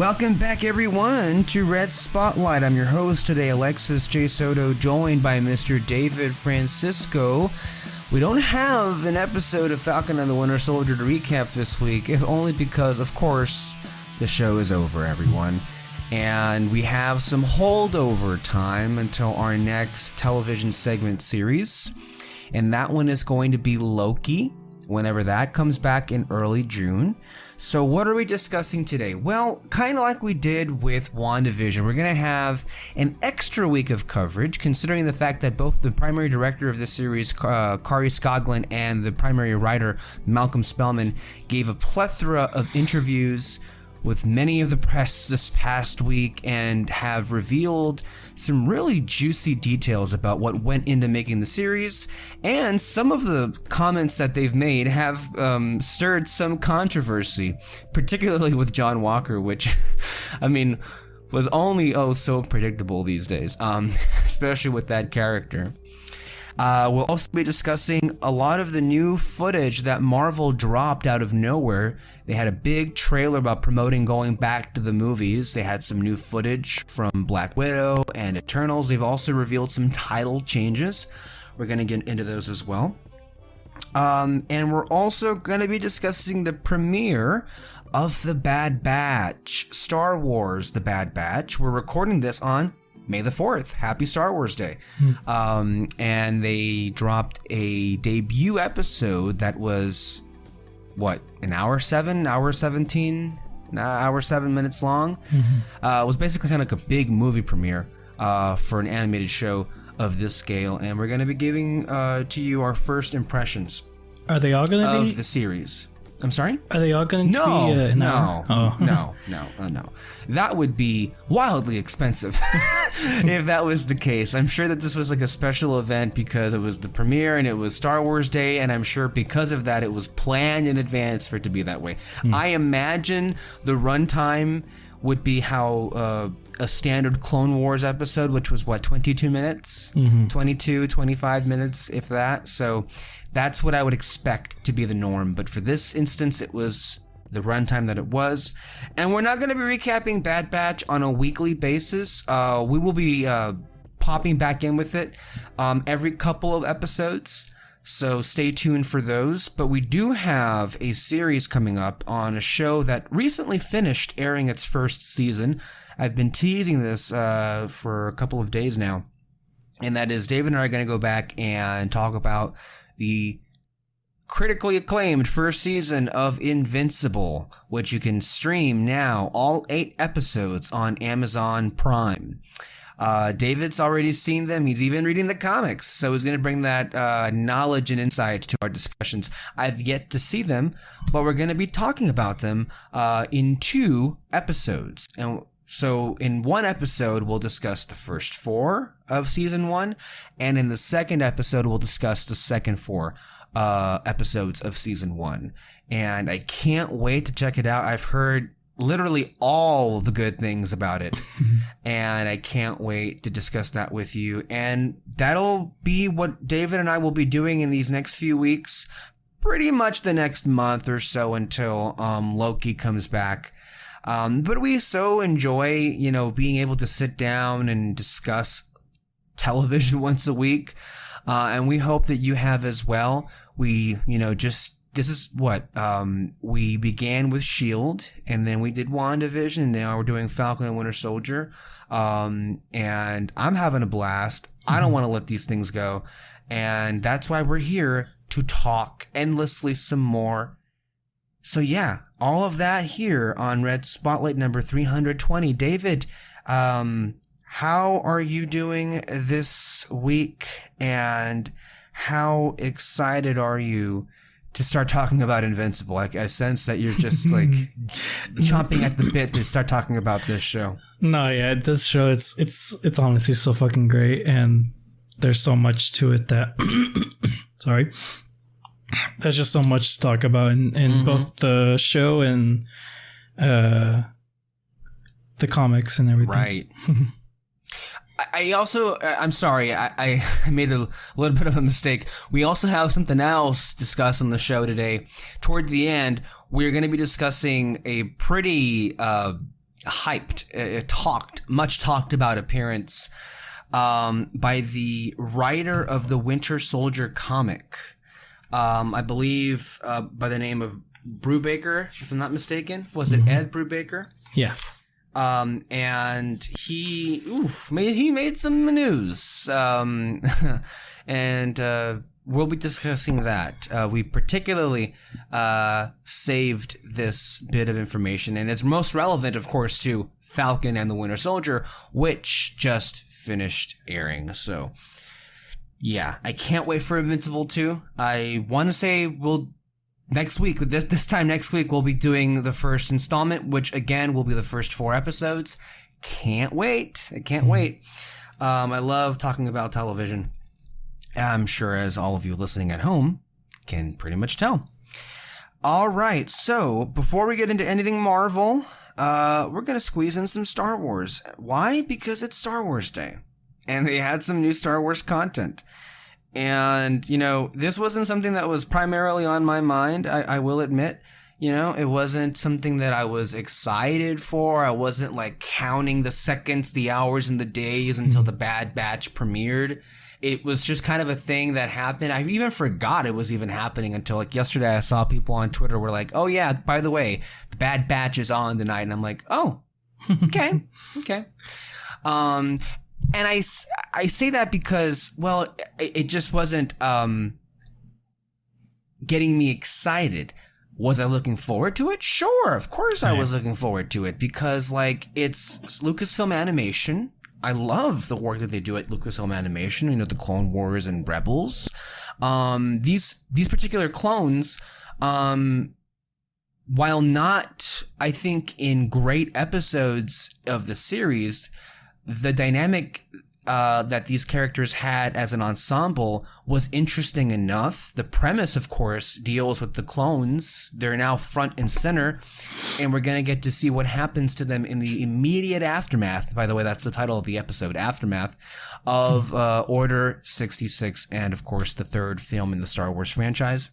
Welcome back, everyone, to Red Spotlight. I'm your host today, Alexis J. Soto, joined by Mr. David Francisco. We don't have an episode of Falcon and the Winter Soldier to recap this week, if only because, of course, the show is over, everyone. And we have some holdover time until our next television segment series. And that one is going to be Loki, whenever that comes back in early June. So what are we discussing today? Well, kind of like we did with WandaVision, we're going to have an extra week of coverage, considering the fact that both the primary director of the series, Kari Skogland, and the primary writer, Malcolm Spellman, gave a plethora of interviews with many of the press this past week and have revealed some really juicy details about what went into making the series, and some of the comments that they've made have stirred some controversy, particularly with John Walker, which, I mean, was only so predictable these days, especially with that character. We'll also be discussing a lot of the new footage that Marvel dropped out of nowhere. They had a big trailer about promoting going back to the movies. They had some new footage from Black Widow and Eternals. They've also revealed some title changes. We're going to get into those as well. And we're also going to be discussing the premiere of The Bad Batch, Star Wars The Bad Batch. We're recording this on May the 4th. Happy Star Wars Day. And they dropped a debut episode that was, what, an hour 7 minutes long. It was basically kind of like a big movie premiere for an animated show of this scale. And we're going to be giving to you our first impressions. Are they all going to be? Of the series. I'm sorry? Are they all going to be No. That would be wildly expensive if that was the case. I'm sure that this was like a special event because it was the premiere and it was Star Wars Day, and I'm sure because of that it was planned in advance for it to be that way. I imagine the runtime would be how a standard Clone Wars episode, which was what, 22 minutes? 22, 25 minutes, if that. So that's what I would expect to be the norm. But for this instance, it was the runtime that it was. And we're not going to be recapping Bad Batch on a weekly basis. We will be popping back in with it every couple of episodes. So stay tuned for those. But we do have a series coming up on a show that recently finished airing its first season. I've been teasing this for a couple of days now. And that is David and I are going to go back and talk about the critically acclaimed first season of Invincible, which you can stream now, all 8 episodes on Amazon Prime. David's already seen them. He's even reading the comics, so he's going to bring that knowledge and insight to our discussions. I've yet to see them, but we're going to be talking about them in 2 episodes. And so in one episode, we'll discuss the first 4 of season 1, and in the second episode, we'll discuss the second 4 episodes of season 1. And I can't wait to check it out. I've heard literally all the good things about it, and I can't wait to discuss that with you. And that'll be what David and I will be doing in these next few weeks, pretty much the next month or so until Loki comes back. But we so enjoy, being able to sit down and discuss television once a week. And we hope that you have as well. We, this is what, we began with S.H.I.E.L.D., and then we did WandaVision, and now we're doing Falcon and Winter Soldier. And I'm having a blast. I don't want to let these things go. And that's why we're here to talk endlessly some more. So yeah, all of that here on Red Spotlight number 320. David, how are you doing this week, and how excited are you to start talking about Invincible? I sense that you're just like chomping at the bit to start talking about this show. No, yeah, this show, it's honestly so fucking great, and there's so much to it that sorry. There's just so much to talk about in both the show and the comics and everything. Right. I also, I'm sorry, I made a little bit of a mistake. We also have something else to discuss on the show today. Toward the end, we're going to be discussing a pretty much talked about appearance by the writer of the Winter Soldier comic. I believe by the name of Brubaker, if I'm not mistaken. Was it Ed Brubaker? Yeah. And he made some news. And we'll be discussing that. We particularly saved this bit of information, and it's most relevant, of course, to Falcon and the Winter Soldier, which just finished airing. So, yeah, I can't wait for Invincible 2. I want to say next week, this time next week, we'll be doing the first installment, which again will be the first 4 episodes. Can't wait. I can't wait. I love talking about television. I'm sure as all of you listening at home can pretty much tell. All right, so before we get into anything Marvel, we're going to squeeze in some Star Wars. Why? Because it's Star Wars Day, and they had some new Star Wars content. And, this wasn't something that was primarily on my mind, I will admit. It wasn't something that I was excited for. I wasn't, counting the seconds, the hours, and the days until the Bad Batch premiered. It was just kind of a thing that happened. I even forgot it was even happening until, yesterday I saw people on Twitter were like, oh, yeah, by the way, the Bad Batch is on tonight. And I'm like, oh, okay, okay. And I say that because, well, it just wasn't getting me excited. Was I looking forward to it? Sure, of course I was looking forward to it because, it's Lucasfilm Animation. I love the work that they do at Lucasfilm Animation, the Clone Wars and Rebels. These particular clones, while not, I think, in great episodes of the series, the dynamic that these characters had as an ensemble was interesting enough. The premise, of course, deals with the clones. They're now front and center, and we're going to get to see what happens to them in the immediate aftermath. By the way, that's the title of the episode, Aftermath, of Order 66, and, of course, the third film in the Star Wars franchise.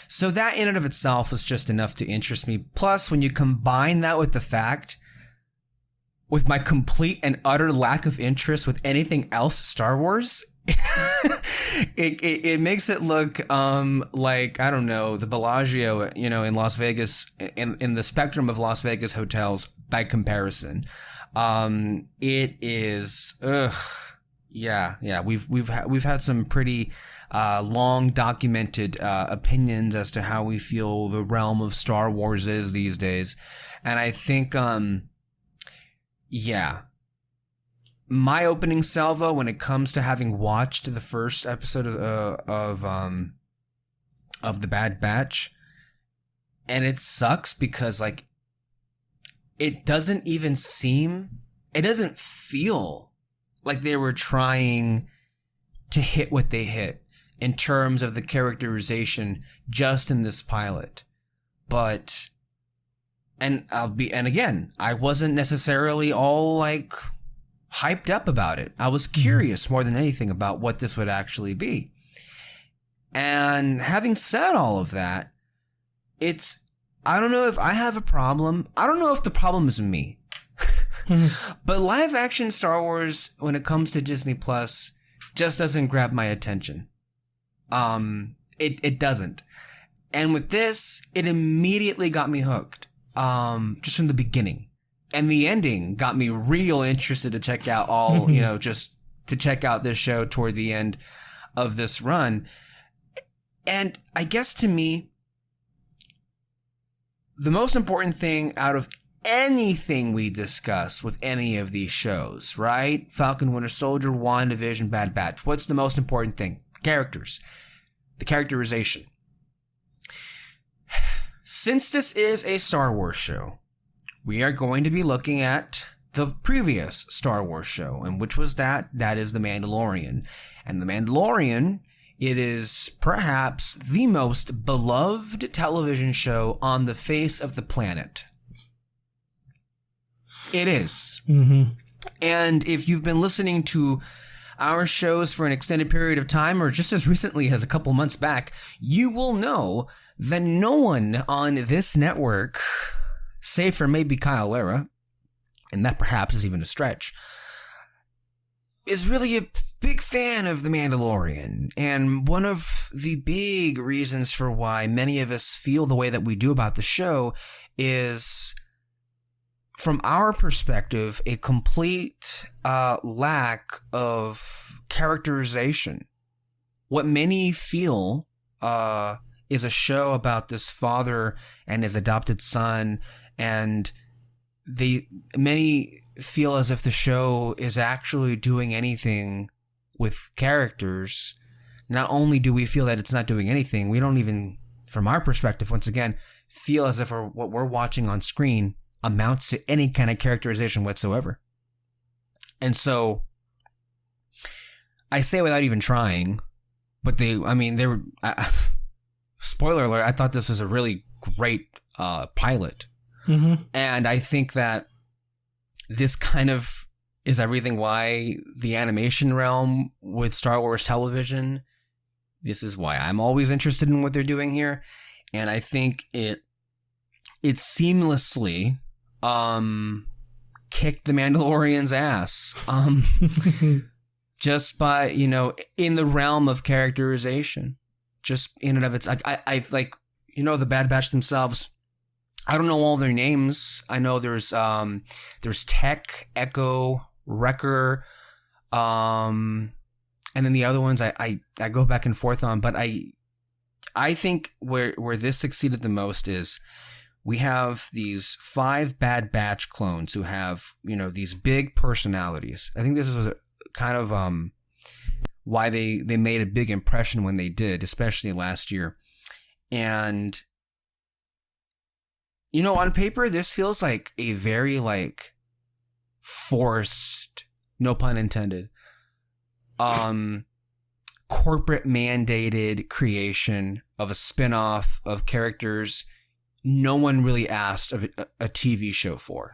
So that in and of itself was just enough to interest me. Plus, when you combine that with the fact, with my complete and utter lack of interest with anything else Star Wars, it makes it look like, I don't know, the Bellagio, in Las Vegas, in the spectrum of Las Vegas hotels by comparison. It is, yeah. We've had some pretty long documented opinions as to how we feel the realm of Star Wars is these days, and I think yeah. My opening salvo when it comes to having watched the first episode of the Bad Batch, and it sucks because it doesn't feel like they were trying to hit what they hit in terms of the characterization just in this pilot. But And again, I wasn't necessarily all hyped up about it. I was curious more than anything about what this would actually be. And having said all of that, I don't know if I have a problem. I don't know if the problem is me. But live action Star Wars, when it comes to Disney Plus, just doesn't grab my attention. It doesn't. And with this, it immediately got me hooked. Just from the beginning, and the ending got me real interested to check out all, just to check out this show toward the end of this run. And I guess to me, the most important thing out of anything we discuss with any of these shows, right? Falcon, Winter Soldier, WandaVision, Bad Batch. What's the most important thing? Characters. The characterization. Since this is a Star Wars show, we are going to be looking at the previous Star Wars show, and which was that is The Mandalorian. And The Mandalorian, it is perhaps the most beloved television show on the face of the planet. It is. Mm-hmm. And if you've been listening to our shows for an extended period of time, or just as recently as a couple months back, you will know that no one on this network save for maybe Kyle Lira, and that perhaps is even a stretch, is really a big fan of The Mandalorian. And one of the big reasons for why many of us feel the way that we do about the show is, from our perspective, a complete lack of characterization. What many feel is a show about this father and his adopted son, and many feel as if the show is actually doing anything with characters. Not only do we feel that it's not doing anything, we don't even, from our perspective, once again, feel as if what we're watching on screen amounts to any kind of characterization whatsoever. And so, I say without even trying, but they were, spoiler alert, I thought this was a really great pilot. Mm-hmm. And I think that this kind of is everything why the animation realm with Star Wars television, this is why I'm always interested in what they're doing here. And I think it seamlessly kicked the Mandalorian's ass. Just by, in the realm of characterization. Just in and of its, I like, the Bad Batch themselves, I don't know all their names. I know there's Tech, Echo, Wrecker, and then the other ones I go back and forth on. But I think where this succeeded the most is we have these 5 Bad Batch clones who have, these big personalities. I think this was kind of why they made a big impression when they did, especially last year. And on paper, this feels like a very, forced, no pun intended, corporate mandated creation of a spin-off of characters no one really asked of a TV show for,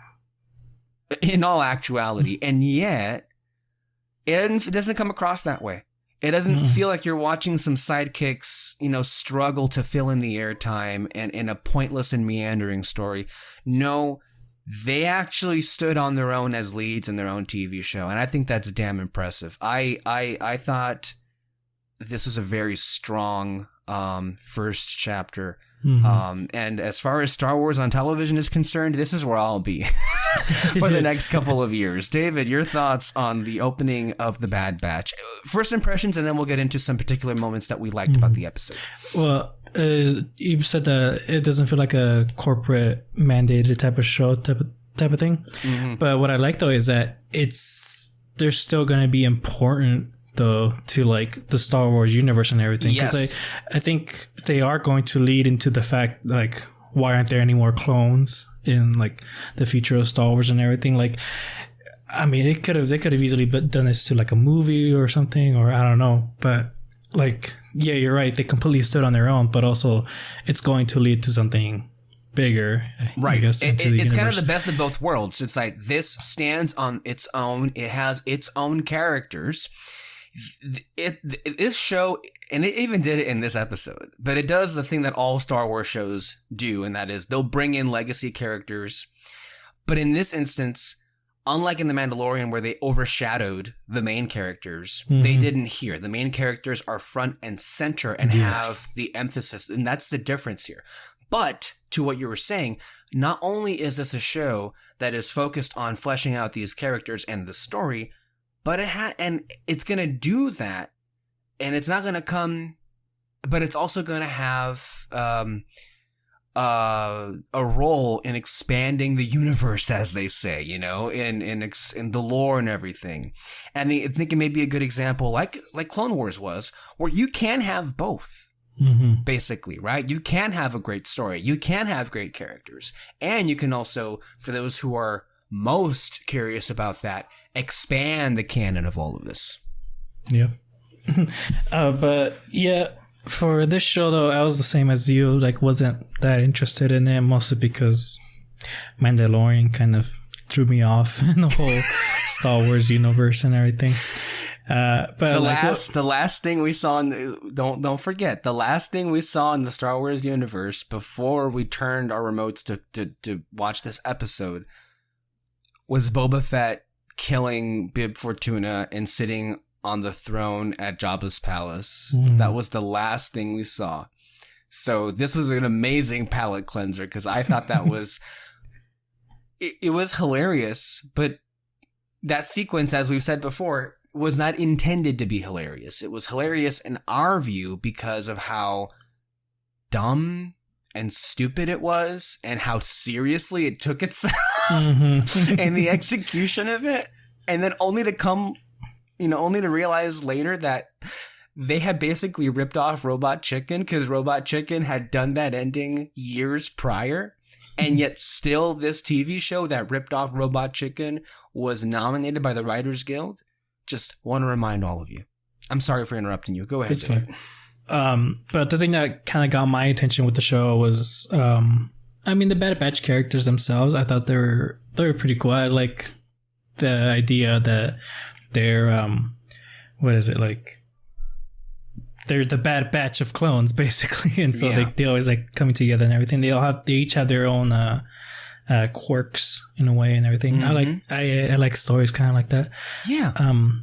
in all actuality. And yet, it doesn't come across that way. It doesn't feel like you're watching some sidekicks, struggle to fill in the airtime and in a pointless and meandering story. No, they actually stood on their own as leads in their own TV show, and I think that's damn impressive. I thought this was a very strong first chapter. Mm-hmm. And as far as Star Wars on television is concerned, this is where I'll be for the next couple of years. David, your thoughts on the opening of The Bad Batch? First impressions, and then we'll get into some particular moments that we liked about the episode. Well, you said that it doesn't feel like a corporate mandated type of show, type of thing. Mm-hmm. But what I like though is that they're still going to be important though to the Star Wars universe and everything, because I think they are going to lead into the fact why aren't there any more clones in the future of Star Wars and everything. They could have easily done this to a movie or something, or I don't know, but yeah, you're right, they completely stood on their own, but also it's going to lead to something bigger, right? I guess, it's kind of the best of both worlds. It's this stands on its own, it has its own characters. This show, and it even did it in this episode, but it does the thing that all Star Wars shows do, and that is they'll bring in legacy characters. But in this instance, unlike in The Mandalorian where they overshadowed the main characters, they didn't here. The main characters are front and center and have the emphasis, and that's the difference here. But to what you were saying, not only is this a show that is focused on fleshing out these characters and the story, but it's going to do that, and it's not going to come, but it's also going to have a role in expanding the universe, as they say, in the lore and everything. And I think it may be a good example, like Clone Wars was, where you can have both, basically, right? You can have a great story, you can have great characters, and you can also, for those who are most curious about that, expand the canon of all of this. Yeah. But yeah, for this show though, I was the same as you, wasn't that interested in it, mostly because Mandalorian kind of threw me off in the whole Star Wars universe and everything. But the last thing we saw don't forget, the last thing we saw in the Star Wars universe before we turned our remotes to watch this episode was Boba Fett killing Bib Fortuna and sitting on the throne at Jabba's palace. That was the last thing we saw. So this was an amazing palate cleanser because I thought that was it was hilarious, but that sequence, as we've said before, was not intended to be hilarious. It was hilarious in our view because of how dumb and stupid it was and how seriously it took itself and the execution of it. And then only to realize later that they had basically ripped off Robot Chicken because Robot Chicken had done that ending years prior. And yet still this TV show that ripped off Robot Chicken was nominated by the Writers Guild. Just want to remind all of you. I'm sorry for interrupting you. Go ahead. It's fine. But the thing that kind of got my attention with the show was, the Bad Batch characters themselves. I thought they were pretty cool. I like the idea that they're, they're the Bad Batch of clones, basically. And so they always like coming together and everything. They each have their own quirks in a way and everything. I like stories kind of like that. Yeah.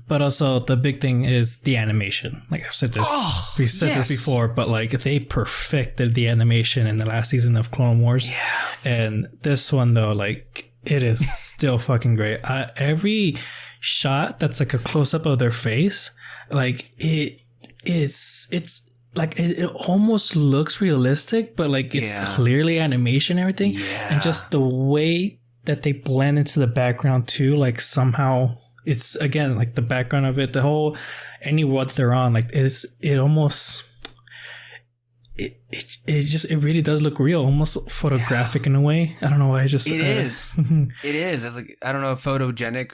But also the big thing is the animation. Like I've said this, this before, but like they perfected the animation in the last season of Clone Wars. Yeah. And this one though, like it is still fucking great. Every shot that's like a close up of their face, like it's like it almost looks realistic, but like it's clearly animation and everything. Yeah. And just the way that they blend into the background too, like somehow it's again like the background of it, the whole any world they're on, like it really does look real, almost photographic in a way. I don't know why it is. It's like I don't know if photogenic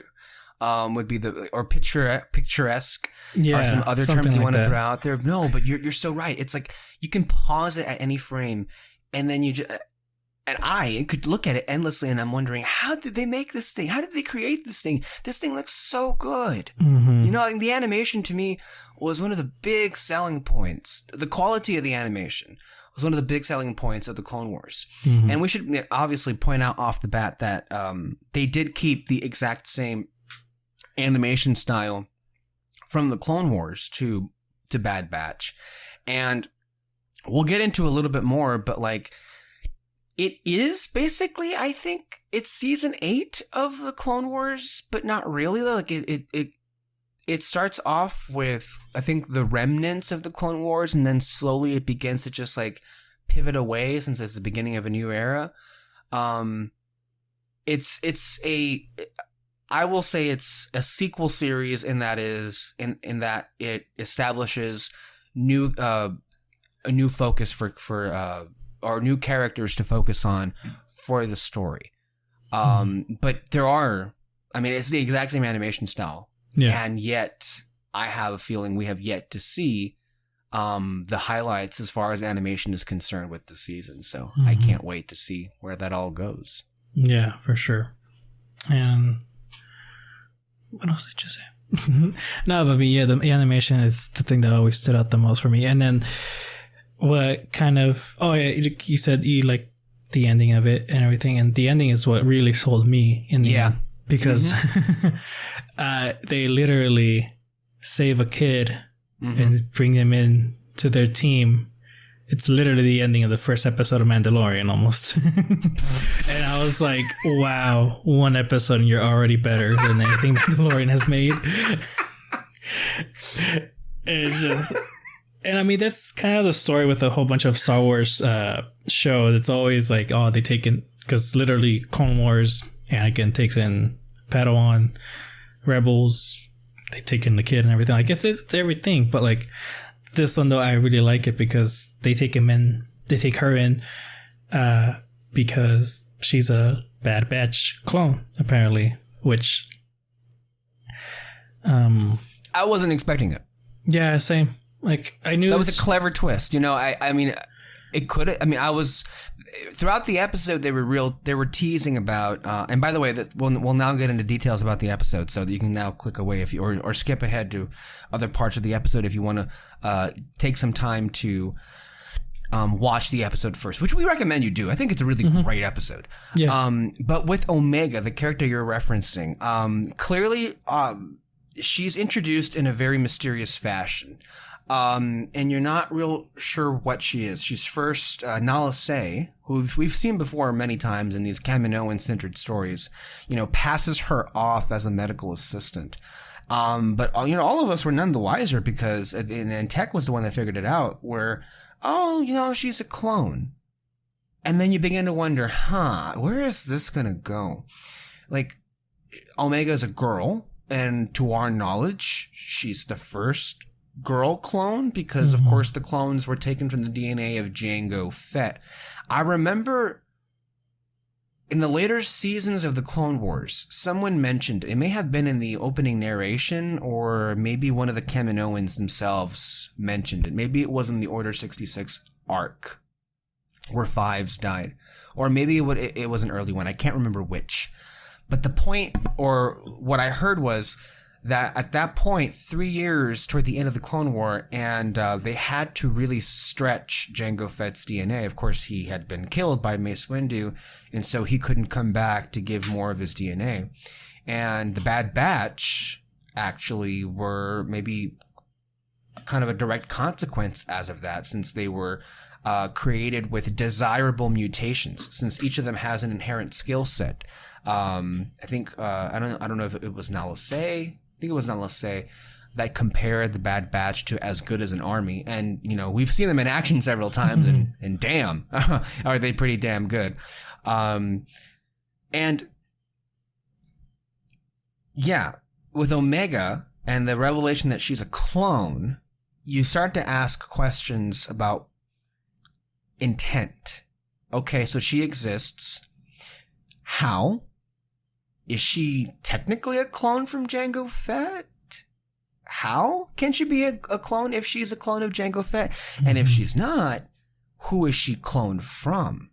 would be or picturesque or some other terms you want to throw out there. No, but you're so right. It's like you can pause it at any frame and then I could look at it endlessly and I'm wondering, how did they make this thing? How did they create this thing? This thing looks so good. Like the animation to me was one of the big selling points. The quality of the animation was one of the big selling points of the Clone Wars. And we should obviously point out off the bat that they did keep the exact same animation style from the Clone Wars to Bad Batch. And we'll get into a little bit more, but like it is basically, I think it's season 8 of the Clone Wars, but not really. Like it starts off with, I think, the remnants of the Clone Wars, and then slowly it begins to just like pivot away since it's the beginning of a new era. I will say it's a sequel series in that it establishes a new focus for or new characters to focus on for the story. But it's the exact same animation style. Yeah. And yet I have a feeling we have yet to see the highlights as far as animation is concerned with the season. So I can't wait to see where that all goes. Yeah, for sure. And what else did you say? No, but the animation is the thing that always stood out the most for me. And then what kind of, you said you like the ending of it and everything. And the ending is what really sold me in the end. Because they literally save a kid and bring them in to their team. It's literally the ending of the first episode of Mandalorian almost. And I was like, wow, one episode and you're already better than anything Mandalorian has made. It's just... And I mean, that's kind of the story with a whole bunch of Star Wars shows. It's always like, they take in... Because literally Clone Wars, Anakin takes in Padawan, Rebels, they take in the kid and everything. Like, it's everything. But like... This one though, I really like it because they take her in because she's a Bad Batch clone, apparently, which I wasn't expecting it. Yeah, same. Like I knew that was a clever twist. I mean, It could. I mean, I was throughout the episode. They were teasing about. And by the way, we'll now get into details about the episode, so that you can now click away if you or skip ahead to other parts of the episode if you want to take some time to watch the episode first, which we recommend you do. I think it's a really great episode. Yeah. But with Omega, the character you're referencing, clearly, she's introduced in a very mysterious fashion. And you're not real sure what she is. She's first Nala Se, who we've seen before many times in these Kaminoan-centered stories, passes her off as a medical assistant. But all of us were none the wiser because and Tech was the one that figured it out. Where, she's a clone, and then you begin to wonder, where is this gonna go? Like, Omega is a girl, and to our knowledge, she's the first girl clone because of course the clones were taken from the DNA of Jango Fett. I remember in the later seasons of the Clone Wars, someone mentioned, it may have been in the opening narration or maybe one of the Kaminoans themselves mentioned it. Maybe it was in the Order 66 arc where Fives died, or maybe it was an early one. I can't remember which. But the point, or what I heard, was that at that point, 3 years toward the end of the Clone War, and they had to really stretch Jango Fett's DNA. Of course, he had been killed by Mace Windu, and so he couldn't come back to give more of his DNA. And the Bad Batch actually were maybe kind of a direct consequence as of that, since they were created with desirable mutations, since each of them has an inherent skill set. I think I don't know if it was Nala Se. I think it was Nala Se that compared the Bad Batch to as good as an army. And, we've seen them in action several times, and damn, are they pretty damn good. And yeah, with Omega and the revelation that she's a clone, you start to ask questions about intent. Okay, so she exists. How? Is she technically a clone from Jango Fett? How can she be a clone if she's a clone of Jango Fett? And if she's not, who is she cloned from?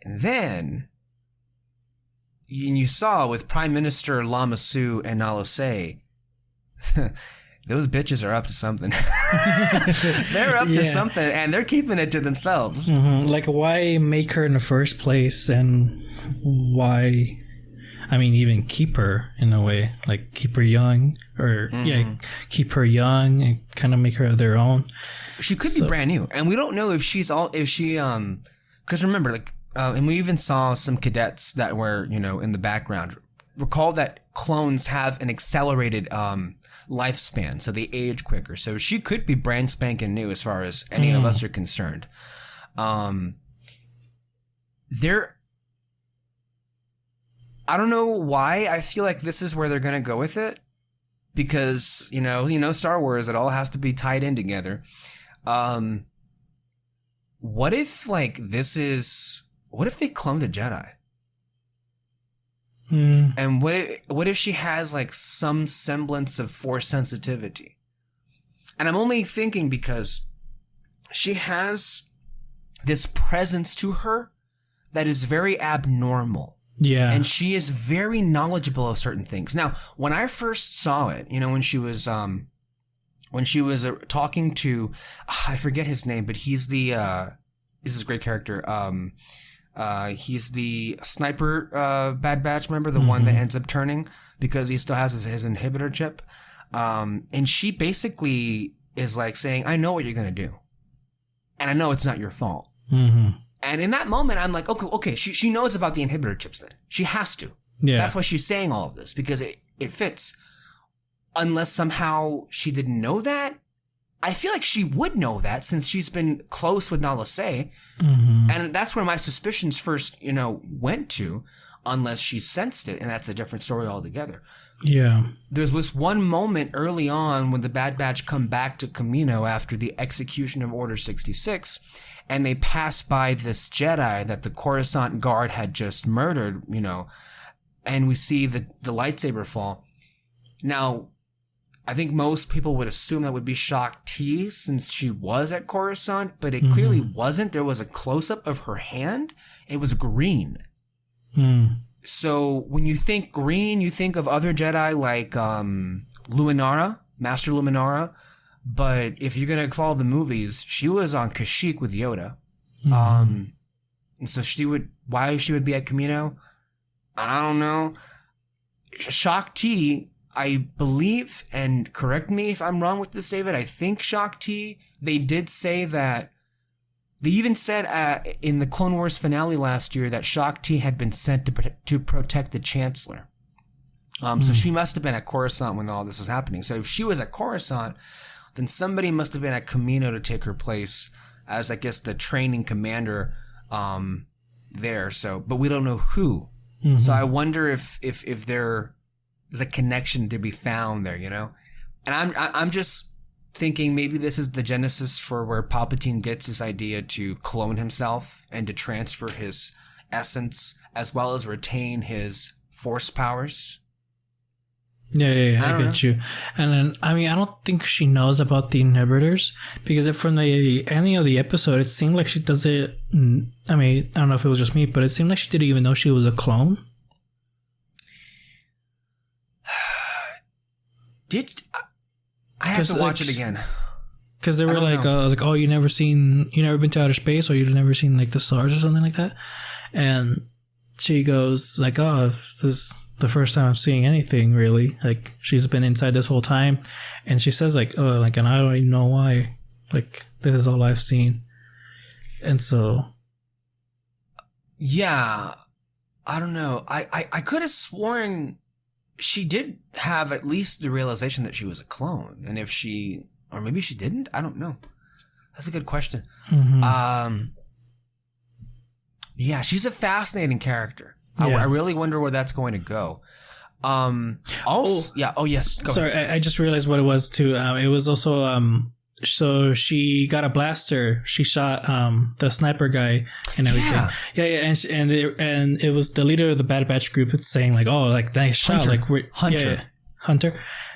And then, you saw with Prime Minister Lama Su and Nala Se, those bitches are up to something. They're up to something, and they're keeping it to themselves. Like, why make her in the first place, and why... even keep her in a way, like keep her young, or keep her young and kind of make her their own. She could be brand new, and we don't know if because remember, and we even saw some cadets that were, in the background. Recall that clones have an accelerated lifespan, so they age quicker. So she could be brand spanking new as far as any of us are concerned. I don't know why I feel like this is where they're going to go with it, because, Star Wars, it all has to be tied in together. What if, what if they cloned a Jedi? And what if she has, some semblance of Force sensitivity? And I'm only thinking because she has this presence to her that is very abnormal. Yeah. And she is very knowledgeable of certain things. Now, when I first saw it, when she was talking to, I forget his name, but he's this is a great character. He's the sniper Bad Batch member, the one that ends up turning because he still has his inhibitor chip. And she basically is saying, I know what you're going to do. And I know it's not your fault. And in that moment, I'm like, okay, she knows about the inhibitor chips then. She has to. Yeah. That's why she's saying all of this, because it fits. Unless somehow she didn't know that. I feel like she would know that since she's been close with Nala Se. And that's where my suspicions first, went to, unless she sensed it. And that's a different story altogether. Yeah. There's this one moment early on when the Bad Batch come back to Kamino after the execution of Order 66. And they pass by this Jedi that the Coruscant guard had just murdered, and we see the lightsaber fall. Now, I think most people would assume that would be Shak Ti since she was at Coruscant, but it clearly wasn't. There was a close-up of her hand. It was green. So when you think green, you think of other Jedi like Luminara, Master Luminara. But if you're going to follow the movies, she was on Kashyyyk with Yoda. And so why she would be at Kamino, I don't know. Shak Ti, I believe, and correct me if I'm wrong with this, David, I think Shak Ti, they did say that, they even said in the Clone Wars finale last year that Shak Ti had been sent to protect the Chancellor. So she must have been at Coruscant when all this was happening. So if she was at Coruscant, then somebody must have been at Kamino to take her place as, I guess, the training commander there. So, but we don't know who. So I wonder if there is a connection to be found there, you know? And I'm just thinking maybe this is the genesis for where Palpatine gets this idea to clone himself and to transfer his essence as well as retain his Force powers. Yeah, I get you. And then, I mean, I don't think she knows about the inhibitors because from the ending of the episode, it seemed like she does it. I mean, I don't know if it was just me, but it seemed like she didn't even know she was a clone. I have to watch it again. Because they were like, I was like, oh, you never been to outer space, or you've never seen like the stars or something like that. And she goes like, oh, if this the first time I'm seeing anything really, like she's been inside this whole time, and she says like, oh, like, and I don't even know why, like this is all I've seen. And so yeah, I don't know, I could have sworn she did have at least the realization that she was a clone, and if she, or maybe she didn't, I don't know, that's a good question. Yeah, she's a fascinating character. Yeah. I really wonder where that's going to go. Yes. Sorry, I just realized what it was too. It was also so she got a blaster. She shot the sniper guy and everything. Yeah, and it was the leader of the Bad Batch group saying like, "Oh, like nice shot, like Hunter."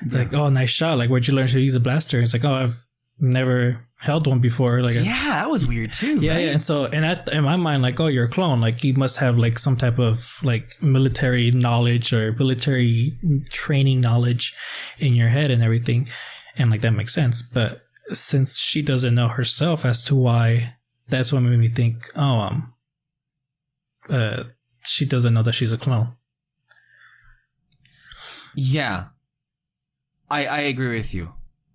It's like, "Oh, nice shot. Like, where'd you learn to use a blaster?" It's like, "Oh, I've never held one before." Like, that was weird too. Yeah, right? yeah. And so, in my mind, like, oh, you're a clone. Like, you must have like some type of like military knowledge or military training knowledge in your head and everything, and like that makes sense. But since she doesn't know herself as to why, that's what made me think, she doesn't know that she's a clone. Yeah, I agree with you.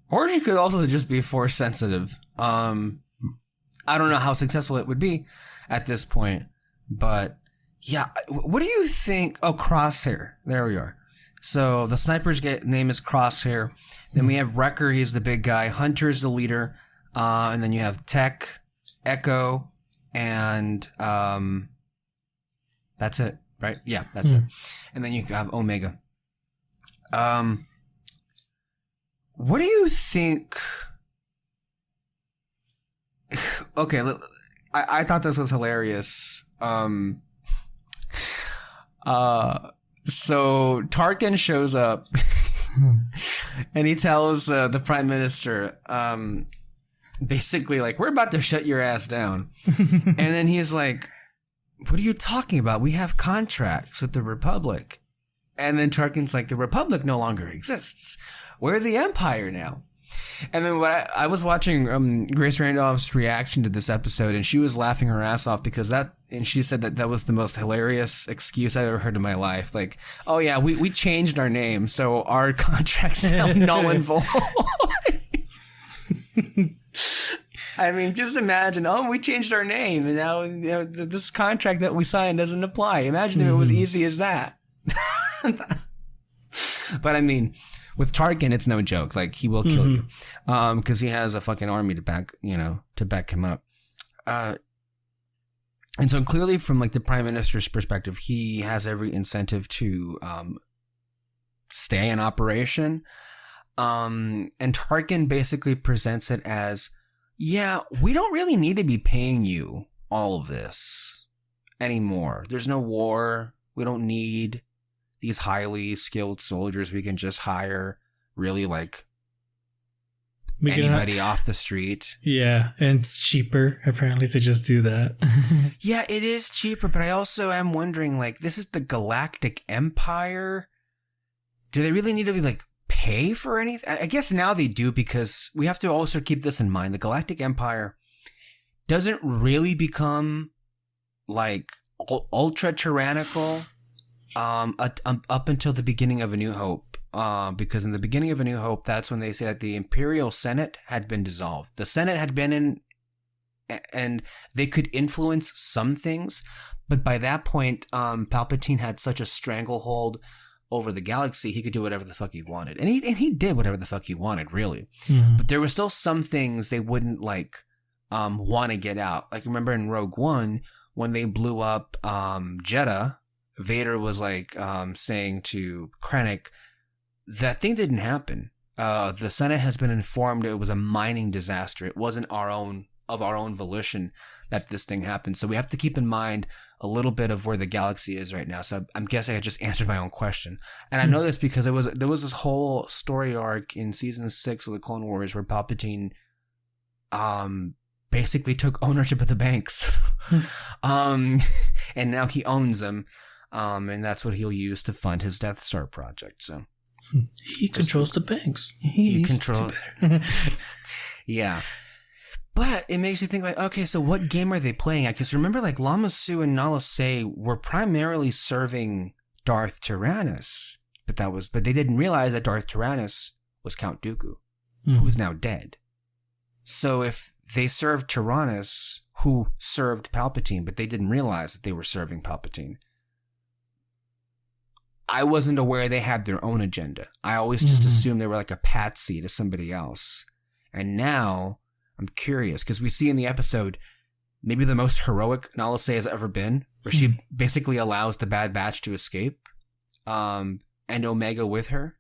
Or she could also just be Force sensitive. I don't know how successful it would be at this point, but yeah. What do you think? Oh, Crosshair. There we are. So the sniper's name is Crosshair. Then we have Wrecker. He's the big guy. Hunter's the leader. And then you have Tech, Echo, and that's it, right? Yeah, that's it. And then you have Omega. What do you think? Okay, I thought this was hilarious. So Tarkin shows up and he tells the Prime Minister, basically like, we're about to shut your ass down. And then he's like, what are you talking about? We have contracts with the Republic. And then Tarkin's like, the Republic no longer exists. We're the Empire now. And then I was watching Grace Randolph's reaction to this episode, and she was laughing her ass off because and she said that was the most hilarious excuse I've ever heard in my life. Like, oh yeah, we changed our name, so our contract's now null and void. I mean, just imagine, we changed our name, and now this contract that we signed doesn't apply. Imagine if it was easy as that. But I mean, with Tarkin, it's no joke. Like, he will kill you, because he has a fucking army to back him up. And so clearly, from like the Prime Minister's perspective, he has every incentive to stay in operation. And Tarkin basically presents it as, yeah, we don't really need to be paying you all of this anymore. There's no war. We don't need these highly skilled soldiers we can just hire. really like We can- anybody off the street. Yeah, and it's cheaper apparently to just do that. Yeah, it is cheaper, but I also am wondering, like, this is the Galactic Empire. Do they really need to be like pay for anything? I guess now they do, because we have to also keep this in mind. The Galactic Empire doesn't really become like ultra tyrannical up until the beginning of A New Hope. Because in the beginning of A New Hope, that's when they say that the Imperial Senate had been dissolved. The Senate had been in, and they could influence some things, but by that point, Palpatine had such a stranglehold over the galaxy, he could do whatever the fuck he wanted, and he did whatever the fuck he wanted, really. Mhm. But there were still some things they wouldn't like want to get out. Like, remember in Rogue One when they blew up Jeddah, Vader was like saying to Krennic, that thing didn't happen. The Senate has been informed it was a mining disaster. It wasn't our own volition that this thing happened. So we have to keep in mind a little bit of where the galaxy is right now. So I'm guessing I just answered my own question. And I know this because there was this whole story arc in season 6 of the Clone Wars where Palpatine basically took ownership of the banks. And now he owns them. And that's what he'll use to fund his Death Star project. So he controls the banks. He controls. Yeah. But it makes you think, like, okay, so what game are they playing at? Because remember, like, Lama Su and Nala Se were primarily serving Darth Tyrannus, but they didn't realize that Darth Tyrannus was Count Dooku, who is now dead. So if they served Tyrannus, who served Palpatine, but they didn't realize that they were serving Palpatine, I wasn't aware they had their own agenda. I always just assumed they were like a patsy to somebody else. And now I'm curious, because we see in the episode maybe the most heroic Nala Se has ever been, where she basically allows the Bad Batch to escape, and Omega with them,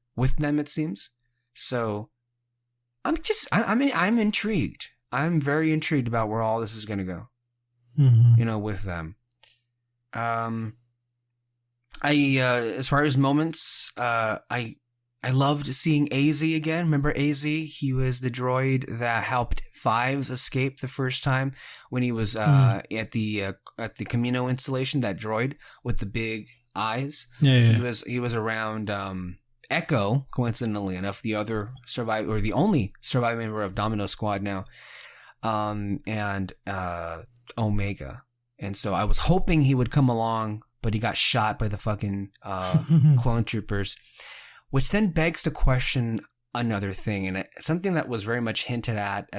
it seems. So I'm intrigued. I'm very intrigued about where all this is going to go, with them. As far as moments, I loved seeing AZ again. Remember AZ? He was the droid that helped Fives escape the first time when he was at the Camino installation. That droid with the big eyes. Yeah. He was around Echo, coincidentally enough, the only surviving member of Domino Squad now, and Omega. And so I was hoping he would come along, but he got shot by the fucking clone troopers. Which then begs to question another thing, and something that was very much hinted at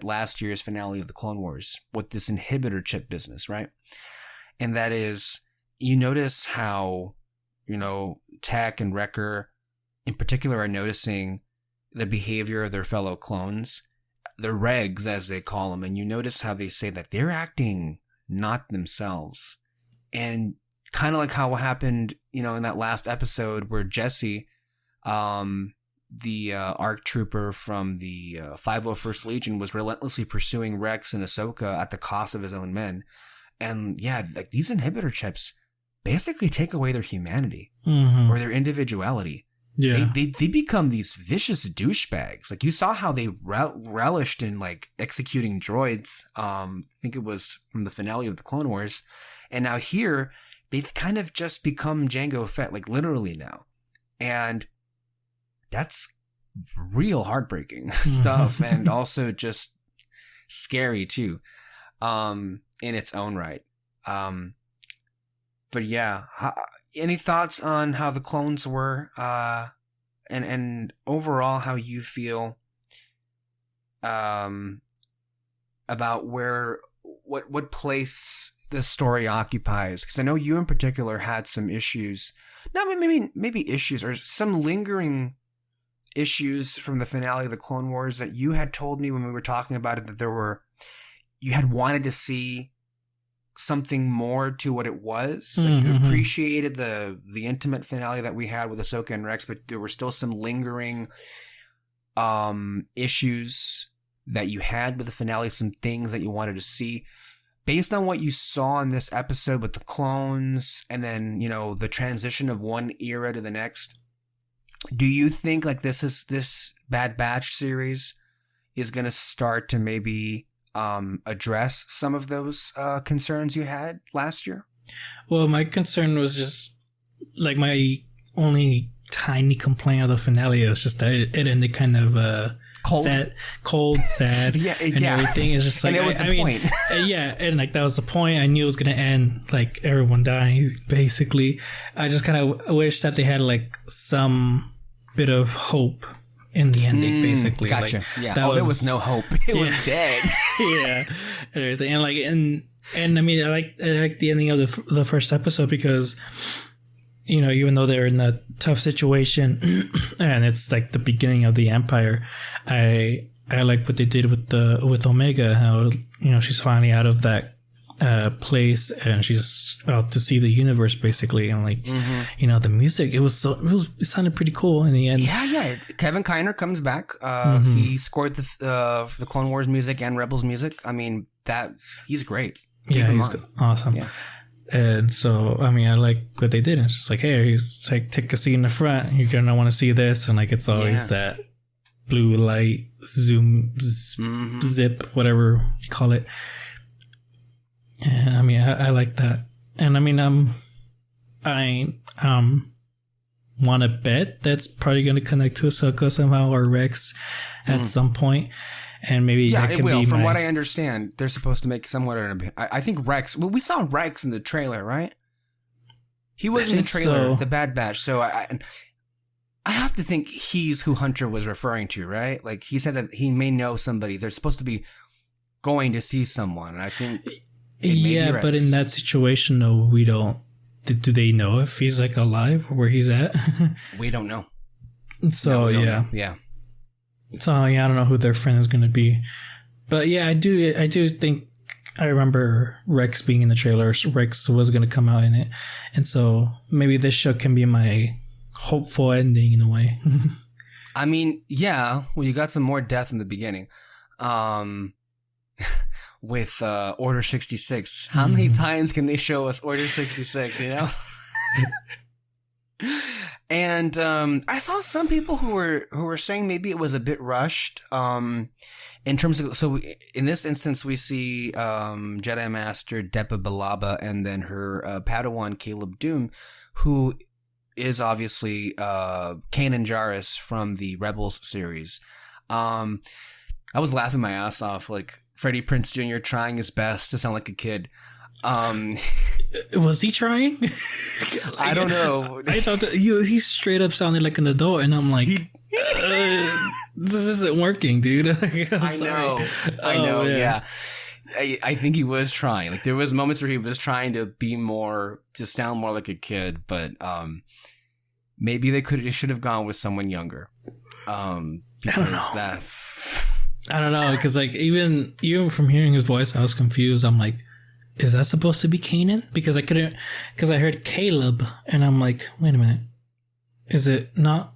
last year's finale of the Clone Wars, with this inhibitor chip business, right? And that is, you notice how, Tech and Wrecker in particular are noticing the behavior of their fellow clones, the regs as they call them, and you notice how they say that they're acting not themselves. And kind of like how happened, in that last episode where Jesse, the ARC trooper from the 501st Legion, was relentlessly pursuing Rex and Ahsoka at the cost of his own men. And yeah, like, these inhibitor chips basically take away their humanity or their individuality. Yeah. They become these vicious douchebags. Like, you saw how they relished in like executing droids. I think it was from the finale of the Clone Wars. And now here, they've kind of just become Jango Fett, like literally now. And that's real heartbreaking stuff, and also just scary too, in its own right. But yeah, any thoughts on how the clones were, and overall how you feel about what place the story occupies? Because I know you in particular had some issues, maybe issues, or some lingering issues from the finale of the Clone Wars that you had told me when we were talking about it, that you had wanted to see something more to what it was. Like, you appreciated the intimate finale that we had with Ahsoka and Rex, but there were still some lingering issues that you had with the finale, some things that you wanted to see. Based on what you saw in this episode with the clones, and then, the transition of one era to the next, Do you think like this Bad Batch series is going to start to maybe address some of those concerns you had last year? Well, my concern was just like my only tiny complaint of the finale was just that it ended kind of cold, sad, yeah, and everything. Is just like, and it was the point. Yeah, and like that was the point. I knew it was gonna end like everyone dying. Basically, I just kind of wish that they had like some bit of hope in the ending. Basically, gotcha. Like, yeah, there was no hope. It was dead. Yeah, and everything, and like and I mean, I like the ending of the first episode because, you know, even though they're in a tough situation and it's like the beginning of the Empire, I like what they did with Omega, how, you know, she's finally out of that place and she's out to see the universe basically, and like, you know, the music, it sounded pretty cool in the end. Yeah. Kevin Kiner comes back. He scored the Clone Wars music and Rebels music. I mean, he's great. He's awesome. Yeah. And so, I mean, I like what they did. It's just like, hey, he's like, take a seat in the front. You're going to want to see this. And like, it's always that blue light, zoom, zip, whatever you call it. And I mean, I like that. And I mean, I want to bet that's probably going to connect to Ahsoka somehow, or Rex at some point. And maybe that can it will. From what I understand, they're supposed to make somewhat of an. I think Rex. Well, we saw Rex in the trailer, right? He was in the trailer, the Bad Batch. So I have to think he's who Hunter was referring to, right? Like he said that he may know somebody. They're supposed to be going to see someone, and I think. Yeah, but in that situation, though, we don't. Do they know if he's like alive or where he's at? We don't know. So yeah. So yeah, I don't know who their friend is going to be, but yeah, I do think I remember Rex being in the trailer. Rex was going to come out in it, and so maybe this show can be my hopeful ending in a way. I mean, yeah. Well, you got some more death in the beginning, with Order 66. How many times can they show us Order 66? You know. And I saw some people who were saying maybe it was a bit rushed. In terms of, so in this instance, we see Jedi Master Depa Billaba and then her Padawan Caleb Doom, who is obviously Kanan Jarrus from the Rebels series. I was laughing my ass off, like Freddie Prinze Jr. trying his best to sound like a kid. Was he trying? I don't know. I thought that he straight up sounded like an adult, and I'm like, this isn't working, dude. I know. Yeah. I think he was trying. Like there was moments where he was trying to sound more like a kid, but maybe they should have gone with someone younger. I don't know. I don't know, because like even from hearing his voice, I was confused. I'm like, is that supposed to be Kanan? Because I heard Caleb, and I'm like, wait a minute, is it not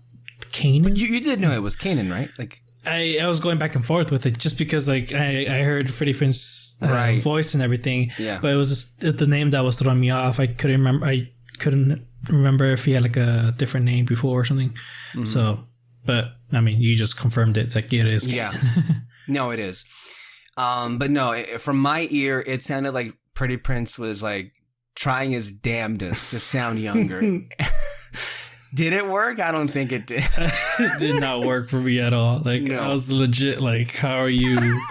Kanan? But you did know it was Kanan, right? Like I was going back and forth with it just because like I heard Freddie Prinze's voice and everything, but it was just the name that was throwing me off. I couldn't remember if he had like a different name before or something. So, but I mean, you just confirmed it. It's like it is Kanan. Yeah, no, it is. But no, from my ear, it sounded like Freddie Prinze was like trying his damnedest to sound younger. Did it work? I don't think it did. It did not work for me at all. Like I was legit like, how are you?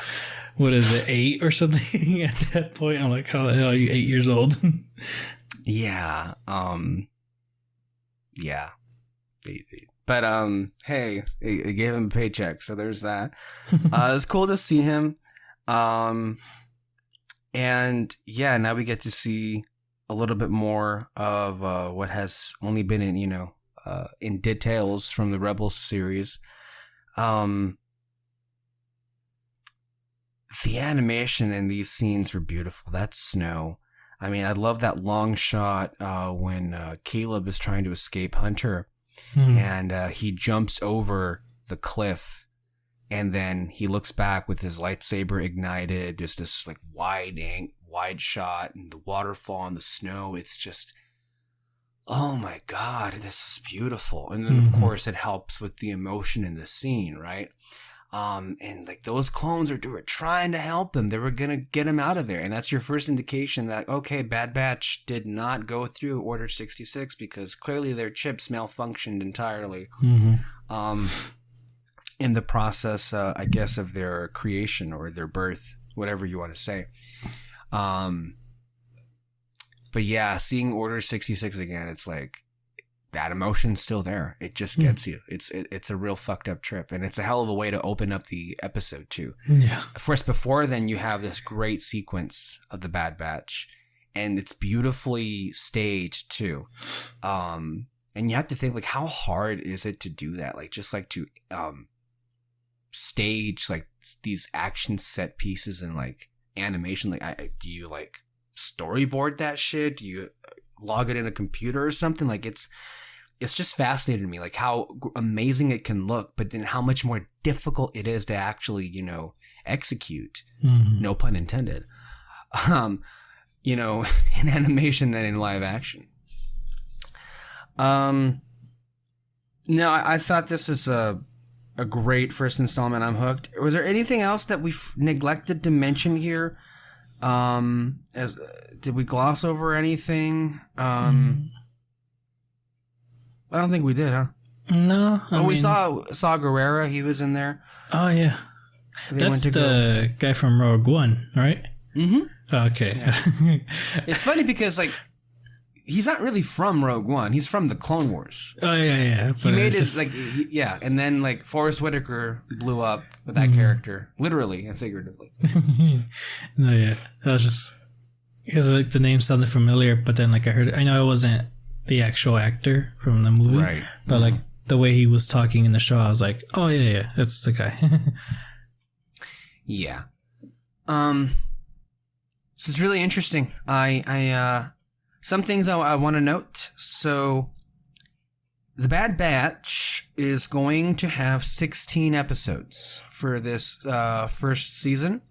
What is it, 8 or something? At that point, I'm like, how the hell are you 8 years old? Yeah. Yeah. But hey, it gave him a paycheck, so there's that. It was cool to see him. And yeah, now we get to see a little bit more of what has only been in details from the Rebels series. The animation in these scenes were beautiful. That snow. I mean, I love that long shot when Caleb is trying to escape Hunter, and he jumps over the cliff. And then he looks back with his lightsaber ignited. There's this like wide shot and the waterfall and the snow. It's just, oh my God, this is beautiful. And then, of course, it helps with the emotion in the scene, right? And like those clones were trying to help him. They were going to get him out of there. And that's your first indication that, okay, Bad Batch did not go through Order 66 because clearly their chips malfunctioned entirely. In the process, I guess, of their creation or their birth, whatever you want to say. But yeah, seeing Order 66 again, it's like that emotion's still there. It just gets you. It's a real fucked up trip, and it's a hell of a way to open up the episode too. Yeah. Of course, before then, you have this great sequence of the Bad Batch, and it's beautifully staged too. And you have to think, like, how hard is it to do that? Like, just like to stage like these action set pieces and like animation. Like, do you like storyboard that shit? Do you log it in a computer or something? Like, it's just fascinating to me, like how amazing it can look, but then how much more difficult it is to actually, you know, execute. No pun intended. You know, in animation than in live action. No, I thought this is a great first installment. I'm hooked. Was there anything else that we've neglected to mention here? Did we gloss over anything? I don't think we did, huh? No. We saw Guerrera. He was in there. Oh yeah, that's the guy from Rogue One, right? Okay. Yeah. It's funny because like he's not really from Rogue One. He's from the Clone Wars. Oh yeah. He made his and then like Forrest Whitaker blew up with that character, literally and figuratively. No, yeah. I was just because like the name sounded familiar, but then like I know it wasn't the actual actor from the movie, right? But like the way he was talking in the show, I was like, oh yeah, that's the guy. Yeah. So it's really interesting. I some things I want to note. So the Bad Batch is going to have 16 episodes for this first season.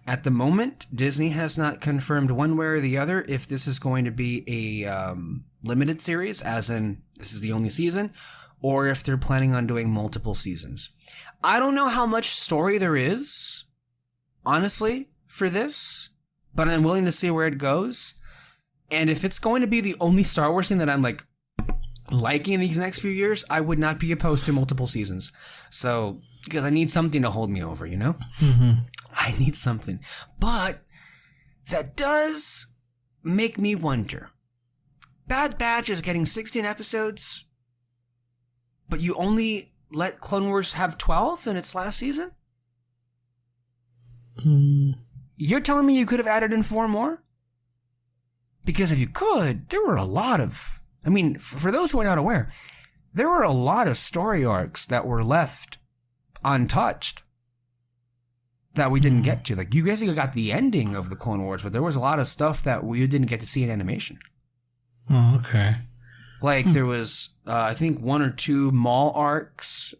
At the moment, Disney has not confirmed one way or the other if this is going to be a limited series, as in this is the only season, or if they're planning on doing multiple seasons. I don't know how much story there is, honestly, for this, but I'm willing to see where it goes. And if it's going to be the only Star Wars thing that I'm like liking in these next few years, I would not be opposed to multiple seasons. So, because I need something to hold me over, you know? I need something. But that does make me wonder. Bad Batch is getting 16 episodes, but you only let Clone Wars have 12 in its last season? You're telling me you could have added in 4 more? Because if you could, there were a lot of... I mean, for those who are not aware, there were a lot of story arcs that were left untouched that we didn't get to. Like, you guys got the ending of the Clone Wars, but there was a lot of stuff that we didn't get to see in animation. Oh, okay. Like, there was, I think, 1 or 2 Maul arcs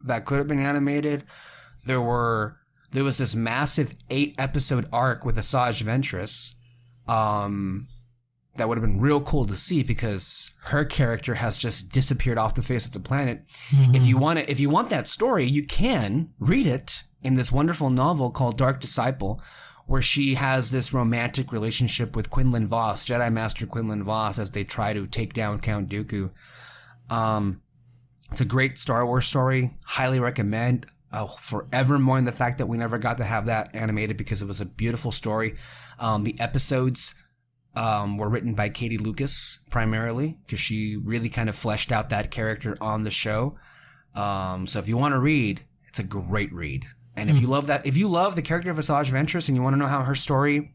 that could have been animated. There was this massive 8-episode arc with Asajj Ventress, that would have been real cool to see because her character has just disappeared off the face of the planet. If you want that story, you can read it in this wonderful novel called Dark Disciple, where she has this romantic relationship with Quinlan Vos, Jedi Master Quinlan Vos, as they try to take down Count Dooku. It's a great Star Wars story. Highly recommend. I'll forever mourn the fact that we never got to have that animated because it was a beautiful story. The episodes were written by Katie Lucas primarily because she really kind of fleshed out that character on the show. So if you want to read, it's a great read. And if you love the character of Asajj Ventress and you want to know how her story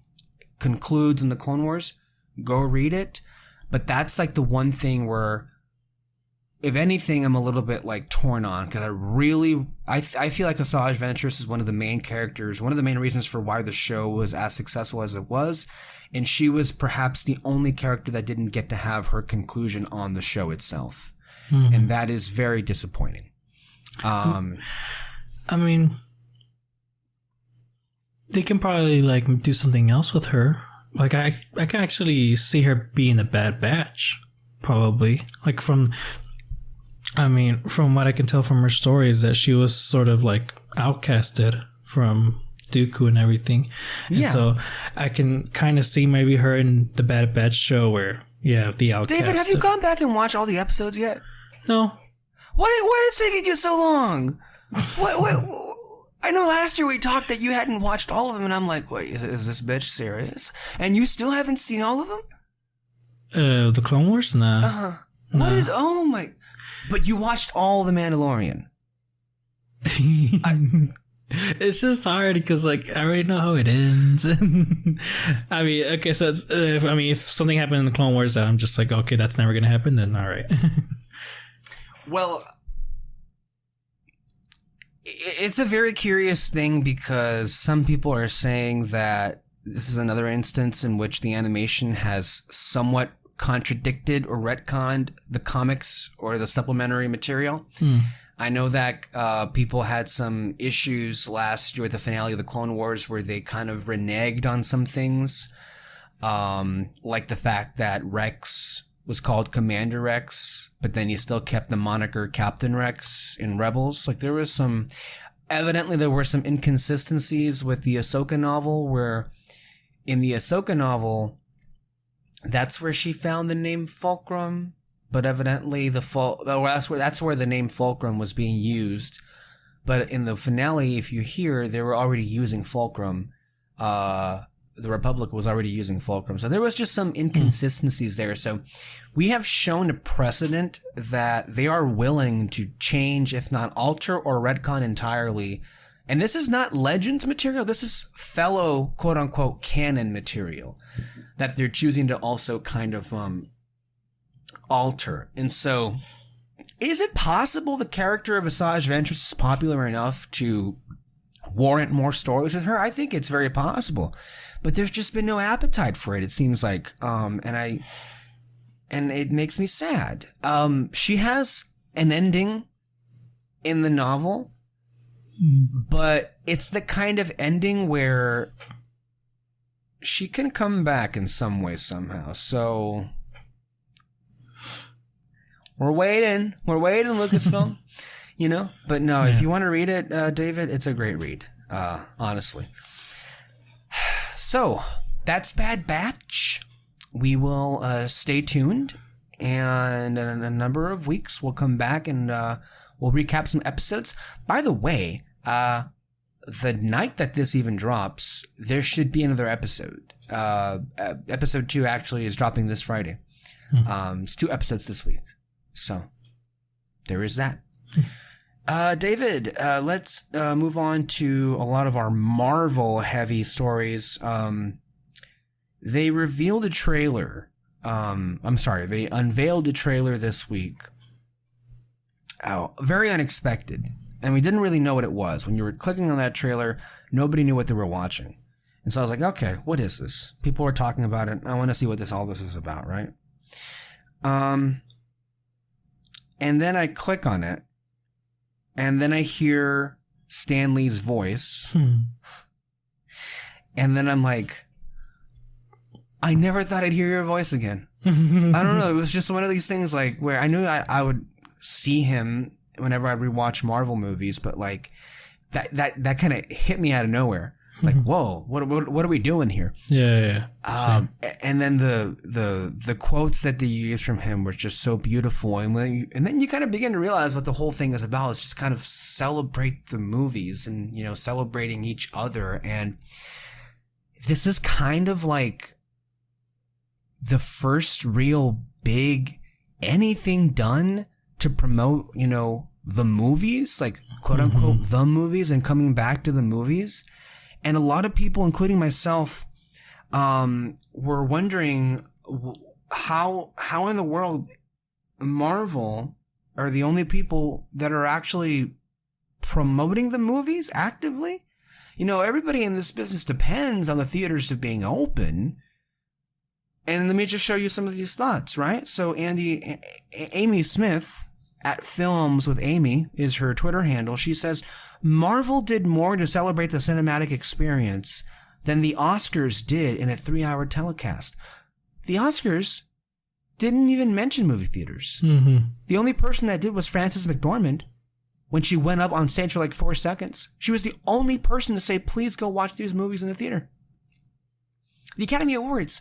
concludes in the Clone Wars, go read it. But that's like the one thing where, if anything, I'm a little bit like torn on because I feel like Asajj Ventress is one of the main characters, one of the main reasons for why the show was as successful as it was, and she was perhaps the only character that didn't get to have her conclusion on the show itself, and that is very disappointing. I mean, they can probably like do something else with her. Like I can actually see her being a Bad Batch. probably. Like from what I can tell from her story is that she was sort of like outcasted from Dooku and everything. And so I can kind of see maybe her in the Bad Batch show where the outcast. David, have you gone back and watched all the episodes yet? No. Why is it taking you so long? What? I know last year we talked that you hadn't watched all of them, and I'm like, wait, is this bitch serious? And you still haven't seen all of them? The Clone Wars? Nah. Nah. What is? Oh my! But you watched all the Mandalorian. It's just hard because like I already know how it ends. I mean, okay, so it's, if something happened in the Clone Wars that I'm just like, okay, that's never gonna happen, then all right. Well, it's a very curious thing because some people are saying that this is another instance in which the animation has somewhat contradicted or retconned the comics or the supplementary material. I know that people had some issues last year with the finale of the Clone Wars where they kind of reneged on some things, like the fact that Rex was called Commander Rex, but then he still kept the moniker Captain Rex in Rebels. Like there were some inconsistencies with the Ahsoka novel where in the Ahsoka novel, that's where she found the name Fulcrum. But evidently that's where the name Fulcrum was being used. But in the finale, if you hear, they were already using Fulcrum. The Republic was already using Fulcrum. So there was just some inconsistencies there. So we have shown a precedent that they are willing to change, if not alter or retcon entirely. And this is not Legends material. This is fellow quote unquote canon material that they're choosing to also kind of alter. And so is it possible the character of Asajj Ventress is popular enough to warrant more stories with her? I think it's very possible, but there's just been no appetite for it, it seems like. And it makes me sad. She has an ending in the novel, but it's the kind of ending where she can come back in some way somehow. So we're waiting, Lucasfilm, But no, if you want to read it, David, it's a great read, honestly. So that's Bad Batch. We will stay tuned, and in a number of weeks, we'll come back and we'll recap some episodes. By the way, the night that this even drops, there should be another episode. Episode 2 actually is dropping this Friday. It's 2 episodes this week. So there is that. David, let's move on to a lot of our Marvel heavy stories. They revealed a trailer. They unveiled a trailer this week. Oh, very unexpected. And we didn't really know what it was. When you were clicking on that trailer, nobody knew what they were watching. And so I was like, okay, what is this? People are talking about it. I want to see what all this is about, right? And then I click on it, and then I hear Stan Lee's voice. And then I'm like, I never thought I'd hear your voice again. I don't know. It was just one of these things like where I knew I would see him whenever I rewatch Marvel movies, but like that kind of hit me out of nowhere. Like, whoa, what are we doing here? Yeah. And then the quotes that they used from him were just so beautiful. And then you kind of begin to realize what the whole thing is about. It's just kind of celebrate the movies and, celebrating each other. And this is kind of like the first real big anything done to promote, the movies, like quote unquote, the movies and coming back to the movies. And a lot of people, including myself, were wondering how in the world Marvel are the only people that are actually promoting the movies actively. Everybody in this business depends on the theaters being open. And let me just show you some of these thoughts, right? So Amy Smith at Films with Amy is her Twitter handle. She says, Marvel did more to celebrate the cinematic experience than the Oscars did in a 3-hour telecast. The Oscars didn't even mention movie theaters. Mm-hmm. The only person that did was Frances McDormand. When she went up on stage for like 4 seconds, she was the only person to say, please go watch these movies in the theater. The Academy Awards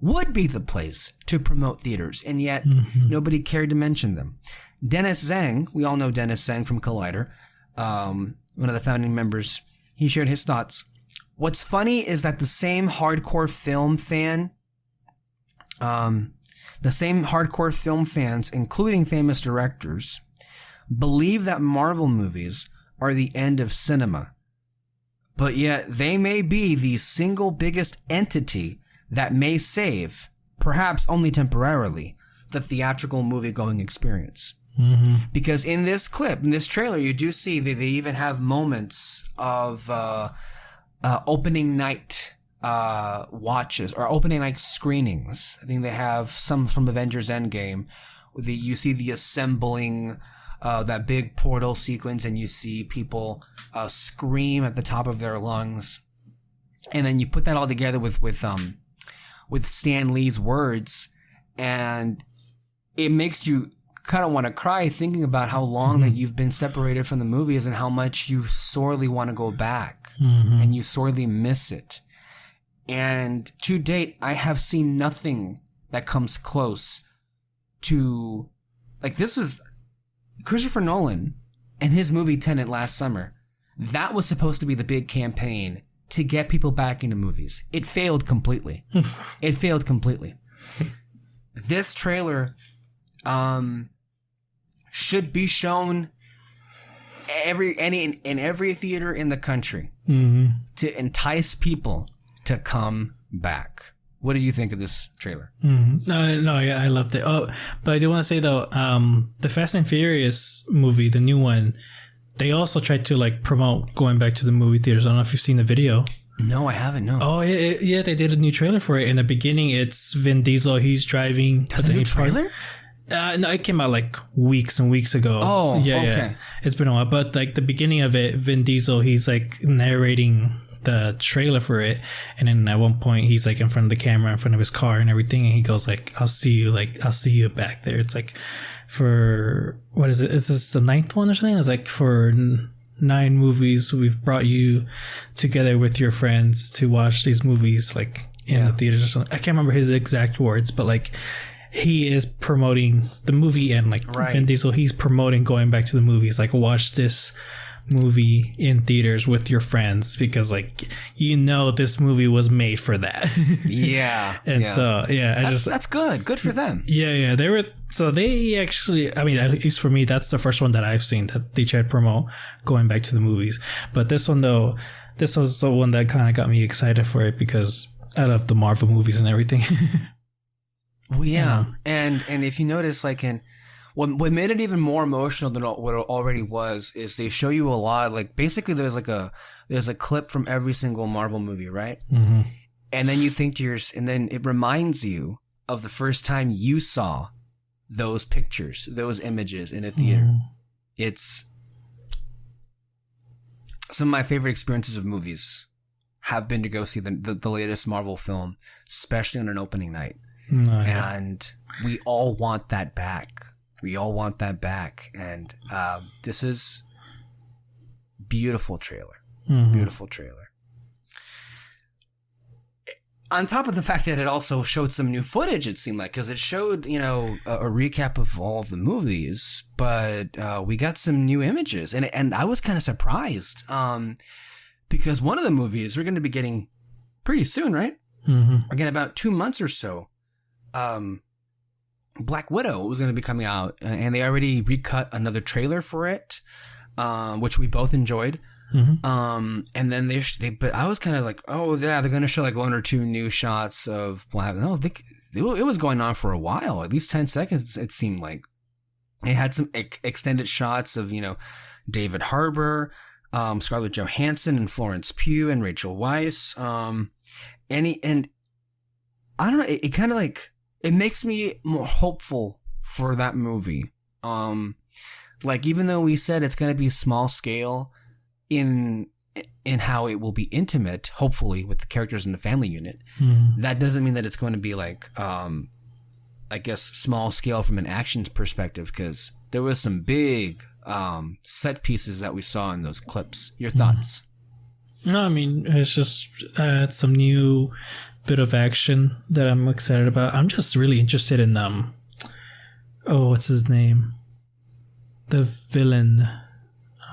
would be the place to promote theaters, and yet nobody cared to mention them. Dennis Zhang, we all know Dennis Zhang from Collider, one of the founding members, he shared his thoughts. What's funny is that the same hardcore film fans, including famous directors, believe that Marvel movies are the end of cinema. But yet they may be the single biggest entity that may save, perhaps only temporarily, the theatrical movie-going experience. Mm-hmm. Because in this clip, in this trailer, you do see that they even have moments of opening night watches or opening night screenings. I think they have some from Avengers Endgame. You see the assembling, that big portal sequence, and you see people scream at the top of their lungs. And then you put that all together with Stan Lee's words, and it makes you kind of want to cry thinking about how long that you've been separated from the movies and how much you sorely want to go back and you sorely miss it. And to date, I have seen nothing that comes close to, like, this was Christopher Nolan and his movie Tenet last summer. That was supposed to be the big campaign to get people back into movies. It failed completely. This trailer should be shown in every theater in the country to entice people to come back. What do you think of this trailer? No, yeah, I loved it. Oh, but I do want to say though, the Fast and Furious movie, the new one, they also tried to like promote going back to the movie theaters. I don't know if you've seen the video. No, I haven't. No. Oh yeah, they did a new trailer for it. In the beginning, it's Vin Diesel. He's driving. There's a new trailer? No, it came out like weeks and weeks ago. Oh, yeah, okay. Yeah. It's been a while, but like the beginning of it, Vin Diesel, he's like narrating the trailer for it, and then at one point he's like in front of the camera, in front of his car and everything, and he goes like, I'll see you back there. It's like, for what is it? Is this the 9th one or something? It's like, for 9 movies we've brought you together with your friends to watch these movies like in the theaters or something. I can't remember his exact words, but like he is promoting the movie, and like Vin Diesel, he's promoting going back to the movies, like watch this movie in theaters with your friends, because like, you know, this movie was made for that. So that's good for them. They actually, I mean, at least for me, that's the first one that I've seen that they tried to promote going back to the movies. But this one though, this was the one that kind of got me excited for it, because I love the Marvel movies and everything. Well, yeah. And if you notice, like, what made it even more emotional than what it already was is they show you a lot. Like, basically, there's a clip from every single Marvel movie, right? Mm-hmm. And then you think to yourself, and then it reminds you of the first time you saw those pictures, those images in a theater. Mm-hmm. It's some of my favorite experiences of movies have been to go see the latest Marvel film, especially on an opening night. And we all want that back. And this is beautiful trailer. Beautiful trailer. On top of the fact that it also showed some new footage, it seemed like, because it showed, you know, a recap of all of the movies, but we got some new images, and I was kind of surprised, because one of the movies we're going to be getting pretty soon, right? Again, about 2 months or so. Black Widow was going to be coming out, and they already recut another trailer for it, which we both enjoyed. And then but I was kind of like, oh yeah, they're going to show like 1 or 2 new shots of Black. No, it was going on for a while, at least 10 seconds. It seemed like it had some extended shots of, you know, David Harbour, Scarlett Johansson, and Florence Pugh, and Rachel Weisz. And I don't know, it kind of like, it makes me more hopeful for that movie. Like, even though we said it's going to be small scale in how it will be intimate, hopefully, with the characters in the family unit, that doesn't mean that it's going to be like I guess, small scale from an action perspective, because there was some big set pieces that we saw in those clips. Your thoughts? No, I mean, it's just some new bit of action that I'm excited about. I'm just really interested in what's his name? The villain.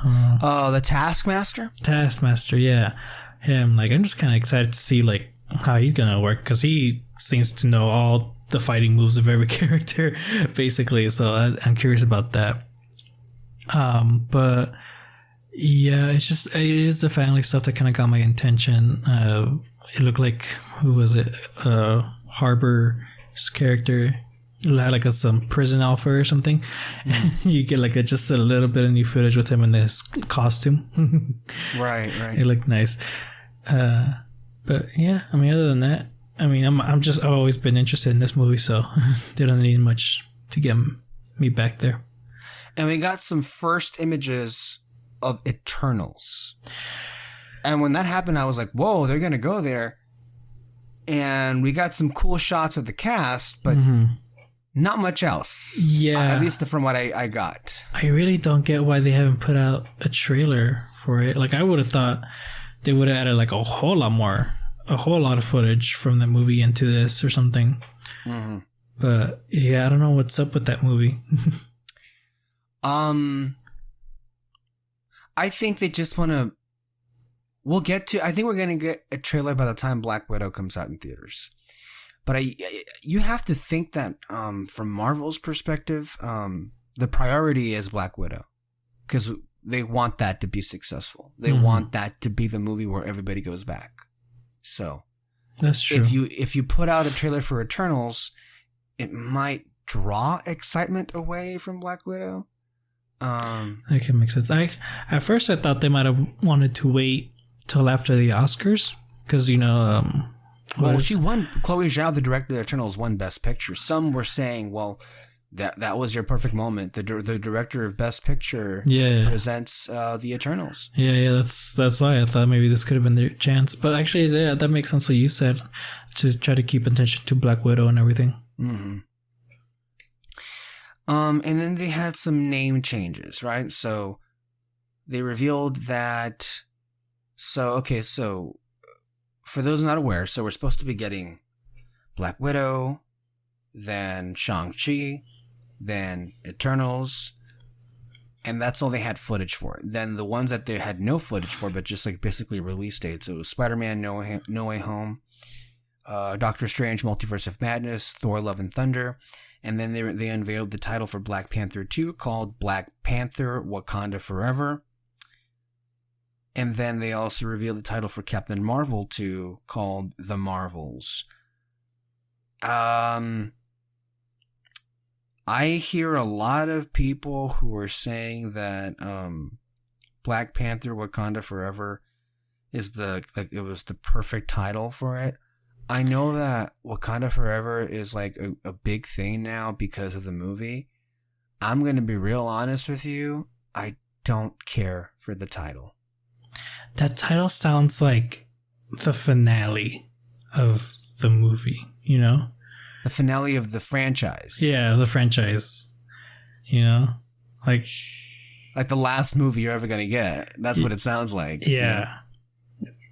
The Taskmaster? Taskmaster, yeah. Him. Like, I'm just kind of excited to see, like, how he's gonna work, because he seems to know all the fighting moves of every character, basically. So I'm curious about that. But yeah, it is the family stuff that kind of got my attention. It looked like, who was it? Harbor's character had like some prison alpha or something. You get like just a little bit of new footage with him in his costume. Right. It looked nice. But yeah, I mean, other than that, I mean, I've always been interested in this movie, so they don't need much to get me back there. And we got some first images of Eternals. And when that happened, I was like, whoa, they're going to go there. And we got some cool shots of the cast, but not much else. Yeah. At least from what I got. I really don't get why they haven't put out a trailer for it. Like, I would have thought they would have added like a whole lot of footage from the movie into this or something. Mm-hmm. But yeah, I don't know what's up with that movie. I think they just want to. I think we're going to get a trailer by the time Black Widow comes out in theaters. But you have to think that from Marvel's perspective, the priority is Black Widow, because they want that to be successful. They want that to be the movie where everybody goes back. So that's true. If you put out a trailer for Eternals, it might draw excitement away from Black Widow. That can make sense. At first I thought they might have wanted to wait till after the Oscars, because she won. Chloe Zhao, the director of Eternals, won Best Picture. Some were saying, well, that was your perfect moment. The director of Best Picture presents the Eternals. Yeah, that's why I thought maybe this could have been their chance. But actually, yeah, that makes sense what you said, to try to keep attention to Black Widow and everything. Mm-hmm. And then they had some name changes, right? So they revealed that. So for those not aware, so we're supposed to be getting Black Widow, then Shang-Chi, then Eternals, and that's all they had footage for. Then the ones that they had no footage for, but just like basically release dates, it was Spider-Man No Way Home, Doctor Strange Multiverse of Madness, Thor Love and Thunder, and then they unveiled the title for Black Panther 2 called Black Panther Wakanda Forever. And then they also revealed the title for Captain Marvel 2 called The Marvels. I hear a lot of people who are saying that Black Panther Wakanda Forever is it was the perfect title for it. I know that Wakanda Forever is like a big thing now because of the movie. I'm going to be real honest with you. I don't care for the title. That title sounds like the finale of the movie, you know? The finale of the franchise. Yeah, the franchise. You know? Like the last movie you're ever going to get. That's what it sounds like. Yeah.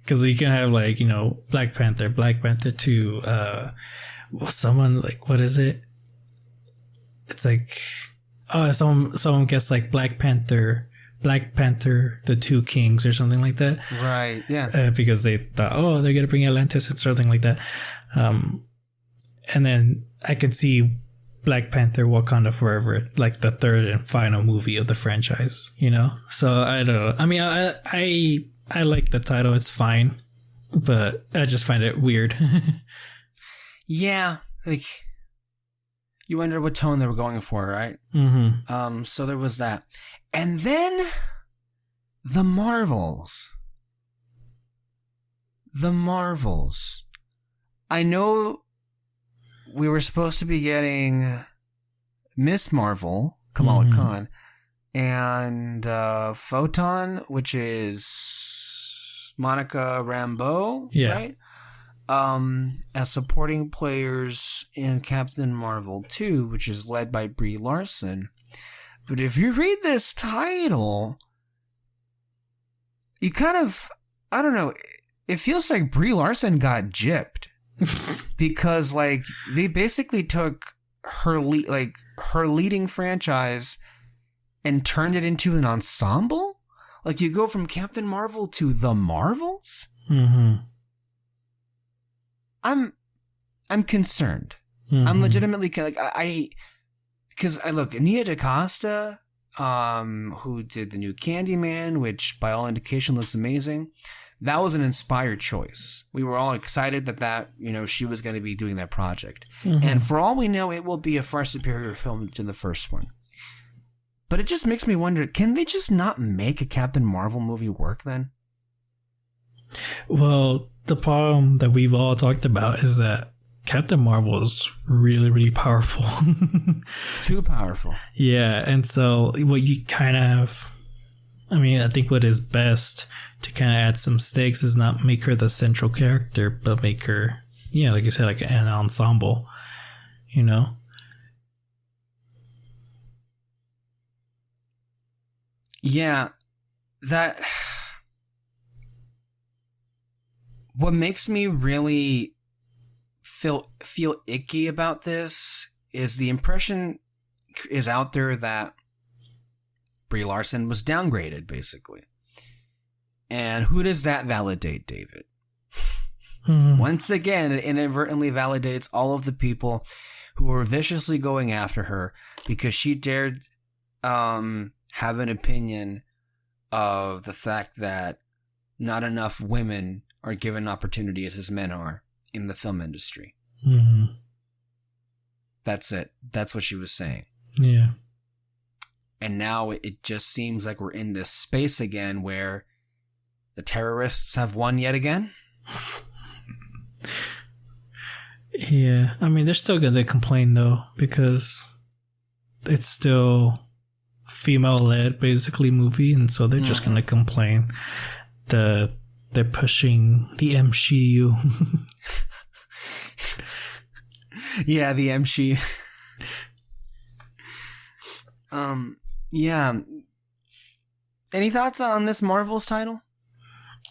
Because you can have like, Black Panther 2, someone like, what is it? It's like, someone gets like Black Panther, the Two Kings or something like that. Right, yeah. Because they thought, they're going to bring Atlantis and something like that. And then I could see Black Panther Wakanda Forever, like the third and final movie of the franchise, So I don't know. I mean, I like the title. It's fine. But I just find it weird. Yeah. Like, you wonder what tone they were going for, right? Mm-hmm. So there was that. And then the Marvels. I know we were supposed to be getting Miss Marvel, Kamala Khan, and Photon, which is Monica Rambeau, right? as supporting players in Captain Marvel 2, which is led by Brie Larson. But if you read this title, you kind of, I don't know, it feels like Brie Larson got gypped. Because, like, they basically took her leading franchise and turned it into an ensemble? Like, you go from Captain Marvel to The Marvels? Mm-hmm. I'm concerned. Mm-hmm. I'm legitimately like because I look, Nia DaCosta, who did the new Candyman, which by all indication looks amazing. That was an inspired choice. We were all excited that she was going to be doing that project, and for all we know, it will be a far superior film to the first one. But it just makes me wonder: can they just not make a Captain Marvel movie work then? Well, the problem that we've all talked about is that Captain Marvel is really, really powerful. Too powerful. Yeah, and so what you kind of... I mean, I think what is best to kind of add some stakes is not make her the central character, but make her, like you said, like an ensemble, Yeah, that... What makes me really feel icky about this is the impression is out there that Brie Larson was downgraded, basically. And who does that validate, David? Once again, it inadvertently validates all of the people who were viciously going after her because she dared have an opinion of the fact that not enough women are given opportunities as men are in the film industry. Mm-hmm. That's it. That's what she was saying. Yeah. And now it just seems like we're in this space again where the terrorists have won yet again. Yeah. I mean, they're still going to complain, though, because it's still female-led, basically, movie. And so they're just going to complain that they're pushing the MCU. Yeah, the MCU. Yeah. Any thoughts on this Marvel's title?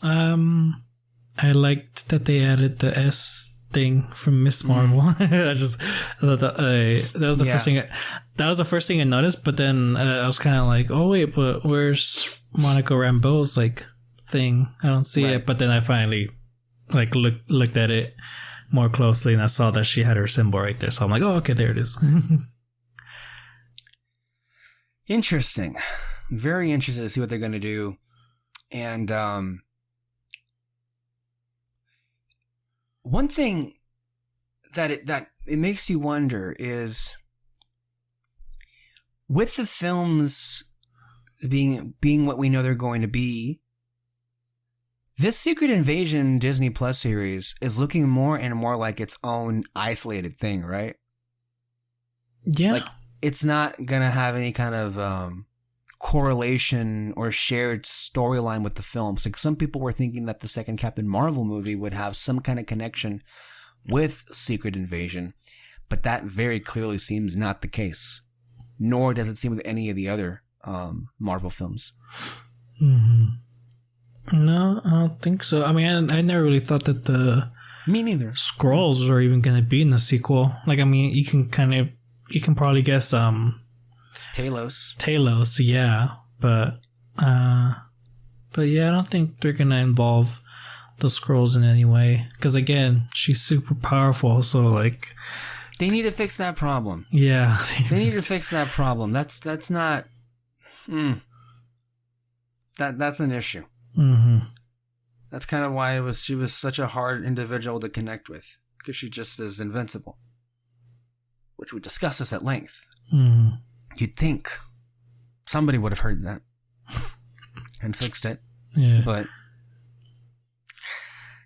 I liked that they added the S thing from Miss Marvel. I thought that was the first thing. That was the first thing I noticed. But then I was kind of like, oh wait, but where's Monica Rambeau's thing? I don't see it. But then I finally looked at it more closely, and I saw that she had her symbol right there. So I'm like, oh, okay, there it is. Interesting. Very interested to see what they're going to do. And one thing that it makes you wonder is, with the films being what we know they're going to be, this Secret Invasion Disney Plus series is looking more and more like its own isolated thing, right? Yeah. It's not going to have any kind of correlation or shared storyline with the films. Some people were thinking that the second Captain Marvel movie would have some kind of connection with Secret Invasion, but that very clearly seems not the case. Nor does it seem with any of the other Marvel films. Mm-hmm. No, I don't think so. I mean, I never really thought that Me neither. Skrulls were even going to be in the sequel. I mean, you can probably guess Talos, yeah, but yeah, I don't think they're gonna involve the Skrulls in any way, because again, she's super powerful, so they need to fix that problem. Yeah, they need to fix that problem. That's not that's an issue. Mm-hmm. That's kind of why she was such a hard individual to connect with, because she just is invincible, which we discussed this at length. Mm-hmm. You'd think somebody would have heard that and fixed it. Yeah. But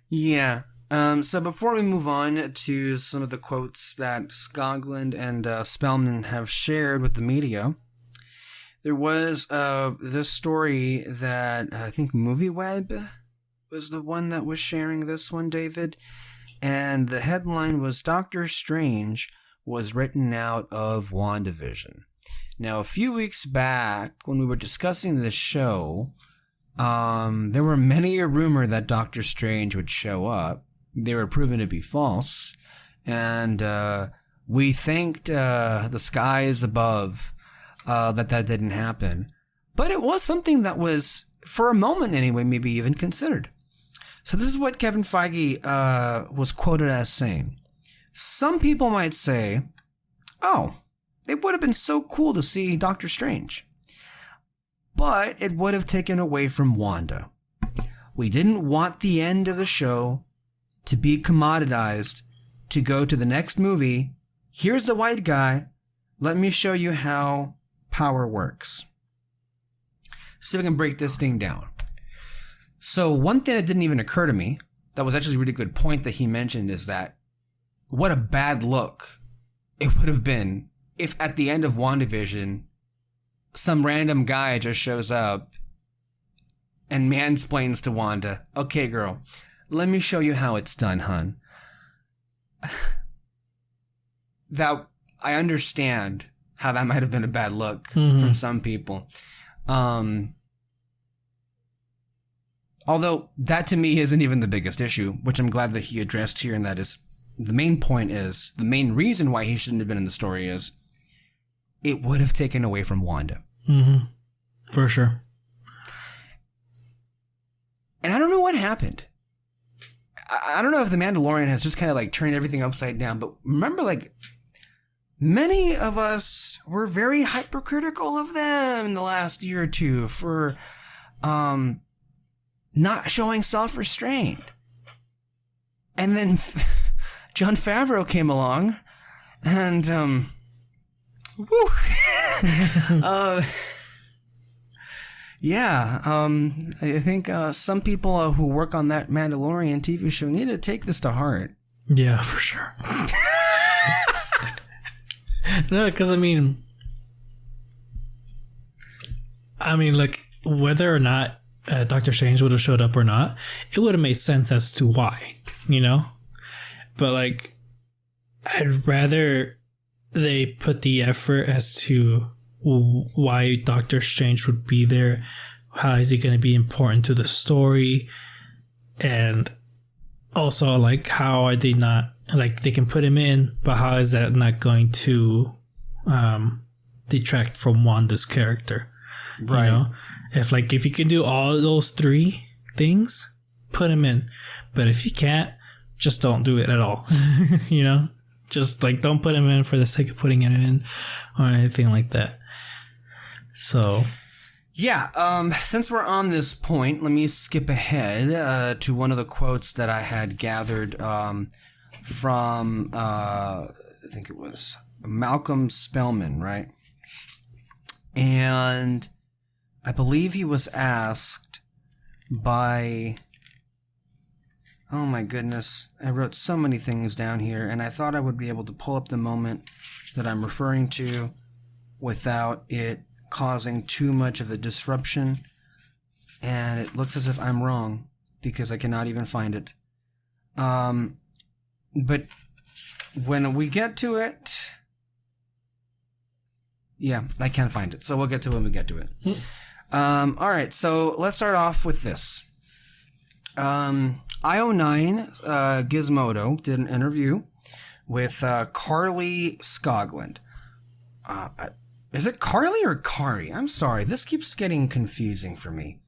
yeah. So before we move on to some of the quotes that Skoglund and Spellman have shared with the media, there was this story that I think MovieWeb was the one that was sharing this one, David. and the headline was Doctor Strange was written out of WandaVision. Now, a few weeks back, when we were discussing this show, there were many a rumor that Doctor Strange would show up. They were proven to be false, and we thanked the skies above that didn't happen. But it was something that was, for a moment anyway, maybe even considered. So this is what Kevin Feige was quoted as saying. Some people might say, oh, it would have been so cool to see Doctor Strange. But it would have taken away from Wanda. We didn't want the end of the show to be commoditized to go to the next movie. Here's the white guy. Let me show you how power works. So we can break this thing down. So one thing that didn't even occur to me, that was actually a really good point that he mentioned, is that what a bad look it would have been if at the end of WandaVision, some random guy just shows up and mansplains to Wanda, okay, girl, let me show you how it's done, hun. That I understand how that might have been a bad look from some people. Although that to me isn't even the biggest issue, which I'm glad that he addressed here, and that is the main point is, the main reason why he shouldn't have been in the story is it would have taken away from Wanda. Mm-hmm. For sure. And I don't know what happened. I don't know if The Mandalorian has just kind of like turned everything upside down, but remember, like, many of us were very hypercritical of them in the last year or two for not showing self-restraint. And then Jon Favreau came along and I think some people who work on that Mandalorian TV show need to take this to heart. Yeah, for sure. No, because I mean, like, whether or not Doctor Strange would have showed up or not, it would have made sense as to why, you know? But, like, I'd rather they put the effort as to why Doctor Strange would be there, how is he going to be important to the story, and also, like, how are they not, like, they can put him in, but how is that not going to detract from Wanda's character? Right. You know? If you can do all those three things, put him in. But if you can't, just don't do it at all. You know? Just, like, don't put him in for the sake of putting him in or anything like that. So... yeah, since we're on this point, let me skip ahead to one of the quotes that I had gathered from, I think it was Malcolm Spellman, right? And I believe he was asked by... oh my goodness, I wrote so many things down here, and I thought I would be able to pull up the moment that I'm referring to without it causing too much of a disruption, and it looks as if I'm wrong because I cannot even find it. But when we get to it, yeah, I can't find it, so we'll get to it when we get to it. All right, so let's start off with this. IO9 Gizmodo did an interview with Carly Skoglund. Is it Carly or Kari? I'm sorry. This keeps getting confusing for me.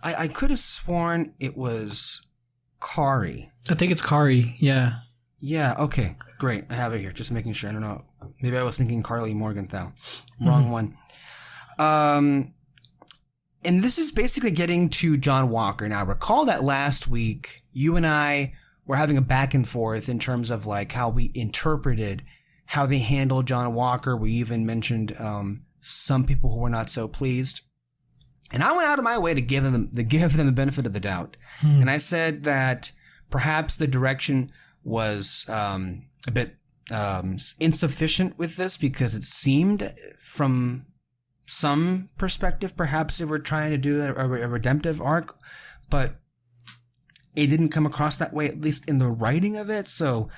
I could have sworn it was Kari. I think it's Kari, yeah. Yeah, okay. Great. I have it here. Just making sure. I don't know. Maybe I was thinking Carly Morgenthau. Wrong one. And this is basically getting to John Walker. Now, recall that last week, you and I were having a back and forth in terms of like how we interpreted how they handled John Walker. We even mentioned some people who were not so pleased. And I went out of my way to give them the benefit of the doubt. And I said that perhaps the direction was a bit insufficient with this because it seemed from some perspective perhaps they were trying to do a redemptive arc. But it didn't come across that way, at least in the writing of it. So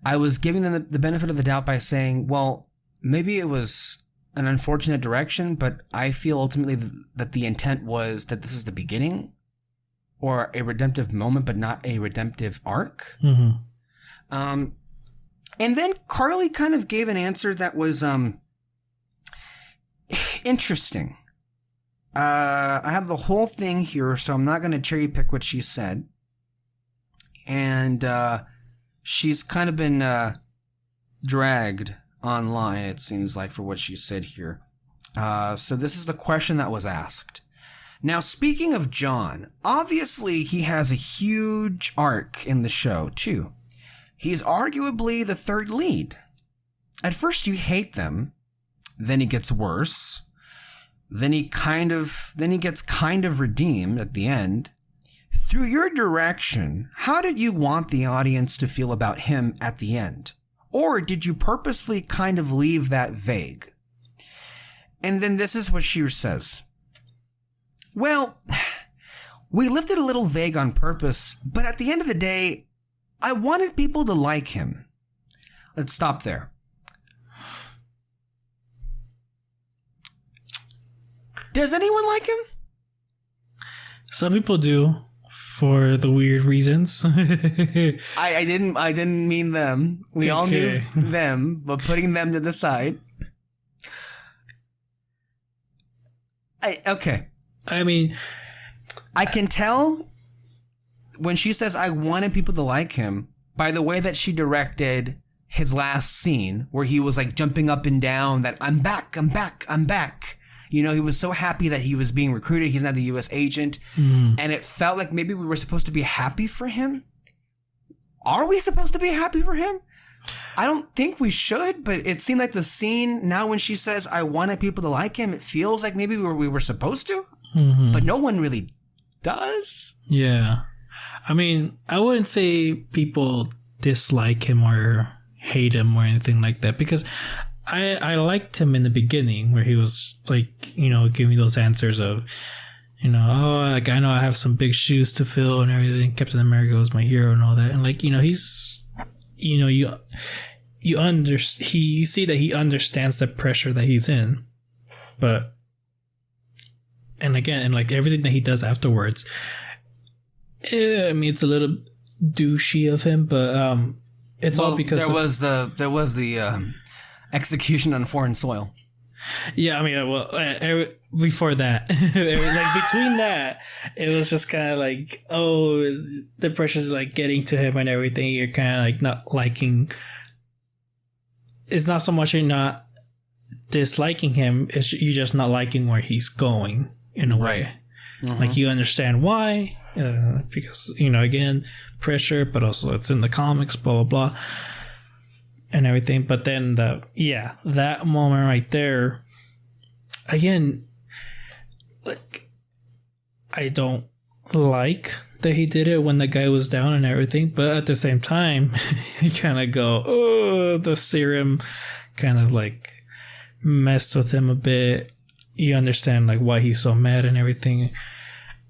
I was giving them the benefit of the doubt by saying, well, maybe it was an unfortunate direction, but I feel ultimately that the intent was that this is the beginning or a redemptive moment, but not a redemptive arc. Mm-hmm. And then Carly kind of gave an answer that was interesting. I have the whole thing here, so I'm not going to cherry pick what she said. And she's kind of been dragged online, it seems like, for what she said here. So this is the question that was asked. Now, speaking of John, obviously he has a huge arc in the show, too. He's arguably the third lead. At first you hate them, then he gets worse, then he gets kind of redeemed at the end. Through your direction, how did you want the audience to feel about him at the end? Or did you purposely kind of leave that vague? And then this is what she says. Well, we left it a little vague on purpose, but at the end of the day, I wanted people to like him. Let's stop there. Does anyone like him? Some people do, for the weird reasons. I didn't mean them. We all knew them, but putting them to the side. Okay. I mean, I can tell when she says I wanted people to like him by the way that she directed his last scene where he was like jumping up and down that I'm back. You know, he was so happy that he was being recruited. He's now the U.S. agent. And it felt like maybe we were supposed to be happy for him. Are we supposed to be happy for him? I don't think we should, but it seemed like the scene now when she says, I wanted people to like him, it feels like maybe we were supposed to, but no one really does. Yeah. I mean, I wouldn't say people dislike him or hate him or anything like that, because I liked him in the beginning where he was like, you know, giving those answers of, you know, oh, like I know I have some big shoes to fill and everything. Captain America was my hero and all that. And like, you know, he's, you know, you see that he understands the pressure that he's in, but, and again, and like everything that he does afterwards, I mean, it's a little douchey of him, but it's all because there was the execution on foreign soil. Yeah, I mean, well, before that, like between that, it was just kind of like, oh, the pressure's like getting to him and everything. You're kind of like not liking. It's not so much you're not disliking him; it's you're just not liking where he's going in a way. Like you understand why, because you know, again, pressure, but also it's in the comics, blah blah blah. And everything, but then that moment right there, again, like I don't like that he did it when the guy was down and everything, but at the same time, you kind of go, oh, the serum kind of like messed with him a bit. You understand like why he's so mad and everything,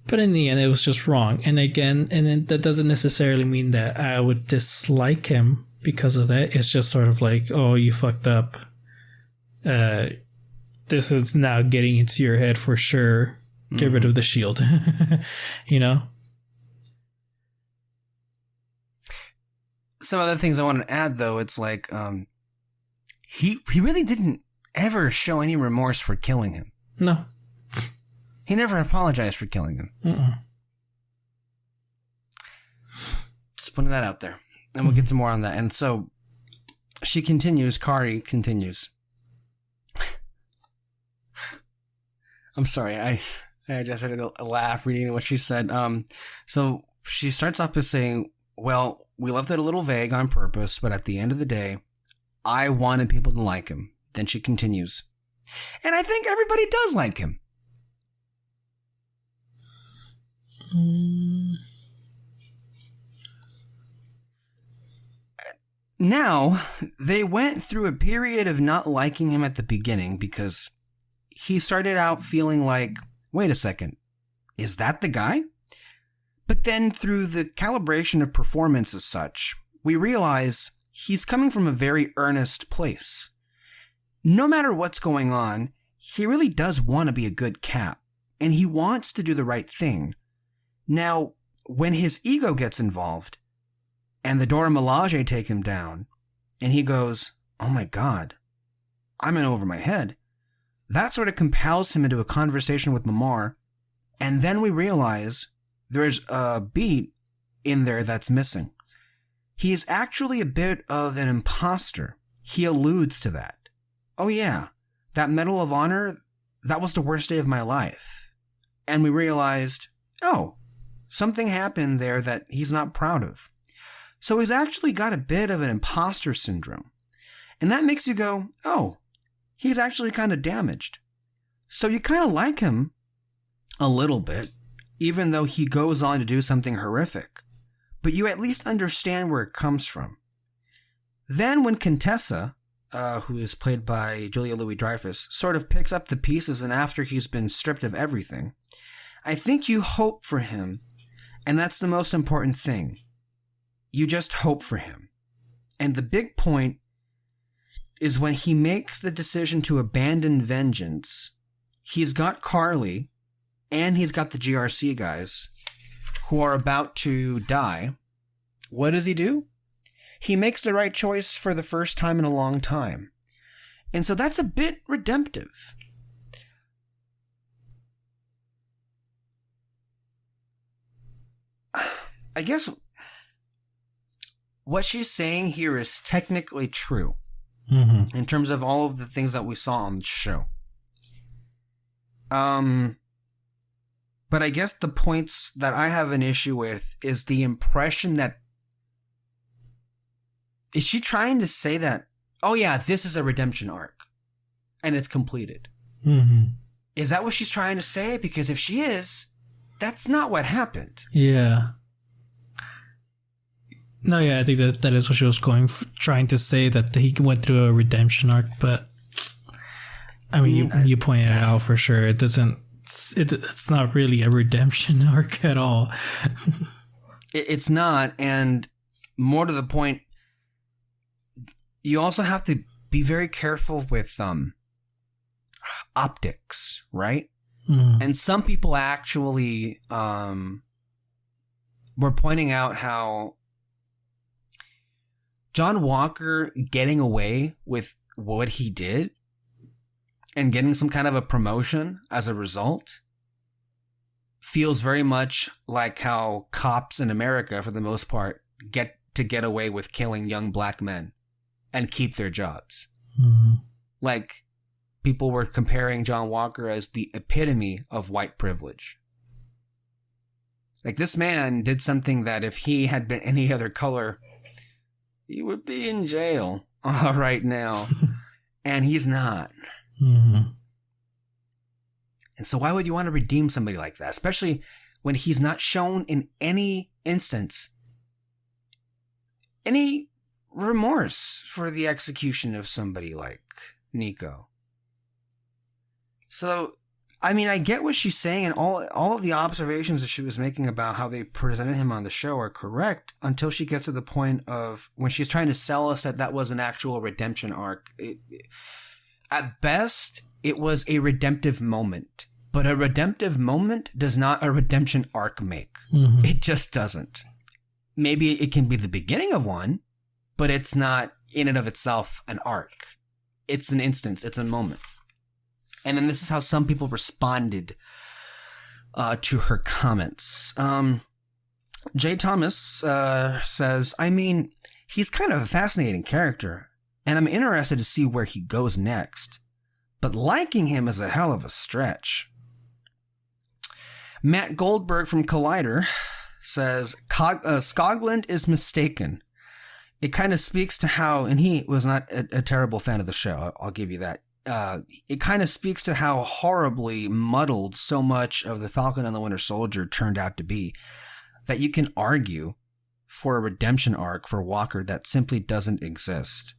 but in the end, it was just wrong. And again, and then that doesn't necessarily mean that I would dislike him because of that. It's just sort of like, oh, you fucked up. This is now getting into your head for sure. Get rid of the shield. You know? Some other things I want to add, though, it's like he really didn't ever show any remorse for killing him. No. He never apologized for killing him. Just putting that out there. And we'll get some more on that. And so she continues, Kari continues. I'm sorry, I just had a laugh reading what she said. So she starts off by saying, well, we left it a little vague on purpose, but at the end of the day, I wanted people to like him. Then she continues, and I think everybody does like him. Now, they went through a period of not liking him at the beginning because he started out feeling like, wait a second, is that the guy? But then through the calibration of performance as such, we realize he's coming from a very earnest place. No matter what's going on, he really does want to be a good Cap, and he wants to do the right thing. Now, when his ego gets involved, and the Dora Milaje take him down, and he goes, oh my god, I'm in over my head, that sort of compels him into a conversation with Lamar, and then we realize there's a beat in there that's missing. He is actually a bit of an imposter. He alludes to that. Oh yeah, that Medal of Honor, that was the worst day of my life. And we realized, oh, something happened there that he's not proud of. So he's actually got a bit of an imposter syndrome. And that makes you go, oh, he's actually kind of damaged. So you kind of like him a little bit, even though he goes on to do something horrific. But you at least understand where it comes from. Then when Contessa, who is played by Julia Louis-Dreyfus, sort of picks up the pieces and after he's been stripped of everything, I think you hope for him, and that's the most important thing. You just hope for him. And the big point is when he makes the decision to abandon vengeance, he's got Carly, and he's got the GRC guys who are about to die. What does he do? He makes the right choice for the first time in a long time. And so that's a bit redemptive. I guess what she's saying here is technically true in terms of all of the things that we saw on the show. But I guess the points that I have an issue with is the impression that... Is she trying to say that, oh yeah, this is a redemption arc and it's completed? Is that what she's trying to say? Because if she is, that's not what happened. Yeah. No, yeah, I think that is what she was trying to say, that he went through a redemption arc, but I mean, you pointed it out for sure. It's not really a redemption arc at all. It's not, and more to the point, you also have to be very careful with optics, right? And some people actually were pointing out how John Walker getting away with what he did and getting some kind of a promotion as a result feels very much like how cops in America, for the most part, get away with killing young black men and keep their jobs. Like, people were comparing John Walker as the epitome of white privilege. Like, this man did something that if he had been any other color, he would be in jail right now. And he's not. And so why would you want to redeem somebody like that? Especially when he's not shown in any instance any remorse for the execution of somebody like Nico. So, I mean, I get what she's saying, and all of the observations that she was making about how they presented him on the show are correct until she gets to the point of when she's trying to sell us that was an actual redemption arc. At best, it was a redemptive moment, but a redemptive moment does not a redemption arc make. It just doesn't. Maybe it can be the beginning of one, but it's not in and of itself an arc. It's an instance. It's a moment. And then this is how some people responded to her comments. Jay Thomas says, I mean, he's kind of a fascinating character, and I'm interested to see where he goes next. But liking him is a hell of a stretch. Matt Goldberg from Collider says, Skoglund is mistaken. It kind of speaks to how, and he was not a terrible fan of the show, I'll give you that. It kind of speaks to how horribly muddled so much of the Falcon and the Winter Soldier turned out to be, that you can argue for a redemption arc for Walker that simply doesn't exist.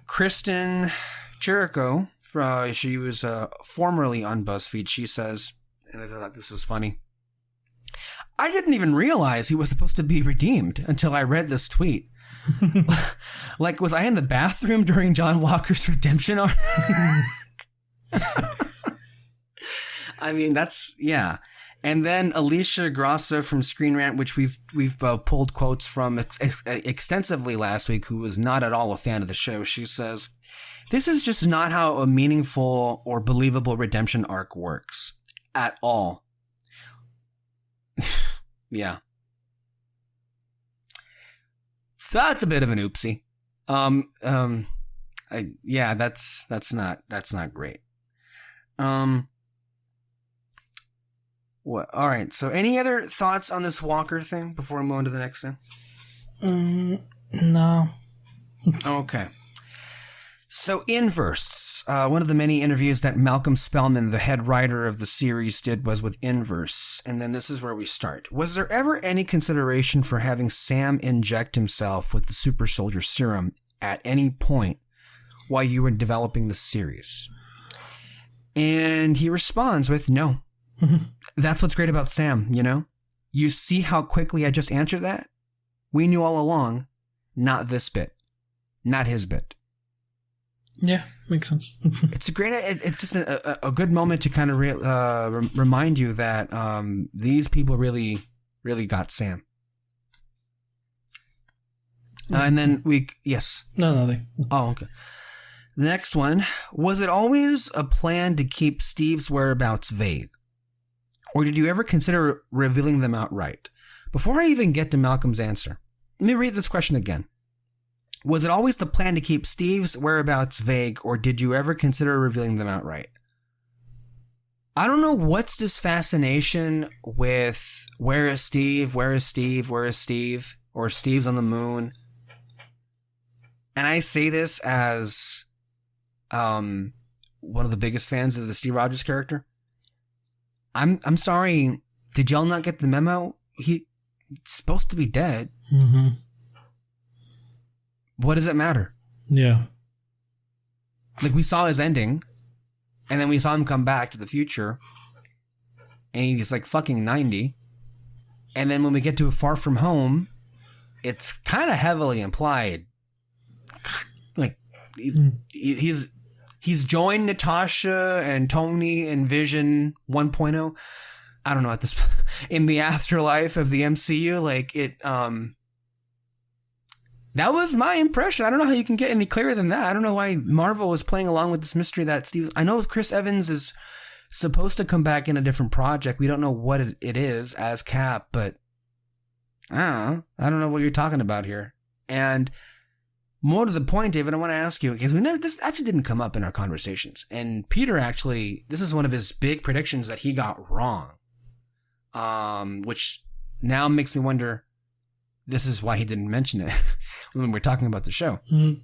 Kristen Jericho, she was formerly on BuzzFeed, she says, and I thought this was funny, I didn't even realize he was supposed to be redeemed until I read this tweet. Like, was I in the bathroom during John Walker's redemption arc? I mean, yeah. And then Alicia Grasso from Screen Rant, which we've pulled quotes from extensively last week, who was not at all a fan of the show. She says, "This is just not how a meaningful or believable redemption arc works at all." Yeah. That's a bit of an oopsie. Yeah, that's not great. What? All right. So, any other thoughts on this Walker thing before we move on to the next thing? No. Okay. So, Inverse, one of the many interviews that Malcolm Spellman, the head writer of the series, did was with Inverse. And then this is where we start. Was there ever any consideration for having Sam inject himself with the super soldier serum at any point while you were developing the series? And he responds with no. That's what's great about Sam, you know? You see how quickly I just answered that? We knew all along, not this bit. Not his bit. Yeah, makes sense. It's just a good moment to kind of remind you that these people really, really got Sam. And then yes. No, nothing. Oh, okay. The next one, was it always a plan to keep Steve's whereabouts vague? Or did you ever consider revealing them outright? Before I even get to Malcolm's answer, let me read this question again. Was it always the plan to keep Steve's whereabouts vague, or did you ever consider revealing them outright? I don't know what's this fascination with where is Steve, where is Steve, where is Steve, or Steve's on the moon. And I say this as one of the biggest fans of the Steve Rogers character. I'm sorry, did y'all not get the memo? He's supposed to be dead. Mm-hmm. What does it matter? Yeah. Like, we saw his ending, and then we saw him come back to the future, and he's like fucking 90. And then when we get to Far From Home, it's kind of heavily implied. Like, he's joined Natasha and Tony in Vision 1.0. I don't know, at this in the afterlife of the MCU, like it that was my impression. I don't know how you can get any clearer than that. I don't know why Marvel was playing along with this mystery that Steve... I know Chris Evans is supposed to come back in a different project. We don't know what it is as Cap, but I don't know what you're talking about here. And more to the point, David, I want to ask you, because this actually didn't come up in our conversations. And Peter actually, this is one of his big predictions that he got wrong. Which now makes me wonder, this is why he didn't mention it when we're talking about the show. Mm-hmm.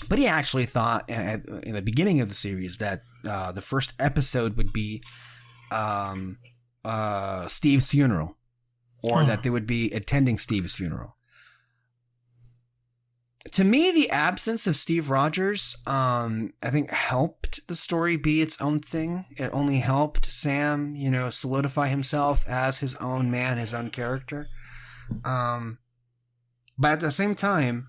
But he actually thought in the beginning of the series that the first episode would be Steve's funeral, or that they would be attending Steve's funeral. To me, the absence of Steve Rogers, I think, helped the story be its own thing. It only helped Sam, solidify himself as his own man, his own character. But at the same time,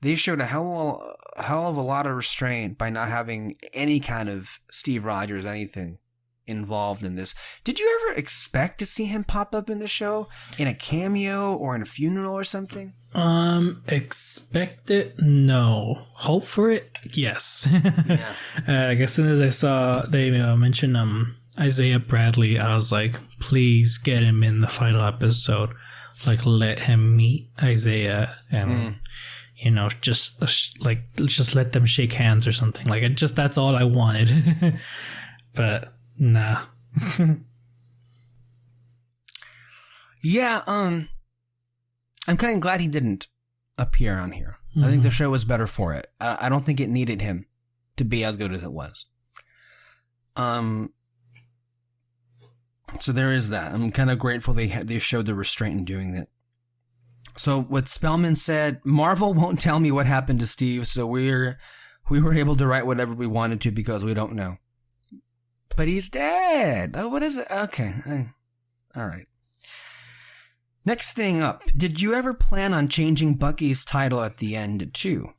they showed a hell of a lot of restraint by not having any kind of Steve Rogers, anything involved in this. Did you ever expect to see him pop up in the show in a cameo or in a funeral or something? Expect it? No. Hope for it? Yes. Yeah. As soon as I saw they mentioned Isaiah Bradley, I was like, please get him in the final episode. Like, let him meet Isaiah and just let them shake hands or something. Like, that's all I wanted. But nah. Yeah, I'm kind of glad he didn't appear on here. Mm-hmm. I think the show was better for it. I don't think it needed him to be as good as it was. So there is that. I'm kind of grateful they showed the restraint in doing that. So what Spellman said, Marvel won't tell me what happened to Steve, so we were able to write whatever we wanted to because we don't know. But he's dead. Oh, what is it? Okay. All right. Next thing up, did you ever plan on changing Bucky's title at the end too?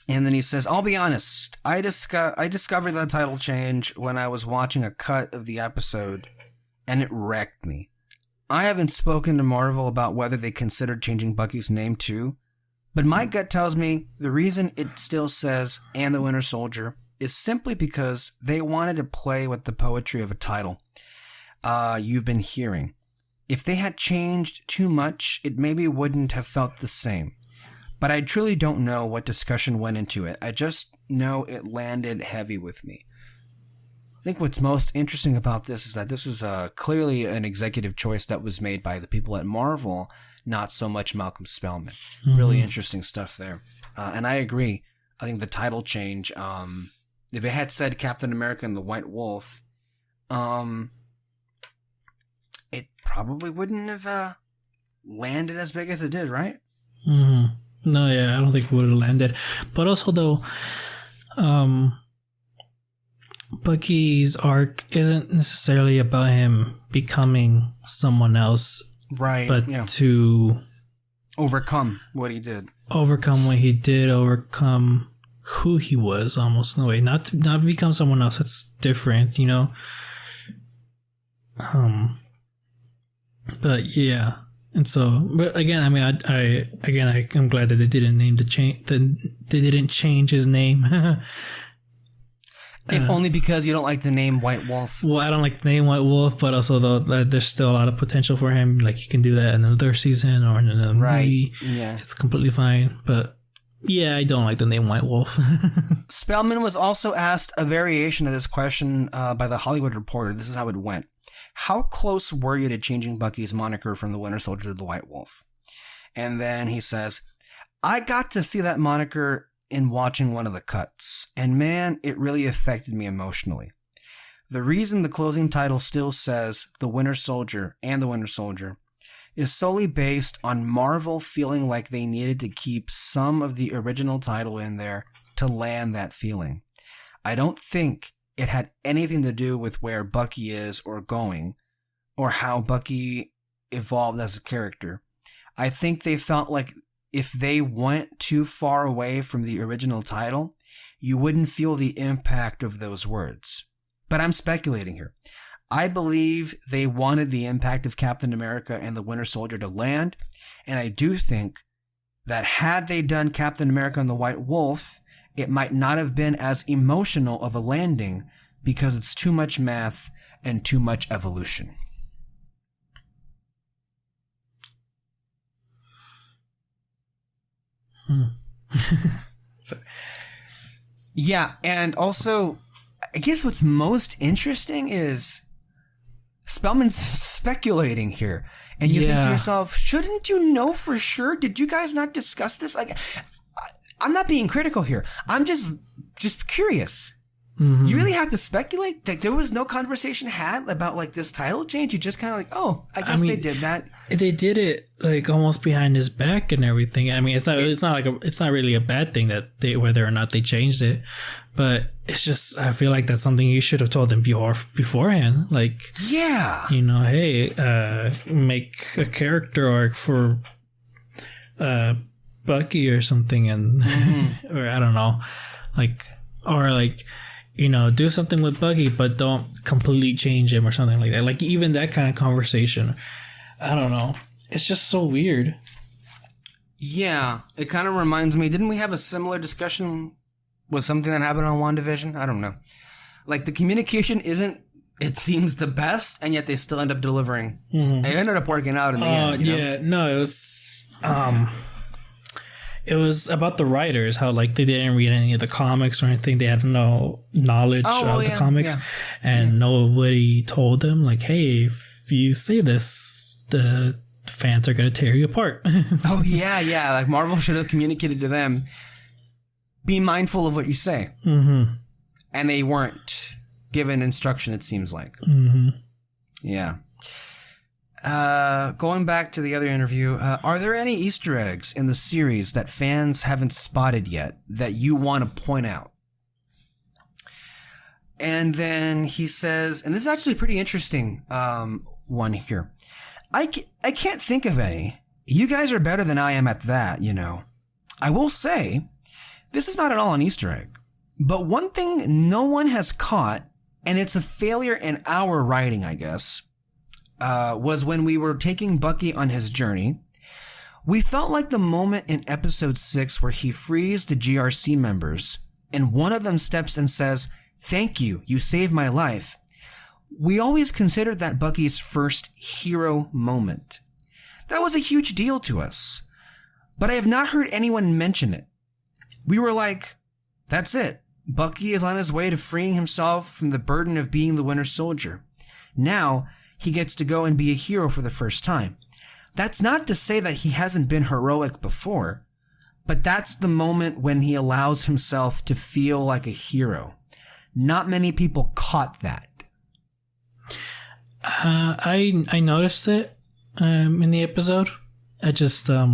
And then he says, I'll be honest, I discovered that title change when I was watching a cut of the episode, and it wrecked me. I haven't spoken to Marvel about whether they considered changing Bucky's name too, but my gut tells me the reason it still says "and the Winter Soldier" is simply because they wanted to play with the poetry of a title you've been hearing. If they had changed too much, it maybe wouldn't have felt the same. But I truly don't know what discussion went into it. I just know it landed heavy with me. I think what's most interesting about this is that this was clearly an executive choice that was made by the people at Marvel, not so much Malcolm Spellman. Really interesting stuff there. And I agree. I think the title change, if it had said Captain America and the White Wolf, it probably wouldn't have landed as big as it did, right? No, yeah, I don't think it would have landed. But also, though, Bucky's arc isn't necessarily about him becoming someone else, right? But to overcome what he did, overcome who he was, almost in a way. Not become someone else. That's different, you know. But yeah. And so, but again, I mean, I'm glad that they didn't name they didn't change his name. If only because you don't like the name White Wolf. Well, I don't like the name White Wolf, but also though there's still a lot of potential for him. Like he can do that in another season or in another movie. Yeah, it's completely fine. But yeah, I don't like the name White Wolf. Spellman was also asked a variation of this question by the Hollywood Reporter. This is how it went. How close were you to changing Bucky's moniker from the Winter Soldier to the White Wolf? And then he says, I got to see that moniker in watching one of the cuts, and man, it really affected me emotionally. The reason the closing title still says The Winter Soldier and the Winter Soldier is solely based on Marvel feeling like they needed to keep some of the original title in there to land that feeling. I don't think it had anything to do with where Bucky is or going, or how Bucky evolved as a character. I think they felt like if they went too far away from the original title, you wouldn't feel the impact of those words. But I'm speculating here. I believe they wanted the impact of Captain America and the Winter Soldier to land, and I do think that had they done Captain America and the White Wolf, it might not have been as emotional of a landing because it's too much math and too much evolution. Yeah, and also, I guess what's most interesting is Spellman's speculating here. And you think to yourself, shouldn't you know for sure? Did you guys not discuss this? Like, I'm not being critical here. I'm just curious. You really have to speculate? That there was no conversation had about like this title change? You just kind of like, oh, I guess they did that. They did it like almost behind his back and everything. I mean, it's not really a bad thing that whether or not they changed it, but it's just, I feel like that's something you should have told them beforehand. Like, yeah, you know, hey, make a character arc for Bucky or something, and or I don't know, like, or like, you know, do something with Bucky, but don't completely change him or something like that. Like, even that kind of conversation. I don't know. It's just so weird. Yeah. It kind of reminds me, didn't we have a similar discussion with something that happened on WandaVision? I don't know. Like, the communication isn't, it seems, the best, and yet they still end up delivering. It ended up working out in the end. Yeah. No, it was about the writers, how like they didn't read any of the comics or anything. They had no knowledge of the comics, and nobody told them like, hey, if you say this, the fans are going to tear you apart. Oh yeah. Like Marvel should have communicated to them, be mindful of what you say. And they weren't given instruction, it seems like. Yeah. Going back to the other interview, are there any Easter eggs in the series that fans haven't spotted yet that you want to point out? And then he says, and this is actually a pretty interesting one here. I can't think of any. You guys are better than I am at that, you know. I will say, this is not at all an Easter egg, but one thing no one has caught, and it's a failure in our writing, I guess, was when we were taking Bucky on his journey. We felt like the moment in episode 6 where he frees the GRC members, and one of them steps and says, "Thank you, you saved my life." We always considered that Bucky's first hero moment. That was a huge deal to us, but I have not heard anyone mention it. We were like, that's it. Bucky is on his way to freeing himself from the burden of being the Winter Soldier. Now, he gets to go and be a hero for the first time. That's not to say that he hasn't been heroic before, but that's the moment when he allows himself to feel like a hero. Not many people caught that. I noticed it in the episode. I just I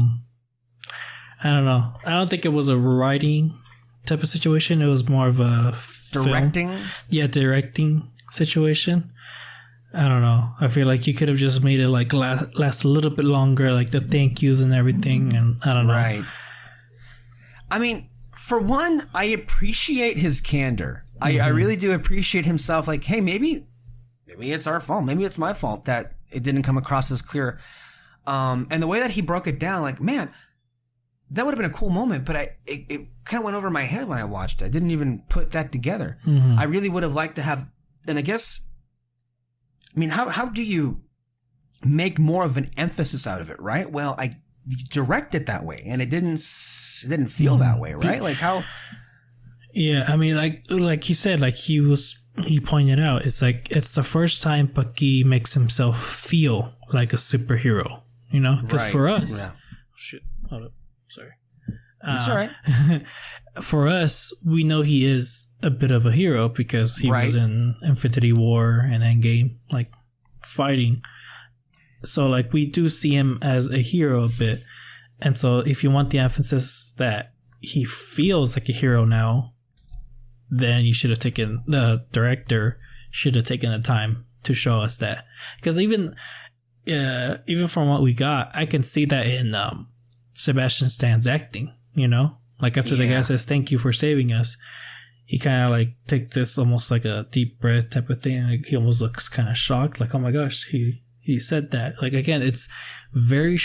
don't know. I don't think it was a writing type of situation. It was more of a Directing? Film. Yeah, directing situation. I don't know. I feel like you could have just made it like last a little bit longer, like the thank yous and everything, and I don't know. Right. I mean, for one, I appreciate his candor. I really do appreciate himself. Like, hey, maybe it's our fault. Maybe it's my fault that it didn't come across as clear. And the way that he broke it down, like, man, that would have been a cool moment, but it kind of went over my head when I watched it. I didn't even put that together. I really would have liked to have, and I guess, I mean, how do you make more of an emphasis out of it, right? Well, I direct it that way, and it didn't feel that way, right? Like how? Yeah, I mean, like he said, like he pointed out, it's like it's the first time Bucky makes himself feel like a superhero, you know? Because for us, shit, hold up, sorry, it's all right. For us, we know he is a bit of a hero because he was in Infinity War and Endgame, like fighting. So like we do see him as a hero a bit, and so if you want the emphasis that he feels like a hero now, then you should have taken, the director should have taken the time to show us that. Because even from what we got, I can see that in Sebastian Stan's acting, you know? Like after the guy says, "Thank you for saving us," he kind of like takes this almost like a deep breath type of thing. Like he almost looks kind of shocked. Like, oh my gosh, he said that. Like again, it's very,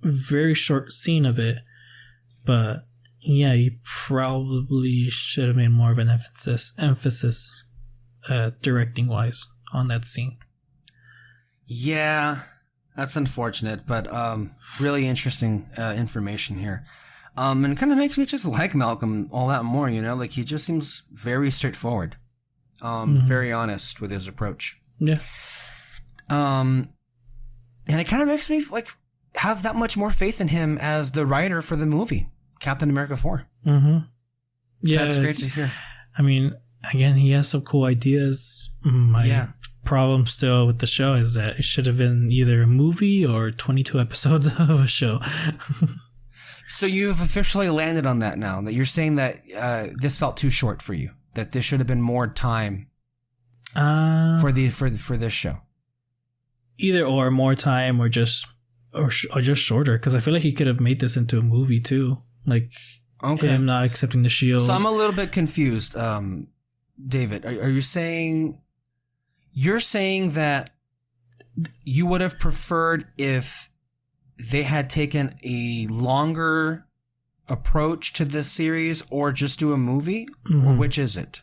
very short scene of it. But yeah, he probably should have made more of an emphasis directing wise on that scene. Yeah, that's unfortunate, but really interesting information here. And it kind of makes me just like Malcolm all that more, you know? Like, he just seems very straightforward, very honest with his approach. Yeah. And it kind of makes me, like, have that much more faith in him as the writer for the movie, Captain America 4. Mm-hmm. Yeah. So that's great to hear. I mean, again, he has some cool ideas. My problem still with the show is that it should have been either a movie or 22 episodes of a show. So you've officially landed on that now, that you're saying that this felt too short for you, that there should have been more time for this show. Either or, more time, or just shorter, because I feel like he could have made this into a movie too. Like, him not accepting the shield. So I'm a little bit confused, David. Are you saying that you would have preferred if they had taken a longer approach to this series, or just do a movie, or which is it?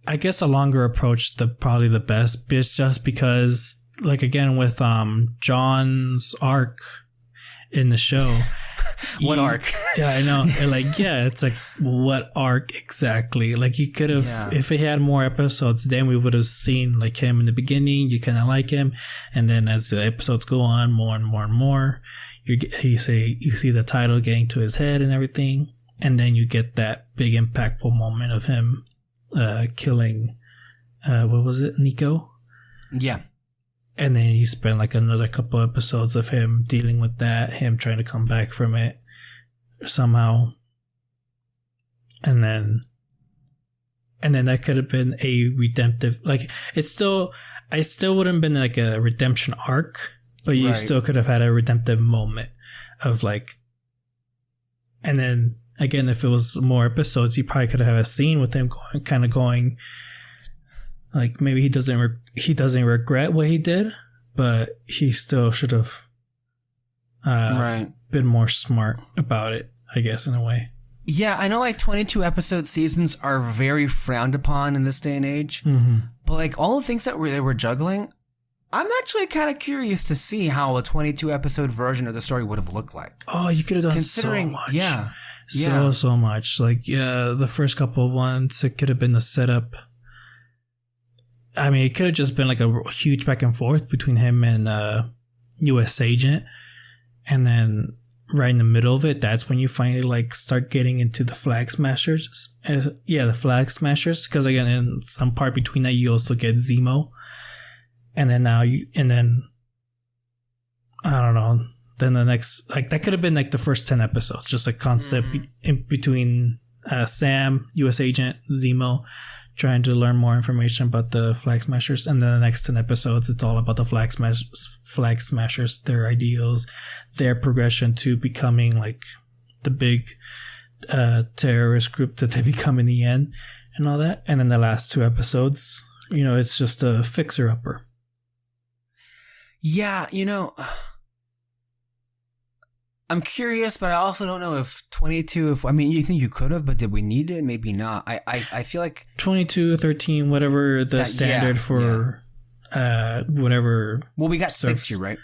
I guess a longer approach, probably the best, just because, like, again, with John's arc in the show. What arc? Yeah, I know. It's like, what arc exactly? Like, you could have, if it had more episodes, then we would have seen, like, him in the beginning. You kind of like him, and then as the episodes go on, more and more and more, you see the title getting to his head and everything, and then you get that big impactful moment of him killing, what was it, Nico? Yeah. And then you spend like another couple episodes of him dealing with that, him trying to come back from it somehow. And then that could have been a redemptive, like, it's still, I still wouldn't have been like a redemption arc, but you Right. still could have had a redemptive moment of like, and then again, if it was more episodes, you probably could have had a scene with him going, like maybe he doesn't regret what he did, but he still should have Right. been more smart about it, I guess, in a way. Yeah, I know like 22 episode seasons are very frowned upon in this day and age, but like all the things that they were juggling, I'm actually kind of curious to see how a 22 episode version of the story would have looked like. Oh, you could have done Considering, so much. yeah. So much. Like, yeah, the first couple of ones, it could have been the setup. I mean, it could have just been like a huge back and forth between him and U.S. Agent. And then right in the middle of it, that's when you finally like start getting into the Flag Smashers. The Flag Smashers. Because again, in some part between that, you also get Zemo. And then I don't know. Then the next, like that could have been like the first 10 episodes, just a concept in between Sam, U.S. Agent, Zemo, trying to learn more information about the Flag Smashers. And then the next 10 episodes, it's all about the Flag Smashers, their ideals, their progression to becoming like the big terrorist group that they become in the end and all that. And then the last 2 episodes, it's just a fixer-upper. Yeah, I'm curious, but I also don't know if 22, you think you could have, but did we need it? Maybe not. I feel like 22, 13, whatever the standard for whatever. Well, we got 6 here, right?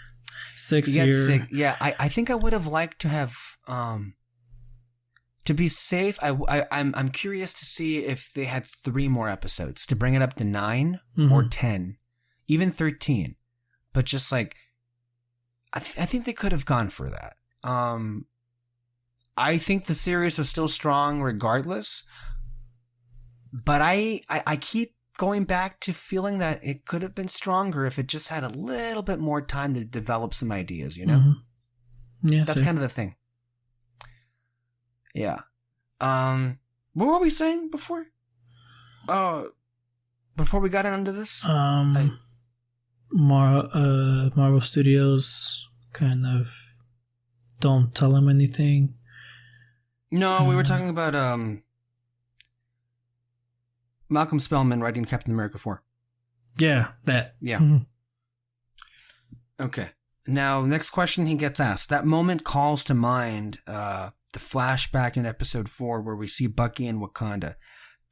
6 here. 6. Yeah, I think I would have liked to have, to be safe, I'm curious to see if they had 3 more episodes to bring it up to 9 or 10, even 13. But just like, I think they could have gone for that. I think the series was still strong regardless, but I keep going back to feeling that it could have been stronger if it just had a little bit more time to develop some ideas, Yeah, that's kind of the thing. Yeah. What were we saying before? Before we got into this? Marvel Studios kind of don't tell him anything. No, we were talking about Malcolm Spellman writing Captain America 4. Yeah, that. Yeah. Okay. Now, next question he gets asked. That moment calls to mind the flashback in episode 4 where we see Bucky in Wakanda.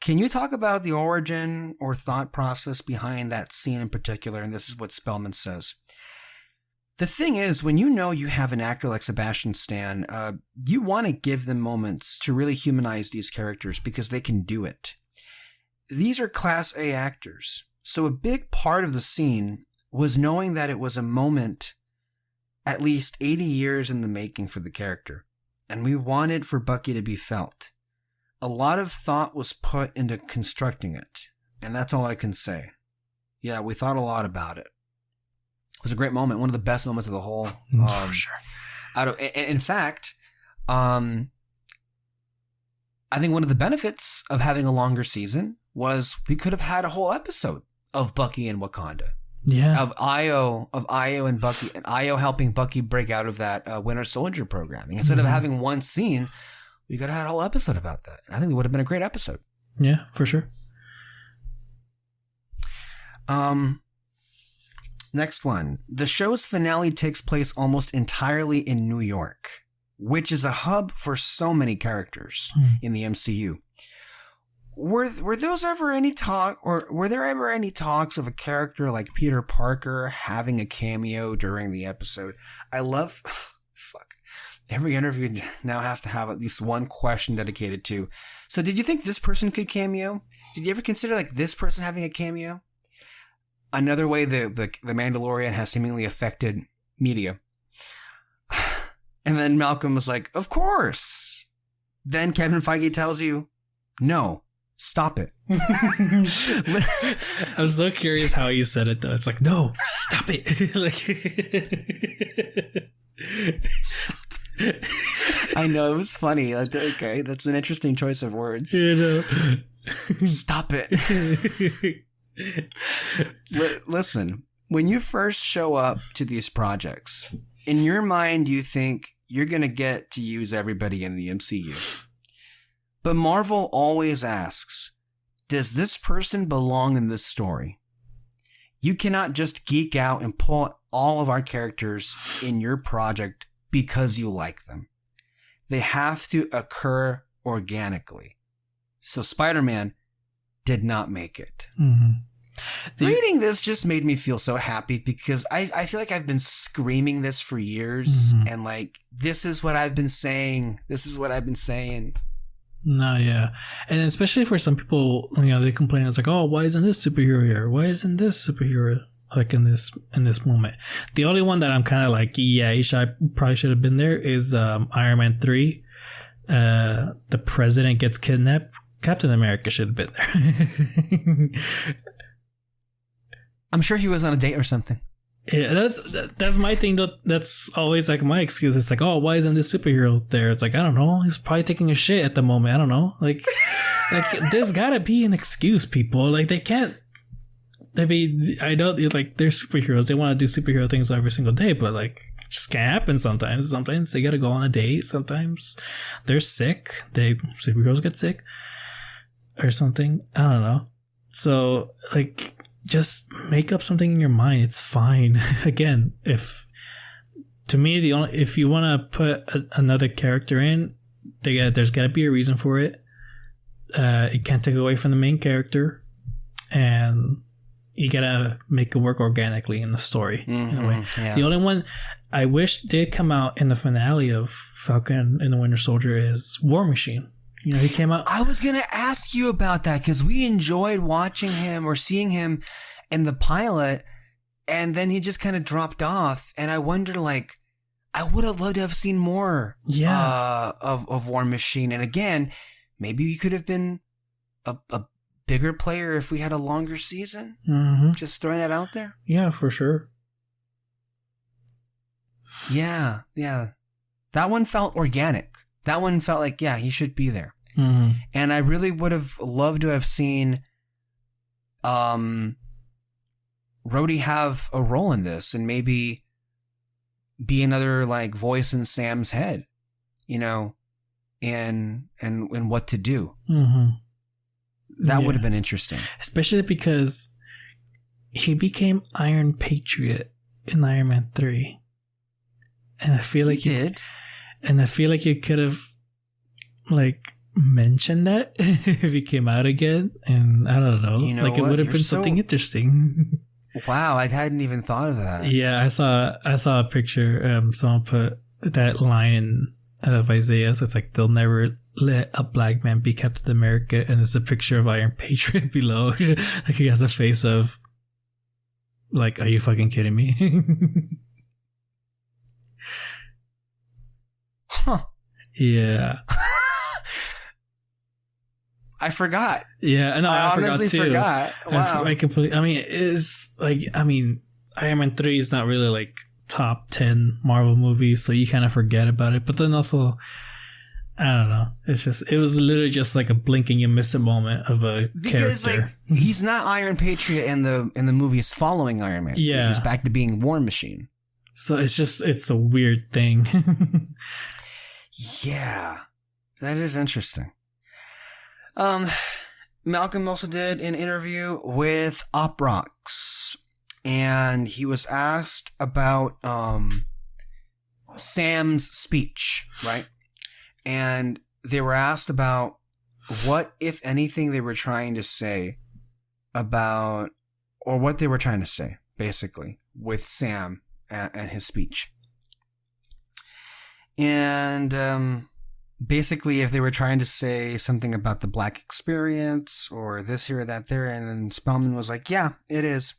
Can you talk about the origin or thought process behind that scene in particular? And this is what Spellman says. The thing is, when you have an actor like Sebastian Stan, you want to give them moments to really humanize these characters because they can do it. These are Class A actors. So a big part of the scene was knowing that it was a moment at least 80 years in the making for the character. And we wanted for Bucky to be felt. A lot of thought was put into constructing it. And that's all I can say. Yeah, we thought a lot about it. It was a great moment. One of the best moments of the whole. For sure. In fact, I think one of the benefits of having a longer season was we could have had a whole episode of Bucky in Wakanda. Yeah. Of Io and Bucky, and Io helping Bucky break out of that Winter Soldier programming. Instead of having one scene, we could have had a whole episode about that. And I think it would have been a great episode. Yeah, for sure. Next one. The show's finale takes place almost entirely in New York, which is a hub for so many characters in the MCU. Were there ever any talks of a character like Peter Parker having a cameo during the episode? I love every interview now has to have at least one question dedicated to. So did you think this person could cameo? Did you ever consider like this person having a cameo? Another way the Mandalorian has seemingly affected media. And then Malcolm was like, of course. Then Kevin Feige tells you, no, stop it. I'm so curious how you said it though. It's like, no, stop it. Stop it. I know, it was funny. Like, okay, that's an interesting choice of words. You know. Stop it. Listen, when you first show up to these projects, in your mind, you think you're going to get to use everybody in the MCU. But Marvel always asks, does this person belong in this story? You cannot just geek out and pull all of our characters in your project because you like them. They have to occur organically. So Spider-Man did not make it. Mm-hmm. Reading this just made me feel so happy because I feel like I've been screaming this for years, and like, this is what I've been saying. This is what I've been saying. No, yeah. And especially for some people, they complain, it's like, oh, why isn't this superhero here? Why isn't this superhero like in this moment? The only one that I'm kind of like, yeah, probably should have been there is Iron Man 3. The president gets kidnapped. Captain America should have been there. I'm sure he was on a date or something. Yeah, that's my thing. That's always like my excuse. It's like, oh, why isn't this superhero there? It's like, I don't know. He's probably taking a shit at the moment. I don't know. Like there's gotta be an excuse, people. Like, they can't. I mean, I know, like, they're superheroes. They want to do superhero things every single day, but like, it just can't happen sometimes. Sometimes they gotta go on a date. Sometimes they're sick. Superheroes get sick or something. I don't know. So, like, just make up something in your mind. It's fine. Again, if you want to put another character in, there's got to be a reason for it. It can't take away from the main character, and you gotta make it work organically in the story. In a way. Yeah. The only one I wish did come out in the finale of Falcon and the Winter Soldier is War Machine. He came out. I was going to ask you about that because we enjoyed watching him or seeing him in the pilot, and then he just kind of dropped off. And I wonder, like, I would have loved to have seen more of War Machine. And again, maybe we could have been a bigger player if we had a longer season. Mm-hmm. Just throwing that out there. Yeah, for sure. Yeah. That one felt organic. That one felt like, yeah, he should be there. Mm-hmm. And I really would have loved to have seen Rhodey have a role in this and maybe be another, like, voice in Sam's head, and what to do. Mm-hmm. That would have been interesting. Especially because he became Iron Patriot in Iron Man 3. And I feel like he did. And I feel like you could have, like, mentioned that if he came out again. And I don't know. Like, it would have been something interesting. Wow, I hadn't even thought of that. Yeah, I saw a picture. Someone put that line of Isaiah. So it's like, they'll never let a black man be Captain America. And it's a picture of Iron Patriot below. Like, he has a face of, like, are you fucking kidding me? Huh. Yeah. I forgot. Yeah, no, I honestly forgot. Wow. I completely. I mean, it's like, Iron Man 3 is not really like top 10 Marvel movies, so you kind of forget about it. But then also, I don't know. It was literally just like a blink and you miss a moment of a character. Like, he's not Iron Patriot in the movies following Iron Man. Yeah, he's back to being War Machine. So it's a weird thing. Yeah, that is interesting. Malcolm also did an interview with Oprox, and he was asked about Sam's speech, right? And they were asked about what, if anything, they were trying to say about, or what they were trying to say, basically, with Sam and his speech. And basically, if they were trying to say something about the black experience or this here or that there, and then Spellman was like, yeah, it is.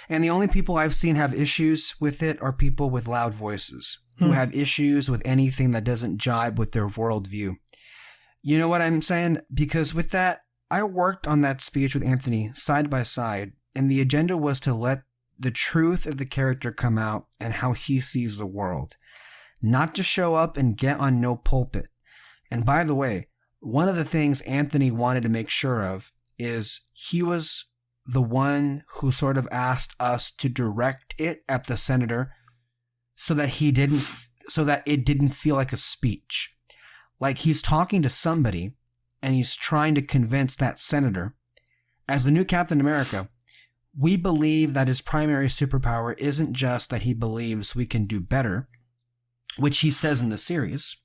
And the only people I've seen have issues with it are people with loud voices who have issues with anything that doesn't jibe with their worldview. You know what I'm saying? Because with that, I worked on that speech with Anthony side by side, and the agenda was to let the truth of the character come out and how he sees the world. Not to show up and get on no pulpit. And by the way, one of the things Anthony wanted to make sure of is he was the one who sort of asked us to direct it at the senator so that it didn't feel like a speech. Like he's talking to somebody and he's trying to convince that senator, as the new Captain America, we believe that his primary superpower isn't just that he believes we can do better, which he says in the series.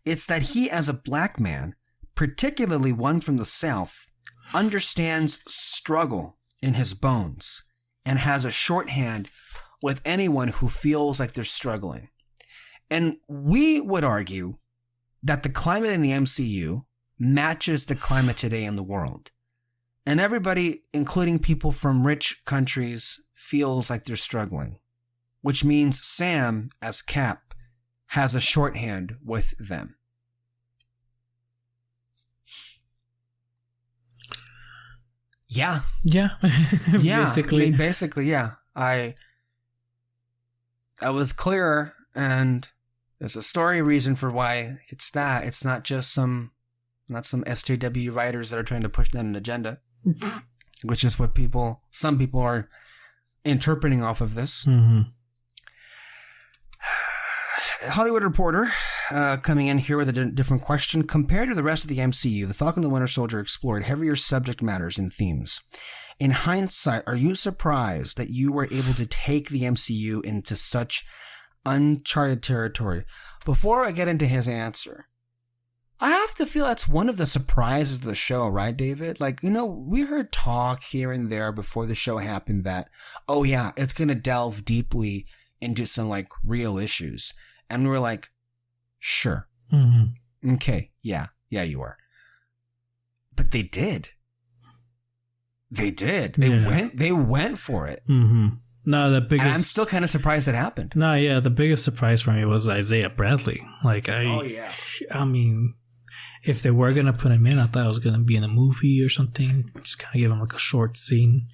It's that he, as a black man, particularly one from the South, understands struggle in his bones and has a shorthand with anyone who feels like they're struggling. And we would argue that the climate in the MCU matches the climate today in the world. And everybody, including people from rich countries, feels like they're struggling, which means Sam, as Cap, has a shorthand with them. Yeah. Yeah. Yeah. Basically. I mean, basically, yeah. I was clearer, and there's a story reason for why it's that. It's not just some SJW writers that are trying to push down an agenda, which is what some people are interpreting off of this. Mm-hmm. Hollywood Reporter coming in here with a different question. Compared to the rest of the MCU, The Falcon and the Winter Soldier explored heavier subject matters and themes. In hindsight, are you surprised that you were able to take the MCU into such uncharted territory? Before I get into his answer, I have to feel that's one of the surprises of the show, right, David? Like, we heard talk here and there before the show happened that, oh yeah, it's going to delve deeply into some like real issues. And we were like, sure. Mm-hmm. Okay. Yeah, you are. But they did. They went for it. Mm-hmm. No, the biggest. And I'm still kind of surprised it happened. No, yeah, the biggest surprise for me was Isaiah Bradley. I mean, if they were gonna put him in, I thought it was gonna be in a movie or something. Just kind of give him like a short scene.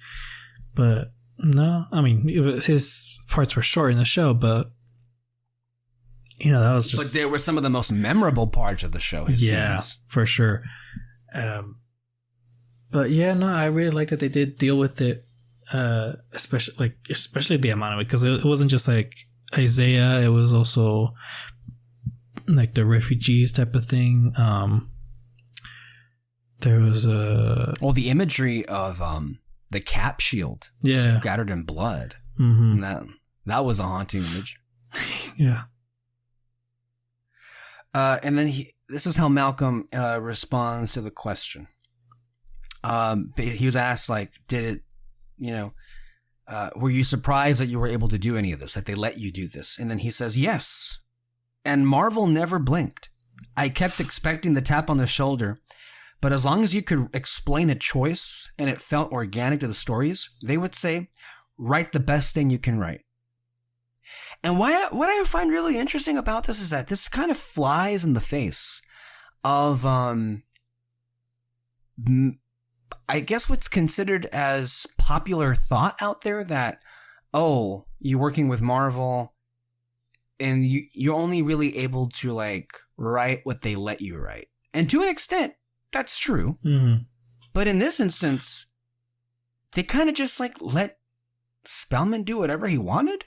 But no, I mean, his parts were short in the show, but that was just. But they were some of the most memorable parts of the show. His scenes. For sure. But yeah, no, I really like that they did deal with it, especially the amount of it, because it wasn't just like Isaiah; it was also like the refugees type of thing. There was the imagery of the Cap shield scattered in blood. Mm-hmm. And that was a haunting image. Yeah. And then this is how Malcolm responds to the question. He was asked, like, did it, were you surprised that you were able to do any of this? Like, they let you do this? And then he says, yes. And Marvel never blinked. I kept expecting the tap on the shoulder, but as long as you could explain a choice and it felt organic to the stories, they would say, write the best thing you can write. And what I find really interesting about this is that this kind of flies in the face of, I guess what's considered as popular thought out there that, oh, you're working with Marvel and you're only really able to like write what they let you write. And to an extent, that's true. Mm-hmm. But in this instance, they kind of just like let Spellman do whatever he wanted.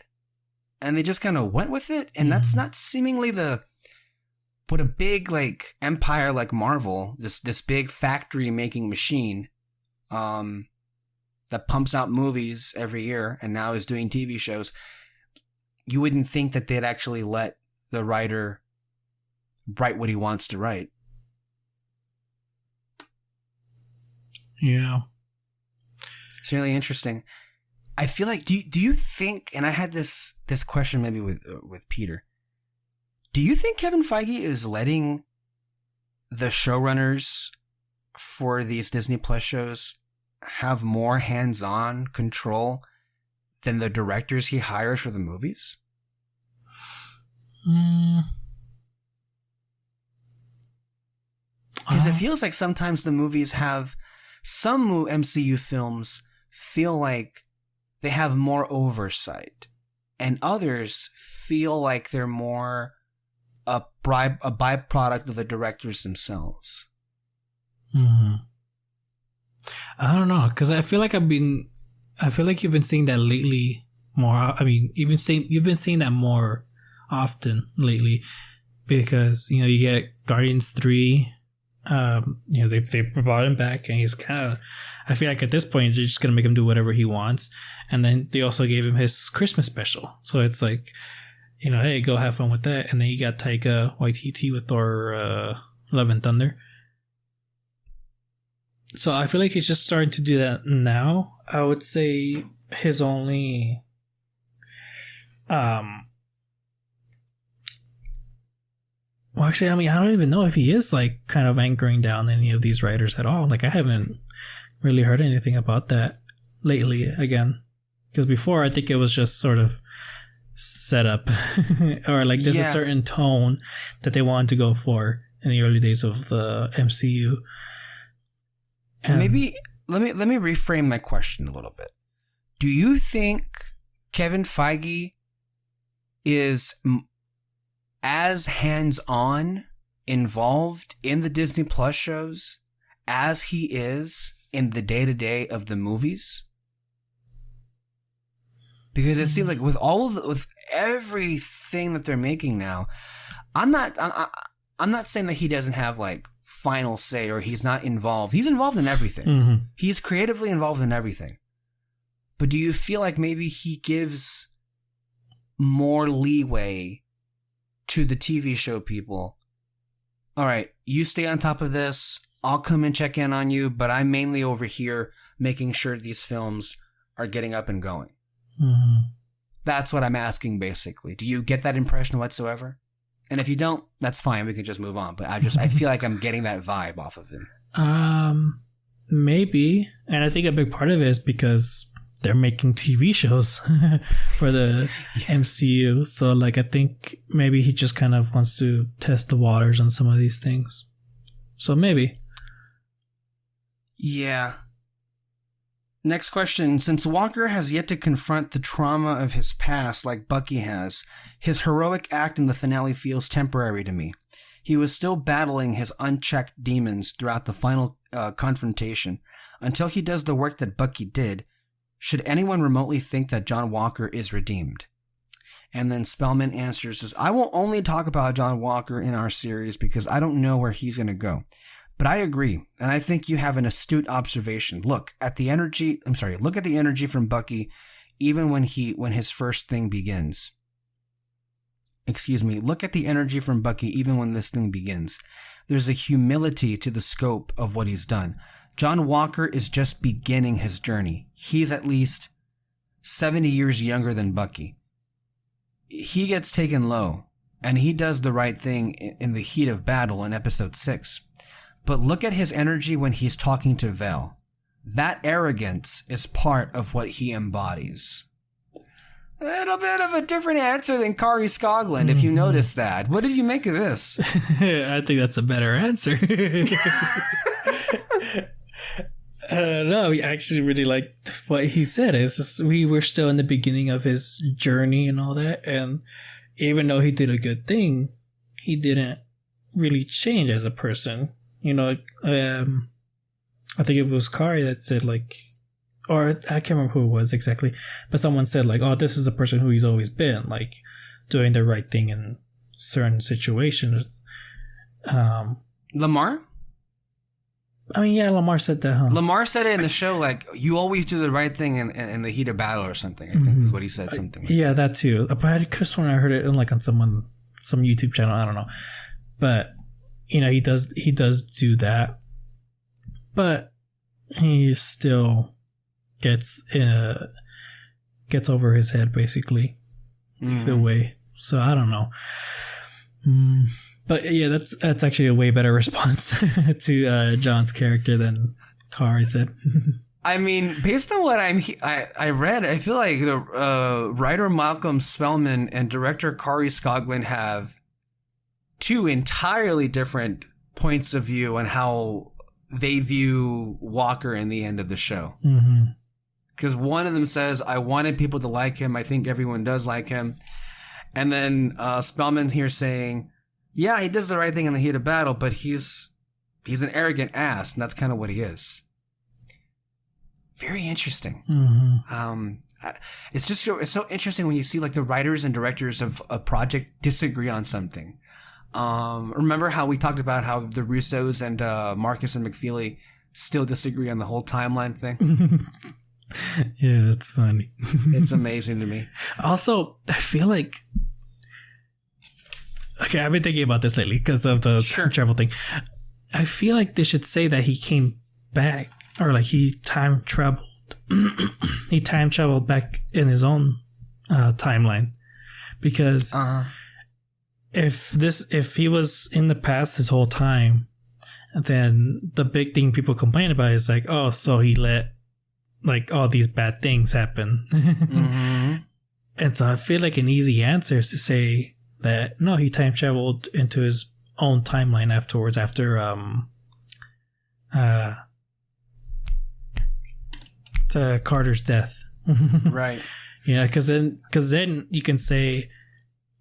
And they just kind of went with it. And that's not seemingly what a big like empire like Marvel, this big factory making machine that pumps out movies every year and now is doing TV shows. You wouldn't think that they'd actually let the writer write what he wants to write. Yeah. It's really interesting. I feel like, do you think, and I had this question maybe with Peter, do you think Kevin Feige is letting the showrunners for these Disney Plus shows have more hands-on control than the directors he hires for the movies? Because it feels like sometimes the movies have, some MCU films feel like they have more oversight, and others feel like they're more a byproduct of the directors themselves. Mm-hmm. I don't know, because I feel like you've been seeing that lately more. I mean, you've been seeing that more often lately, because you get Guardians 3. They brought him back, and he's kind of. I feel like at this point you're just gonna make him do whatever he wants, and then they also gave him his Christmas special, so it's like, hey, go have fun with that. And then you got Taika Waititi with Thor: Love and Thunder. So I feel like he's just starting to do that now. I would say his only well, actually, I mean, I don't even know if he is like kind of anchoring down any of these writers at all. Like, I haven't really heard anything about that lately again. Because before, I think it was just sort of set up or like there's a certain tone that they wanted to go for in the early days of the MCU. And maybe let me reframe my question a little bit. Do you think Kevin Feige is as hands-on involved in the Disney Plus shows as he is in the day-to-day of the movies? Because it seems like with everything that they're making now, I'm not saying that he doesn't have like final say or he's not involved. He's involved in everything. Mm-hmm. He's creatively involved in everything. But do you feel like maybe he gives more leeway to the TV show people? All right, you stay on top of this. I'll come and check in on you, but I'm mainly over here making sure these films are getting up and going. Mm-hmm. That's what I'm asking, basically. Do you get that impression whatsoever? And if you don't, that's fine. We can just move on. But I feel like I'm getting that vibe off of him. Maybe. And I think a big part of it is because they're making TV shows for the MCU. So, like, I think maybe he just kind of wants to test the waters on some of these things. So, maybe. Yeah. Next question. Since Walker has yet to confront the trauma of his past like Bucky has, his heroic act in the finale feels temporary to me. He was still battling his unchecked demons throughout the final confrontation. Until he does the work that Bucky did, should anyone remotely think that John Walker is redeemed? And then Spellman answers, says, I will only talk about John Walker in our series because I don't know where he's going to go. But I agree, and I think you have an astute observation. Look at the energy from Bucky even when his first thing begins. Look at the energy from Bucky even when this thing begins. There's a humility to the scope of what he's done. John Walker is just beginning his journey. He's at least 70 years younger than Bucky. He gets taken low, and he does the right thing in the heat of battle in episode 6. But look at his energy when he's talking to Vel. That arrogance is part of what he embodies. A little bit of a different answer than Kari Skoglund, if you notice that. What did you make of this? I think that's a better answer. No, we actually really liked what he said. It's just we were still in the beginning of his journey and all that. And even though he did a good thing, he didn't really change as a person. I think it was Kari that said, like, or I can't remember who it was exactly, but someone said, like, oh, this is a person who he's always been, like, doing the right thing in certain situations. Lamar? I mean, yeah, Lamar said that, huh? Lamar said it in the show, like, you always do the right thing in the heat of battle or something, I think is what he said, something. Yeah, that too. But I could have sworn I heard it on some YouTube channel, I don't know. But he does do that, but he still gets over his head basically either way. So I don't know. But yeah, that's actually a way better response to John's character than Kari said. I mean, based on what I read, I feel like the writer Malcolm Spellman and director Kari Skoglund have two entirely different points of view on how they view Walker in the end of the show. Because one of them says, I wanted people to like him. I think everyone does like him. And then Spellman here saying, yeah, he does the right thing in the heat of battle, but he's an arrogant ass, and that's kind of what he is. Very interesting. Mm-hmm. It's so interesting when you see like the writers and directors of a project disagree on something. Remember how we talked about how the Russos and Marcus and McFeely still disagree on the whole timeline thing? Yeah, that's funny. It's amazing to me. Also, I feel like, okay, I've been thinking about this lately because of the travel thing. I feel like they should say that he came back, or like he time traveled. He time traveled back in his own timeline, because if he was in the past this whole time, then the big thing people complain about is like, oh, so he let like all these bad things happen. Mm-hmm. And so I feel like an easy answer is to say that no, he time traveled into his own timeline afterwards, after Carter's death. Right. Yeah, because then you can say,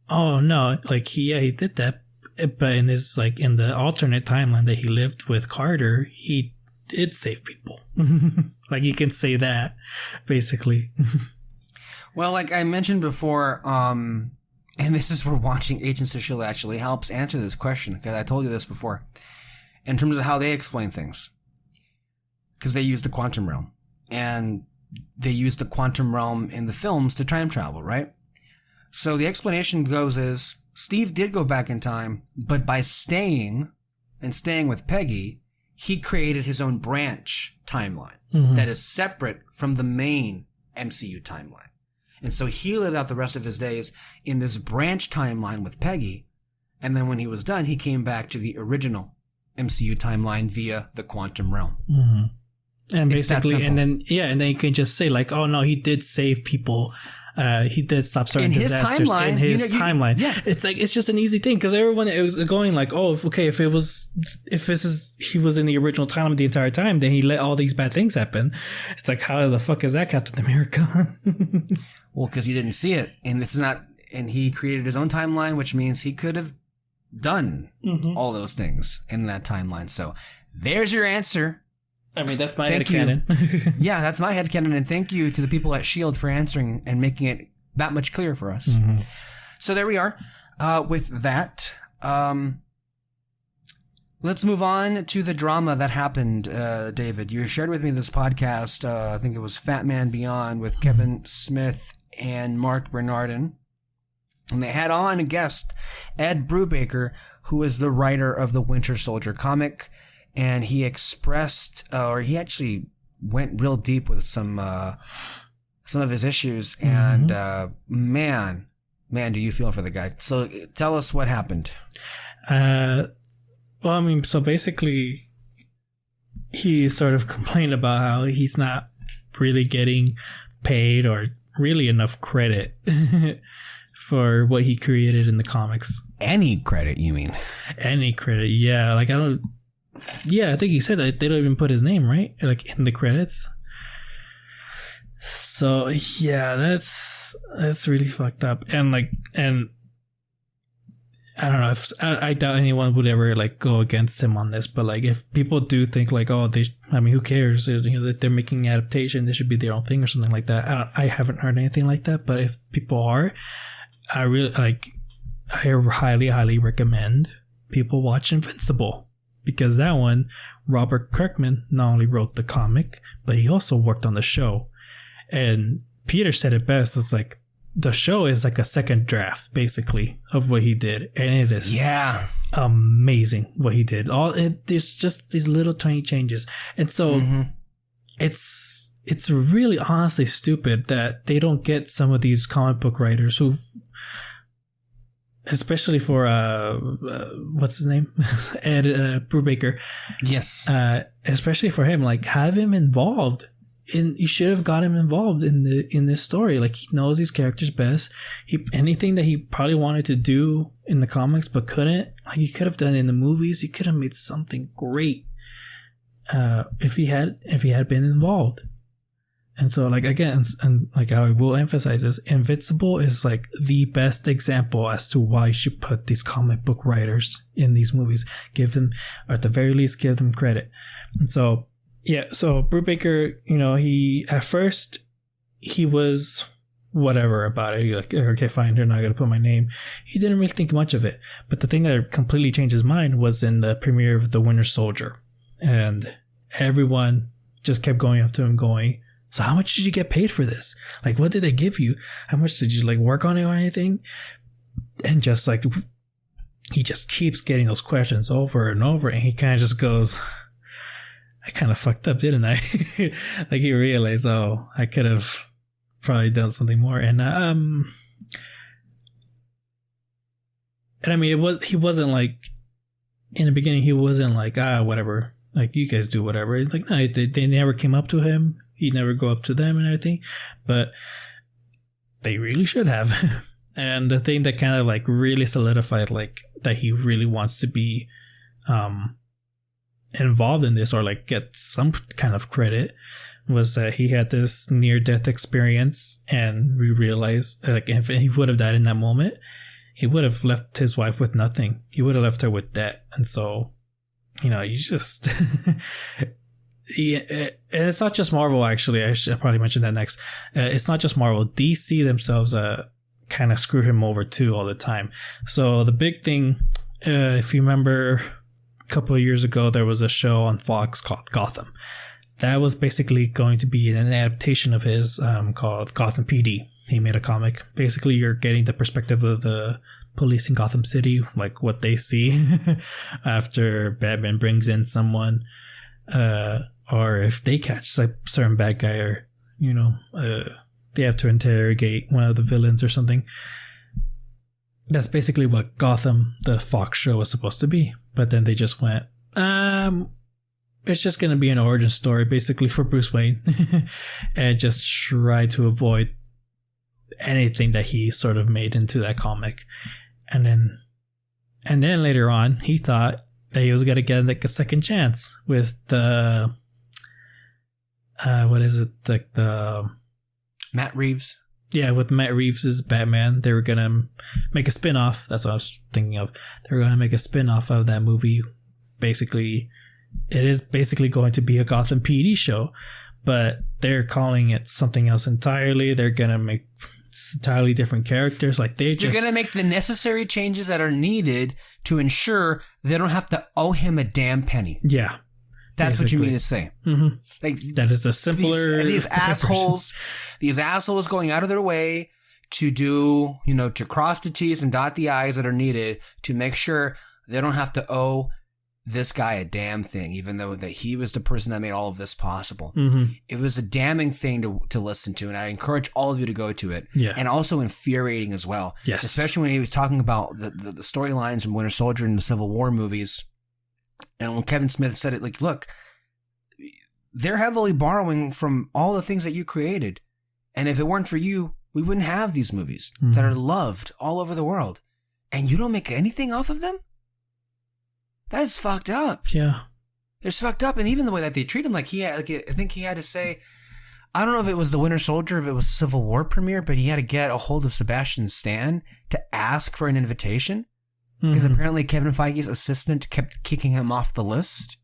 oh no, like he did that, but in this, like in the alternate timeline that he lived with Carter, he did save people. Like you can say that basically. Well, like I mentioned before, and this is where watching Agents of S.H.I.E.L.D. actually helps answer this question, because I told you this before, in terms of how they explain things, because they use the quantum realm, and they use the quantum realm in the films to time travel, right? So the explanation goes is Steve did go back in time, but by staying with Peggy, he created his own branch timeline that is separate from the main MCU timeline. And so he lived out the rest of his days in this branch timeline with Peggy. And then when he was done, he came back to the original MCU timeline via the quantum realm. Mm-hmm. And basically, and then you can just say like, oh no, he did save people. He did stop certain disasters in his timeline. Yeah. It's like, it's just an easy thing, because everyone was going like, oh, okay, if he was in the original timeline the entire time, then he let all these bad things happen. It's like, how the fuck is that Captain America? Well, because you didn't see it, and this is not, and he created his own timeline, which means he could have done all those things in that timeline. So there's your answer. I mean, that's my headcanon. Yeah, that's my headcanon, and thank you to the people at S.H.I.E.L.D. for answering and making it that much clearer for us. Mm-hmm. So there we are. With that, let's move on to the drama that happened, David. You shared with me this podcast, I think it was Fat Man Beyond, with Kevin Smith and Mark Bernardin. And they had on a guest, Ed Brubaker, who is the writer of the Winter Soldier comic. And he expressed, or he actually went real deep with some of his issues. And man, do you feel for the guy? So tell us what happened. Well, I mean, so basically, he sort of complained about how he's not really getting paid or really enough credit for what he created in the comics. Any credit, you mean? Any credit, yeah. Like, I think he said that they don't even put his name, right? Like in the credits. So yeah, that's really fucked up. And I don't know if I doubt anyone would ever like go against him on this, but like if people do think like, oh, who cares? That they're making an adaptation, they should be their own thing or something like that. I haven't heard anything like that, but if people are, I highly, highly recommend people watch Invincible. Because that one, Robert Kirkman not only wrote the comic, but he also worked on the show. And Peter said it best. It's like, the show is like a second draft, basically, of what he did. And it is amazing what he did. There's just these little tiny changes. And so it's really honestly stupid that they don't get some of these comic book writers who've, especially for what's his name, Ed Brubaker. Yes. Especially for him, like have him involved. You should have got him involved in this story. Like he knows these characters best. Anything that he probably wanted to do in the comics but couldn't, like you could have done in the movies. You could have made something great if he had been involved. And so, like, again, and like I will emphasize this, Invincible is like the best example as to why you should put these comic book writers in these movies. Give them, or at the very least, give them credit. And so, Yeah, so Brubaker, he at first he was whatever about it. He like, okay, fine, you're not gonna put my name. He didn't really think much of it. But the thing that completely changed his mind was in the premiere of The Winter Soldier, and everyone just kept going up to him, going, "So how much did you get paid for this? Like, what did they give you? How much did you like work on it or anything?" And just like he just keeps getting those questions over and over, and he kind of just goes, I kind of fucked up, didn't I? Like he realized, oh, I could have probably done something more. And I mean, he wasn't like, in the beginning, he wasn't like, whatever, like you guys do whatever. It's like, no, they never came up to him. He'd never go up to them and everything, but they really should have. And the thing that kind of like really solidified like that he really wants to be involved in this or like get some kind of credit was that he had this near-death experience, and we realized like if he would have died in that moment, he would have left his wife with nothing. He would have left her with debt. And so, you just yeah, and it's not just Marvel. Actually, I should probably mention that next. It's not just Marvel. DC themselves kind of screwed him over too all the time. So the big thing, if you remember, a couple of years ago, there was a show on Fox called Gotham. That was basically going to be an adaptation of his called Gotham PD. He made a comic. Basically, you're getting the perspective of the police in Gotham City, like what they see after Batman brings in someone, or if they catch a certain bad guy, or they have to interrogate one of the villains or something. That's basically what Gotham, the Fox show, was supposed to be. But then they just went, it's just going to be an origin story basically for Bruce Wayne, and just try to avoid anything that he sort of made into that comic. And then later on, he thought that he was going to get like a second chance with the, what is it? Like the Matt Reeves. Yeah, with Matt Reeves' Batman, they were going to make a spin-off. That's what I was thinking of. They were going to make a spin-off of that movie. Basically, it is basically going to be a Gotham PD show, but they're calling it something else entirely. They're going to make entirely different characters. Like they're going to make the necessary changes that are needed to ensure they don't have to owe him a damn penny. Yeah. That's basically what you mean to say. Mm-hmm. Like that is a simpler. These assholes going out of their way to do, to cross the T's and dot the I's that are needed to make sure they don't have to owe this guy a damn thing, even though that he was the person that made all of this possible. Mm-hmm. It was a damning thing to listen to, and I encourage all of you to go to it. Yeah. And also infuriating as well. Yes. Especially when he was talking about the storylines from Winter Soldier and the Civil War movies. And when Kevin Smith said it, like, look, they're heavily borrowing from all the things that you created. And if it weren't for you, we wouldn't have these movies that are loved all over the world. And you don't make anything off of them? That's fucked up. Yeah. It's fucked up. And even the way that they treat him, I think he had to say, I don't know if it was the Winter Soldier, if it was Civil War premiere, but he had to get a hold of Sebastian Stan to ask for an invitation. Because apparently Kevin Feige's assistant kept kicking him off the list.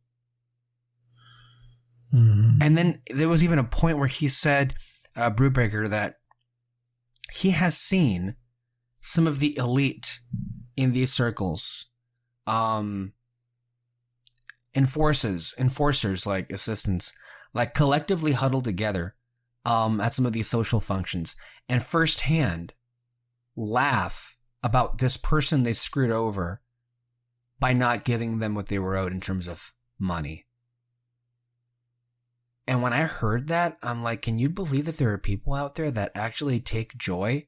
Mm-hmm. And then there was even a point where he said, Brubaker, that he has seen some of the elite in these circles, enforcers like assistants, like collectively huddled together at some of these social functions and firsthand laugh about this person they screwed over by not giving them what they were owed in terms of money. And when I heard that, I'm like, can you believe that there are people out there that actually take joy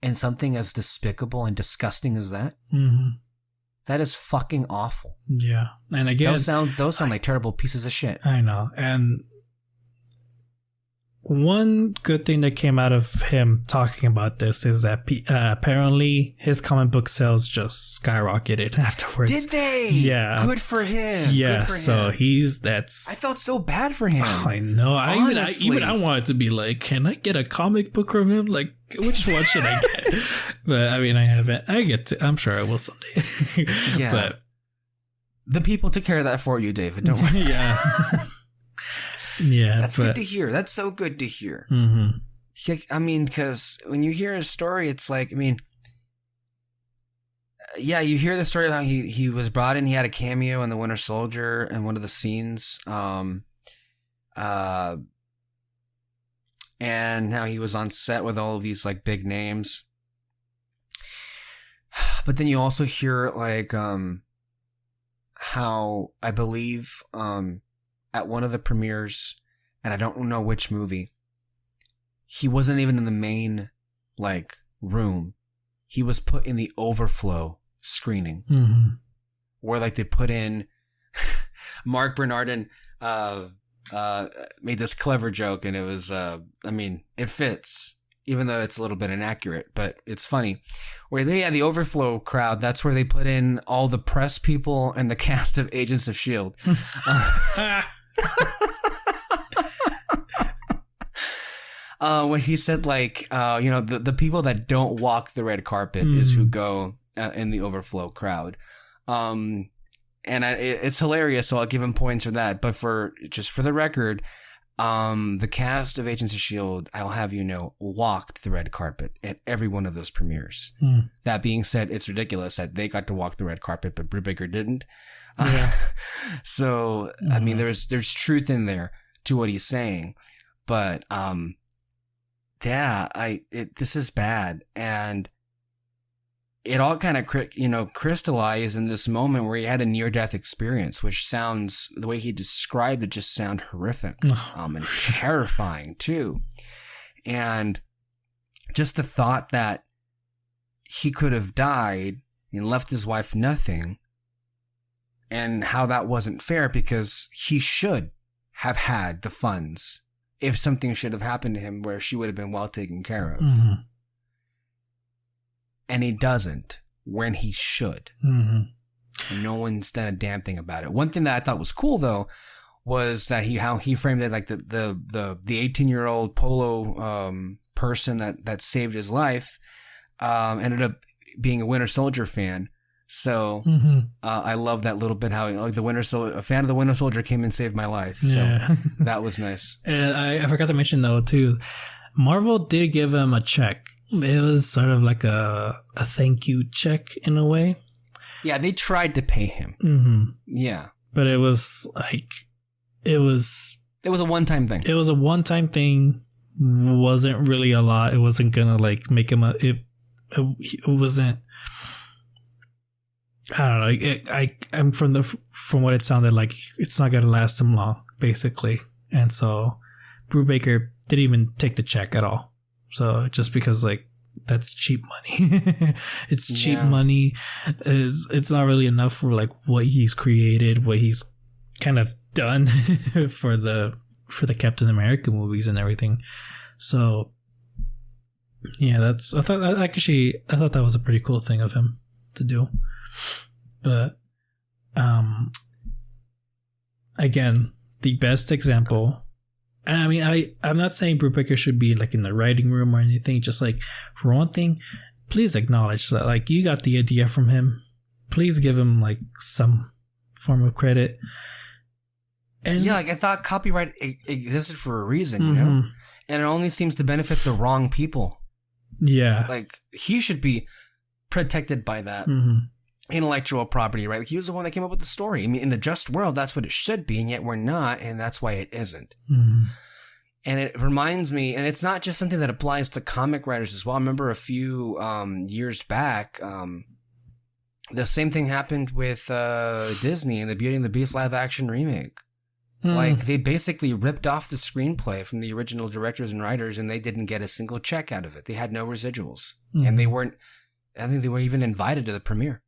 in something as despicable and disgusting as that? Mm-hmm. That is fucking awful. Yeah. And again, those sound like terrible pieces of shit. I know. And one good thing that came out of him talking about this is that apparently his comic book sales just skyrocketed afterwards. Did they? Yeah. Good for him. Yeah. Good for him. So I felt so bad for him. I know. I wanted to be like, can I get a comic book from him? Like, which one should I get? But I mean, I haven't. I'm sure I will someday. Yeah. But the people took care of that for you, David. Don't worry. Yeah. Yeah, That's good to hear. That's so good to hear. I mean, because when you hear his story, it's like, I mean, yeah, you hear the story about he was brought in. He had a cameo in The Winter Soldier in one of the scenes. And now he was on set with all of these like big names. But then you also hear like how I believe at one of the premieres, and I don't know which movie, he wasn't even in the main like room. He was put in the overflow screening, where like they put in Mark Bernardin made this clever joke, and it was I mean, it fits, even though it's a little bit inaccurate, but it's funny. Where they had the overflow crowd, that's where they put in all the press people and the cast of Agents of S.H.I.E.L.D. When he said like, you know, the people that don't walk the red carpet is who go in the overflow crowd. And it's hilarious, so I'll give him points for that. But for the record, the cast of Agents of S.H.I.E.L.D., I'll have you know, walked the red carpet at every one of those premieres. That being said, it's ridiculous that they got to walk the red carpet, but Brubaker didn't. Yeah. So, I mean, there's truth in there to what he's saying. But, yeah, this is bad. And it all kind of, you know, crystallized in this moment where he had a near-death experience, which sounds, the way he described it just sounded horrific, and terrifying too. And just the thought that he could have died and left his wife nothing, and how that wasn't fair because he should have had the funds if something should have happened to him where she would have been well taken care of. And he doesn't when he should. And no one's done a damn thing about it. One thing that I thought was cool though was that how he framed it, like the 18-year-old polo person that saved his life ended up being a Winter Soldier fan. So I love that little bit how like a fan of the Winter Soldier came and saved my life. So that was nice. And I forgot to mention though too, Marvel did give him a check. It was sort of like a thank you check in a way. Yeah, they tried to pay him. Yeah. But it was like, it was a one-time thing. It was a one-time thing. Wasn't really a lot. It wasn't gonna like make him it wasn't, I don't know. I'm from what it sounded like, it's not gonna last him long, basically. And so Brubaker didn't even take the check at all. So just because like that's cheap money, it's cheap money. It's not really enough for like what he's created, what he's kind of done for the Captain America movies and everything. So yeah, I thought that was a pretty cool thing of him to do. But again, the best example. And I mean, I'm not saying Brubaker should be like in the writing room or anything. Just like, for one thing, please acknowledge that like you got the idea from him. Please give him like some form of credit. And yeah, like I thought copyright existed for a reason, you know, and it only seems to benefit the wrong people. Yeah, like he should be protected by that intellectual property, right? Like he was the one that came up with the story. I mean, in the just world, that's what it should be, and yet we're not, and that's why it isn't. And it reminds me, and it's not just something that applies to comic writers as well. I remember a few years back, the same thing happened with Disney and the Beauty and the Beast live action remake. Like they basically ripped off the screenplay from the original directors and writers, and they didn't get a single check out of it. They had no residuals, and they weren't. I think they weren't even invited to the premiere.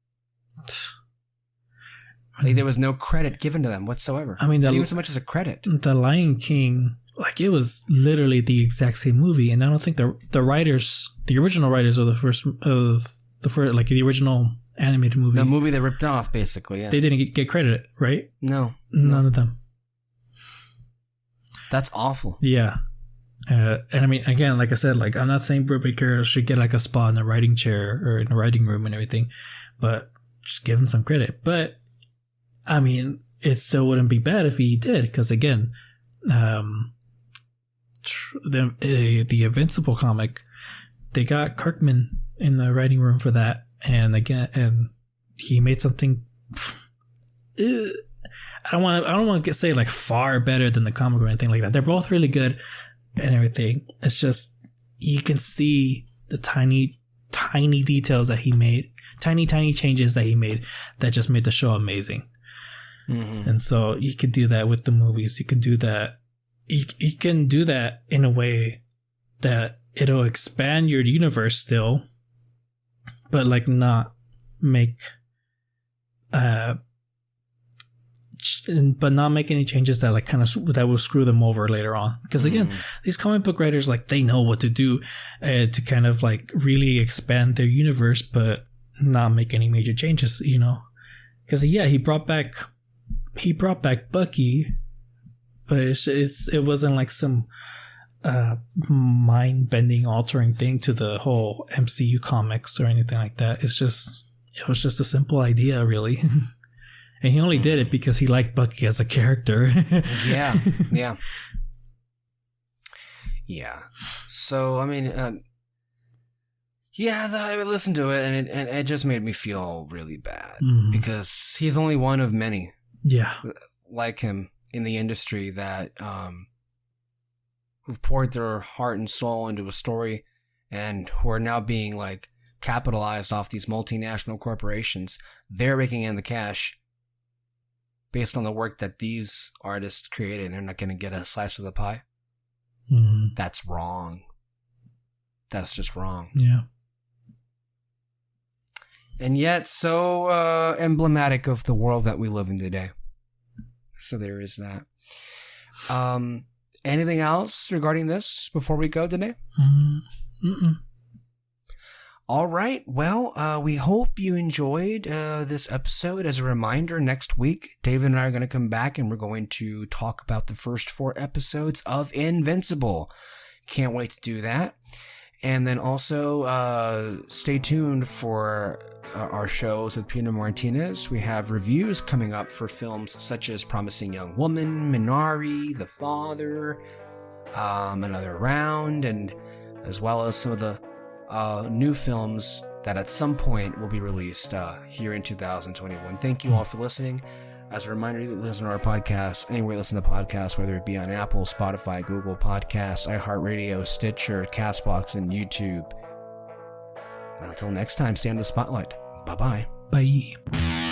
Like there was no credit given to them whatsoever. I mean, not even so much as a credit. The Lion King, like it was literally the exact same movie, and I don't think the writers, the original writers of the first like the original animated movie, the movie they ripped off, basically, yeah, they didn't get credited, right? No, none of them. That's awful. Yeah. And I mean, again, like I said, like I'm not saying Brubaker should get like a spot in the writing chair or in the writing room and everything, but just give him some credit. But I mean, it still wouldn't be bad if he did, because again, the Invincible comic, they got Kirkman in the writing room for that, and he made something. I don't want to say like far better than the comic or anything like that. They're both really good and everything. It's just you can see the tiny details that he made, tiny changes that he made that just made the show amazing. Mm-hmm. And so you can do that with the movies. You can do that. You can do that in a way that it'll expand your universe still, but like not make but not make any changes that like kind of that will screw them over later on. Because again, these comic book writers, like, they know what to do to kind of like really expand their universe, but not make any major changes, you know. Because he brought back Bucky, but it wasn't like some mind-bending, altering thing to the whole MCU comics or anything like that. It was just a simple idea, really. And he only did it because he liked Bucky as a character. Yeah. So, I mean, I listened to it, and it just made me feel really bad because he's only one of many, like him in the industry that who've poured their heart and soul into a story, and who are now being like capitalized off these multinational corporations. They're raking in the cash based on the work that these artists created, and they're not going to get a slice of the pie. That's wrong. That's just wrong. Yeah. And yet so emblematic of the world that we live in today. So there is that. Anything else regarding this before we go today? All right. Well, we hope you enjoyed this episode. As a reminder, next week, David and I are going to come back and we're going to talk about the first 4 episodes of Invincible. Can't wait to do that. And then also stay tuned for our shows with Pino Martinez. We have reviews coming up for films such as Promising Young Woman, Minari, The Father, Another Round, and as well as some of the new films that at some point will be released here in 2021. Thank you all for listening. As a reminder, you can listen to our podcast anywhere you listen to podcasts, whether it be on Apple, Spotify, Google Podcasts, iHeartRadio, Stitcher, CastBox, and YouTube. And until next time, stay on the spotlight. Bye-bye. Bye.